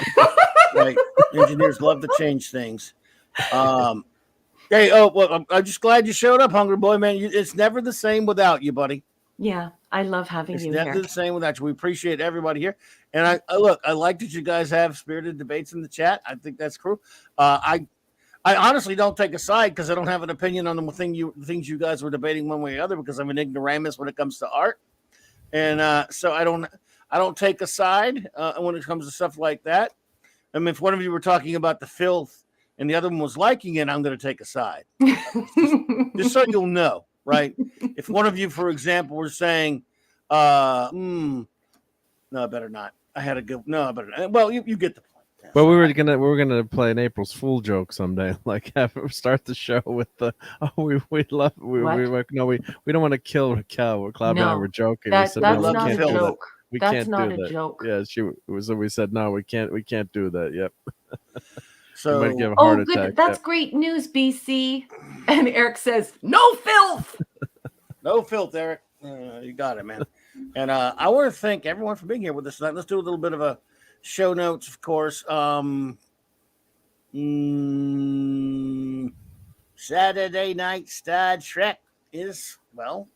Right. Engineers love to change things. Hey, I'm just glad you showed up, Hungry Boy, man. It's never the same without you, buddy. Yeah, I love having you here. It's never the same without you. We appreciate everybody here. And I like that you guys have spirited debates in the chat. I think that's cool. I honestly don't take a side because I don't have an opinion on the things you guys were debating one way or the other because I'm an ignoramus when it comes to art. And so I don't take a side when it comes to stuff like that. I mean, if one of you were talking about the filth and the other one was liking it, I'm going to take a side. just so you'll know, right? If one of you, for example, were saying, no, I better not. I had a good, no, I better not. Well, you get the point. But we were gonna play an April's Fool joke someday, like start the show with the we love we don't want to kill Raquel. Club and I were joking. That's we said, not a joke. We that's can't not do a that. joke. Yeah, so we said no, we can't do that. Yep. So might give a heart good. attack. That's great news, BC. And Eric says, "No filth." No filth, Eric. You got it, man. And I want to thank everyone for being here with us tonight. Let's do a little bit of a show notes, of course. Saturday night Star Trek is, well,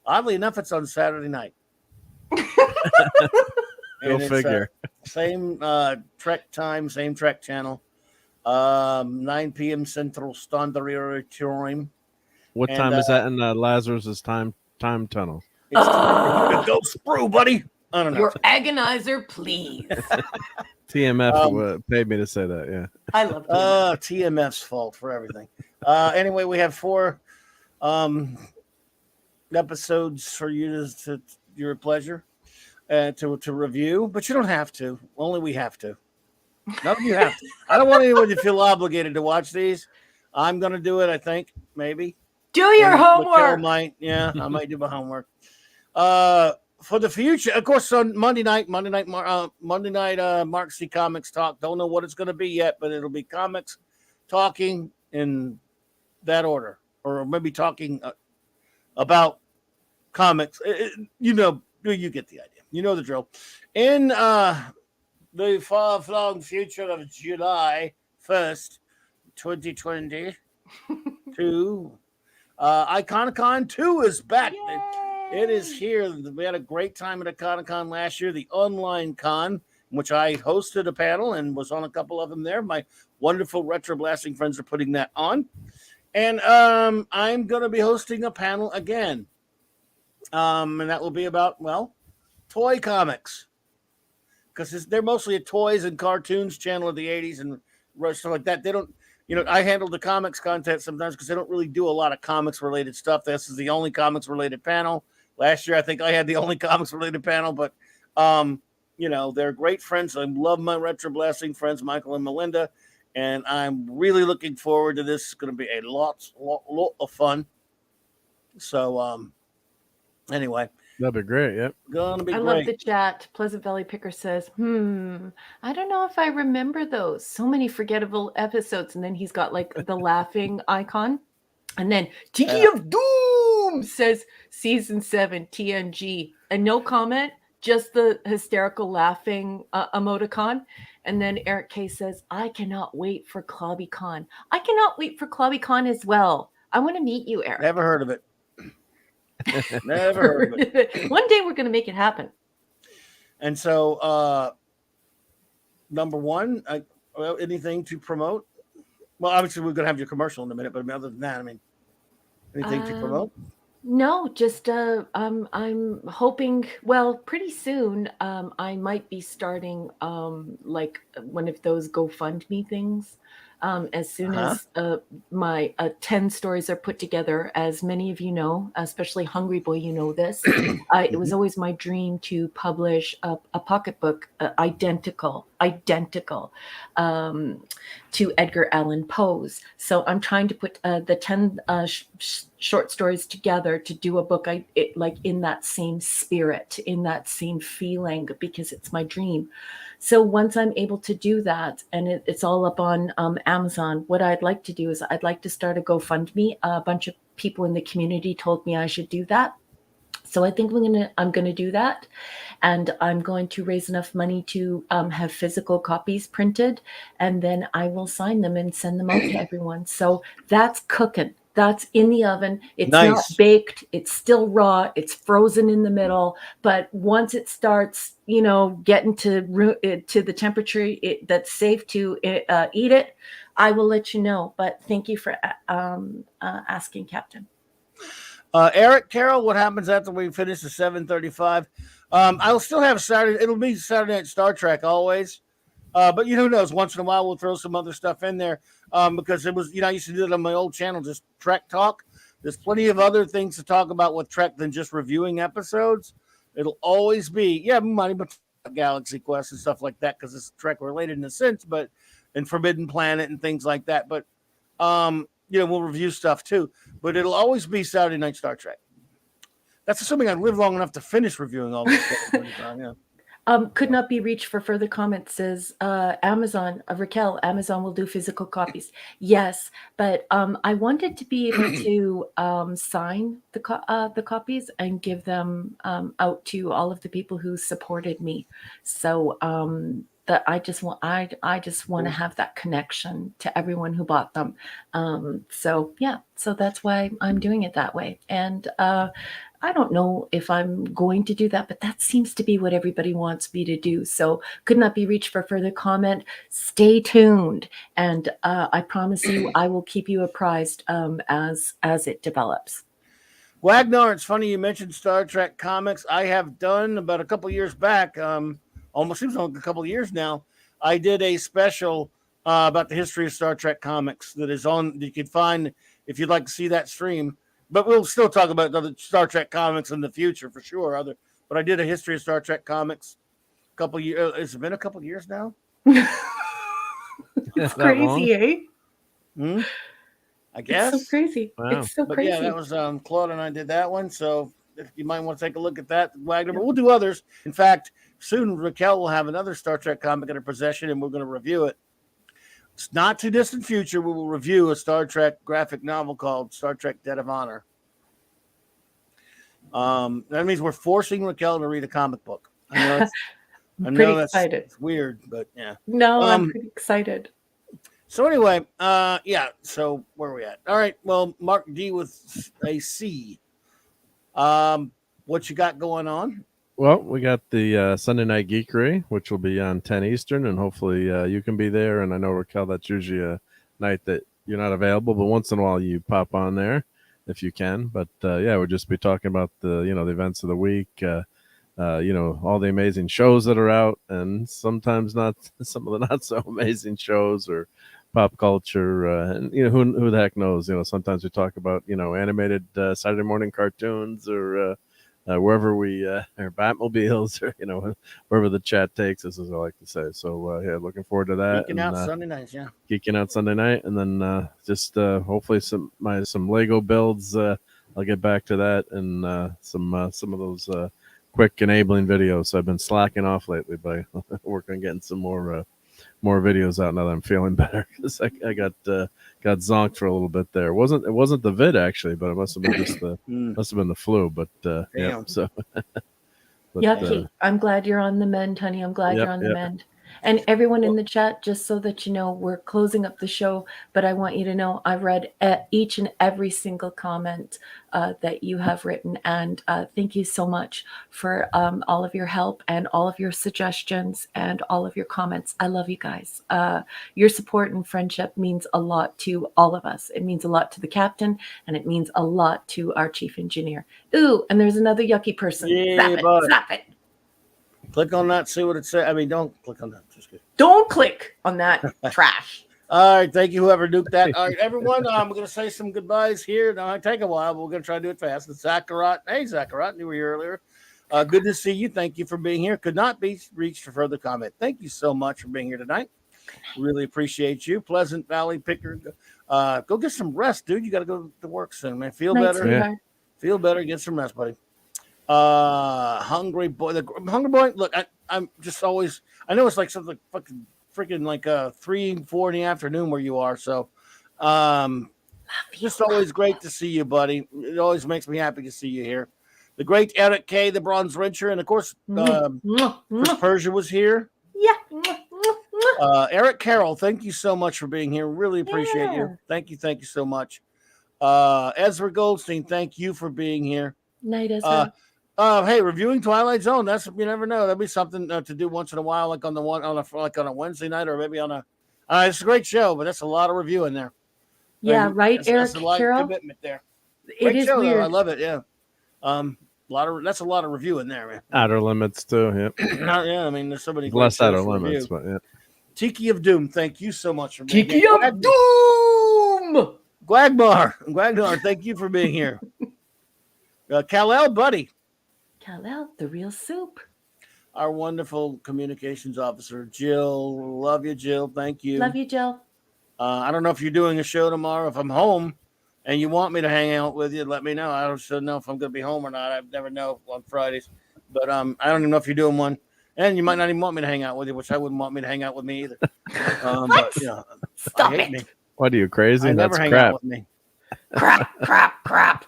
oddly enough, it's on Saturday night. Go figure. Same Trek time, same Trek channel. 9 p.m. Central Standard Time. What time is that in Lazarus's time tunnel? It's time for you to go sprue, buddy. I don't know. Your agonizer, please. TMF paid me to say that. Yeah, I love TMF. TMF's fault for everything. Anyway, we have 4 episodes for you to your pleasure to review, but you don't have to. Only we have to. None of you have to. I don't want anyone to feel obligated to watch these. I'm going to do it, I think, maybe. Do your homework. I might do my homework. For the future, of course, on Monday night, Mark C Comics Talk. Don't know what it's going to be yet, but it'll be comics talking in that order, or maybe talking about comics. You get the idea. You know the drill. In the far-flung future of July 1st, 2022, Iconicon 2 is back. It is here. We had a great time at Iconicon last year, the online con, in which I hosted a panel and was on a couple of them there. My wonderful retro blasting friends are putting that on. And I'm going to be hosting a panel again. And that will be about, toy comics. Because they're mostly a toys and cartoons channel of the 80s and stuff like that. They don't, I handle the comics content sometimes because they don't really do a lot of comics related stuff. This is the only comics related panel. Last year, I think I had the only comics related panel, but, they're great friends. I love my retro blasting friends, Michael and Melinda, and I'm really looking forward to this. It's going to be a lot of fun. So, anyway. That'd be great. Yep. Gonna be great. Love the chat. Pleasant Valley Picker says, I don't know if I remember those. So many forgettable episodes. And then he's got like the laughing icon. And then Tiki of Doom says season 7 TNG. And no comment, just the hysterical laughing emoticon. And then Eric K says, I cannot wait for CLOBBYCon. I cannot wait for CLOBBYCon as well. I want to meet you, Eric. Never heard of it. Never heard of it. One day we're going to make it happen. And so, number one, anything to promote? Well, obviously we're going to have your commercial in a minute, but other than that, anything to promote? No, just I'm hoping. Well, pretty soon, I might be starting like one of those GoFundMe things. As soon as my 10 stories are put together, as many of you know, especially Hungry Boy, you know this. It was always my dream to publish a pocketbook identical to Edgar Allan Poe's. So I'm trying to put the 10 short stories together to do a book like in that same spirit, in that same feeling, because it's my dream. So once I'm able to do that, and it's all up on Amazon, what I'd like to do is I'd like to start a GoFundMe. A bunch of people in the community told me I should do that. So I think I'm gonna do that, and I'm going to raise enough money to have physical copies printed, and then I will sign them and send them out to everyone. So that's cooking. That's in the oven. It's not baked. It's still raw. It's frozen in the middle. But once it starts, getting to the temperature that's safe to eat it, I will let you know. But thank you for asking, Captain. Eric, Carol, what happens after we finish the 7:35? I'll still have Saturday. It'll be Saturday Night Star Trek always. But who knows? Once in a while, we'll throw some other stuff in there because it was, I used to do it on my old channel, just Trek Talk. There's plenty of other things to talk about with Trek than just reviewing episodes. It'll always be, money, but Galaxy Quest and stuff like that because it's Trek related in a sense, but and Forbidden Planet and things like that. But we'll review stuff too. But it'll always be Saturday Night Star Trek. That's assuming I live long enough to finish reviewing all this stuff. Could not be reached for further comments, says Amazon. Raquel, Amazon will do physical copies. Yes, but I wanted to be able to sign the copies and give them out to all of the people who supported me. So that I just want to have that connection to everyone who bought them. So that's why I'm doing it that way. And I don't know if I'm going to do that, but that seems to be what everybody wants me to do. So could not be reached for further comment. Stay tuned. And I promise you, I will keep you apprised as it develops. Wagner, it's funny you mentioned Star Trek comics. I have done about a couple years back, almost seems like a couple of years now. I did a special about the history of Star Trek comics that is on. You can find if you'd like to see that stream. But we'll still talk about other Star Trek comics in the future for sure. But I did a history of Star Trek comics a couple of years. Has it been a couple of years now? It's crazy, eh? I guess. It's so crazy. Wow. It's so crazy. Yeah, that was Claude and I did that one. So if you might want to take a look at that, Wagner. But we'll do others. In fact, soon Raquel will have another Star Trek comic in her possession, and we're going to review it. It's not too distant future. We will review a Star Trek graphic novel called Star Trek Dead of Honor. That means we're forcing Raquel to read a comic book. I know that's excited. It's weird, but yeah. No, I'm pretty excited. So anyway, so where are we at? All right, well, Mark D with a C. What you got going on? Well, we got the Sunday Night Geekery, which will be on 10 Eastern, and hopefully you can be there. And I know, Raquel, that's usually a night that you're not available, but once in a while you pop on there if you can. But we'll just be talking about the events of the week, all the amazing shows that are out, and sometimes not some of the not so amazing shows or pop culture. And who the heck knows? Sometimes we talk about animated Saturday morning cartoons or wherever we or Batmobiles or wherever the chat takes us, as I like to say. So looking forward to that. Geeking out Sunday nights, Geeking out Sunday night, and then just hopefully some Lego builds. I'll get back to that, and some of those quick enabling videos. So I've been slacking off lately by working on getting some more videos out now that I'm feeling better, because I got zonked for a little bit there. It wasn't the vid actually, but it must have been just the flu. But yeah, so yucky. I'm glad you're on the mend, honey. I'm glad you're on the mend. And everyone in the chat, just so that you know, we're closing up the show, but I want you to know I read each and every single comment that you have written. And thank you so much for all of your help and all of your suggestions and all of your comments. I love you guys. Your support and friendship means a lot to all of us. It means a lot to the captain, and it means a lot to our chief engineer. Ooh, and there's another yucky person. Stop it. Click on that, see what it says. I mean, don't click on that. Just kidding. Don't click on that trash. All right, thank you, whoever nuked that. All right, everyone, we're going to say some goodbyes here. Now, it take a while, but we're going to try to do it fast. It's Zachariah. Hey, Zachariah, you were here earlier. Good to see you. Thank you for being here. Could not be reached for further comment. Thank you so much for being here tonight. Really appreciate you. Pleasant Valley Picker. Go get some rest, dude. You got to go to work soon, man. Feel better. Yeah. Feel better. Get some rest, buddy. Hungry boy. The hungry boy. Look, I'm just always. I know it's like something fucking freaking like 3-4 in the afternoon where you are. So, just always great to see you, buddy. It always makes me happy to see you here. The great Eric K, the Bronze Richer, and of course, Chris Persia was here. Yeah. Eric Carroll, thank you so much for being here. Really appreciate you. Thank you so much. Ezra Goldstein, thank you for being here. Night, Ezra. Hey, reviewing Twilight Zone. That's, you never know. That'd be something to do once in a while, like on a Wednesday night, or maybe on a. It's a great show, but that's a lot of review in there. Yeah, right, Eric that's a lot Carroll. Of commitment there. It is show, weird. Though. I love it. Yeah. That's a lot of review in there, man. Outer Limits too. Yep. Yeah, I mean, there's so many great Less Outer shows to Limits, review. but yeah. Tiki of Doom, thank you so much for being Tiki here. of Doom. Gwagmar, thank you for being here. Kal-El, buddy. Kal-El, the real soup. Our wonderful communications officer, Jill. Love you, Jill. Thank you. Love you, Jill. I don't know if you're doing a show tomorrow. If I'm home and you want me to hang out with you, let me know. I don't know if I'm going to be home or not. I never know on Fridays. But I don't even know if you're doing one. And you might not even want me to hang out with you, which I wouldn't want me to hang out with me either. What? But, you know, Stop I hate it. me. What are you, crazy? I never That's hang crap. out with me. Crap.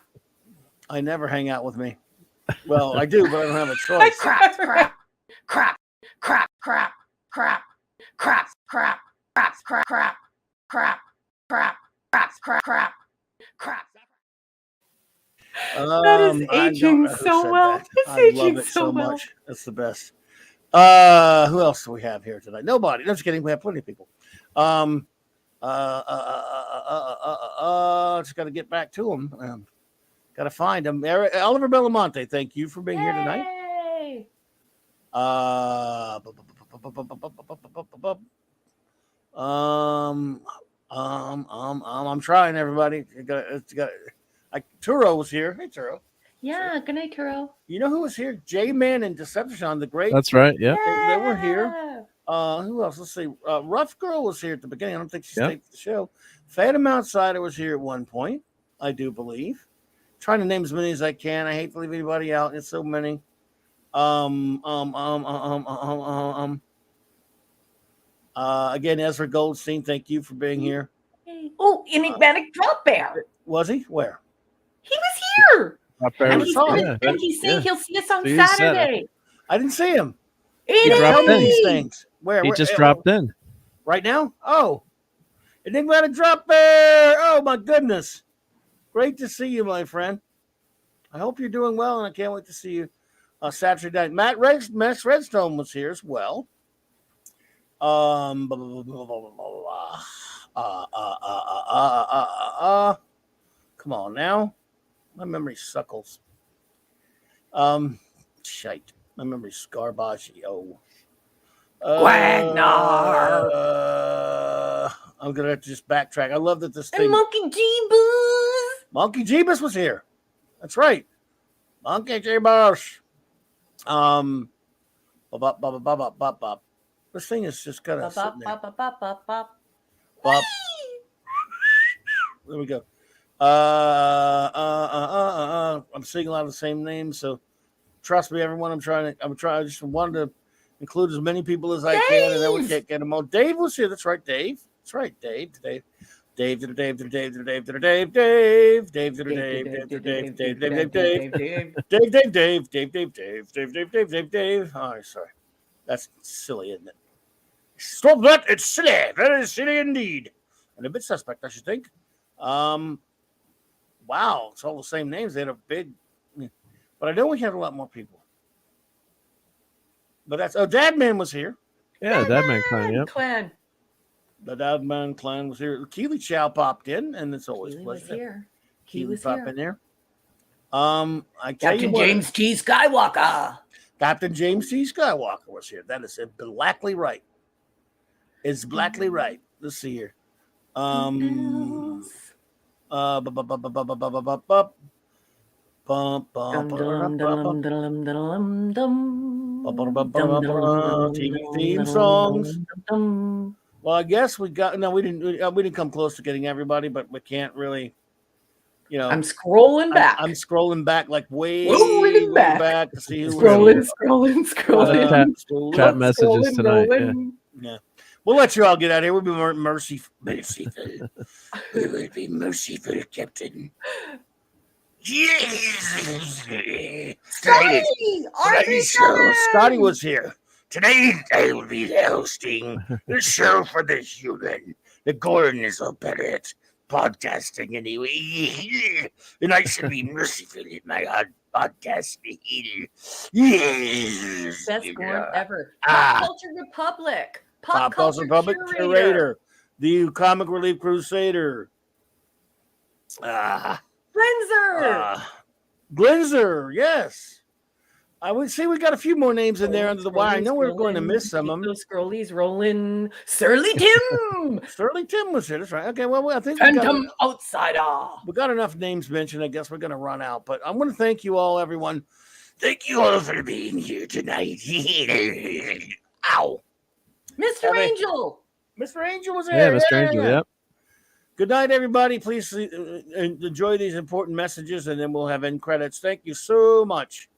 I never hang out with me. Well, I do, but I don't have a choice. Crap. That is aging so well. It's aging so much. That's the best. Who else do we have here tonight? Nobody. No, just kidding. We have plenty of people. Just got to get back to them. Got to find them. Oliver Belamonte, thank you for being here tonight. Yay! I'm trying, everybody. Turo was here. Hey, Turo. Yeah, good night, Turo. You know who was here? J-Man and Decepticon, the great. That's right. Yeah. They were here. Who else? Let's see. Rough Girl was here at the beginning. I don't think she stayed for the show. Phantom Outsider was here at one point, I do believe. Trying to name as many as I can. I hate to leave anybody out. It's so many. Again, Ezra Goldstein, thank you for being here. Oh, Enigmatic Drop Bear. Was he? Where? He was here. And he's saying he'll see us on So Saturday. I didn't see him. He dropped in. These things. He just dropped in. Right now? Oh. Enigmatic Drop Bear. Oh, my goodness. Great to see you, my friend. I hope you're doing well, and I can't wait to see you Saturday night. Max Redstone was here as well. Come on now. My memory suckles. Shite. My memory's garbage. Oh. Gwagnar. I'm gonna have to just backtrack. I love that this thing. And Monkey Jeebus. Monkey Jeebus was here. That's right. Monkey Jeebus. This thing is just kind of sitting there. There we go. I'm seeing a lot of the same names, so trust me, everyone. I just wanted to include as many people as I can, and then we can't get them all. Dave was here. That's right, Dave. That's right, Dave. Dave. Oh, sorry. That's silly, isn't it? Stop that. It's silly. That is silly indeed. And a bit suspect, I should think. Wow. It's all the same names. They had a big... But I know we had a lot more people. But that's... Oh, Dadman was here. Yeah, Dadman Clan, The Dadman Clan was here. Keely Chow popped in, and it's always Keely pleasure. was here. He was pop in there. Captain James T. Skywalker. Captain James T. Skywalker was here. That is blackly right. It's blackly right. Let's see here. TV theme songs. Well, I guess we didn't come close to getting everybody, but we can't really, I'm scrolling back. I'm scrolling back like way back to see who scrolling. Chat messages tonight. Yeah. We'll let you all get out of here. We'll be merciful. We will be merciful, Captain. Scotty was here. Today I will be hosting the show for the human. The Gordon is all better at podcasting anyway. And I should be merciful in my podcasting. Yes. Best Gordon ever. Pop Culture Republic. Pop Culture Republic Curator. The Comic Relief Crusader. Frenzer. Glinzer, yes. I would see we got a few more names in there under the wire. I know we're going to miss some of them. Those scrollies rolling. Surly Tim. Surly Tim was here. That's right. Okay, well, I think Phantom Outsider. We got enough names mentioned. I guess we're going to run out. But I want to thank you all, everyone. Thank you all for being here tonight. Ow. Mr. Angel. Mr. Angel was here. Yeah, Mr. Angel, yep. Good night, everybody. Please enjoy these important messages, and then we'll have end credits. Thank you so much.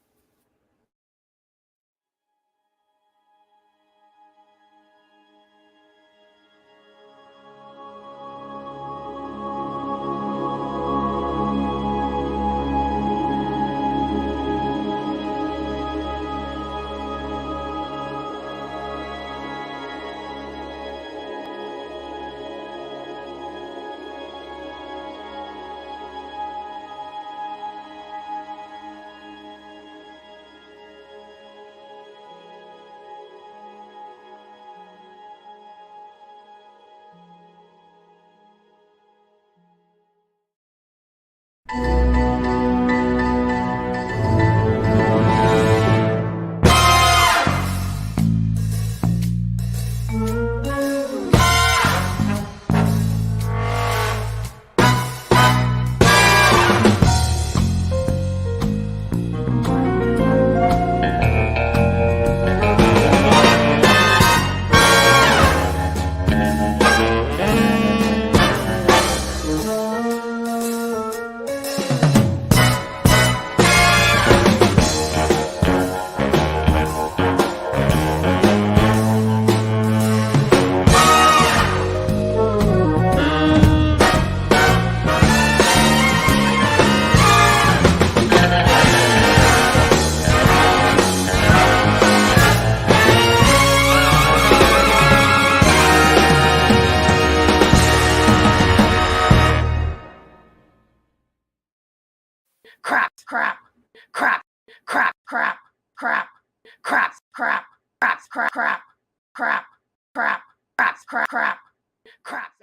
Crap, crap, crap, crap, crap, crap, crap, crap, crap, crap, crap, crap, crap, crap, crap, crap, crap.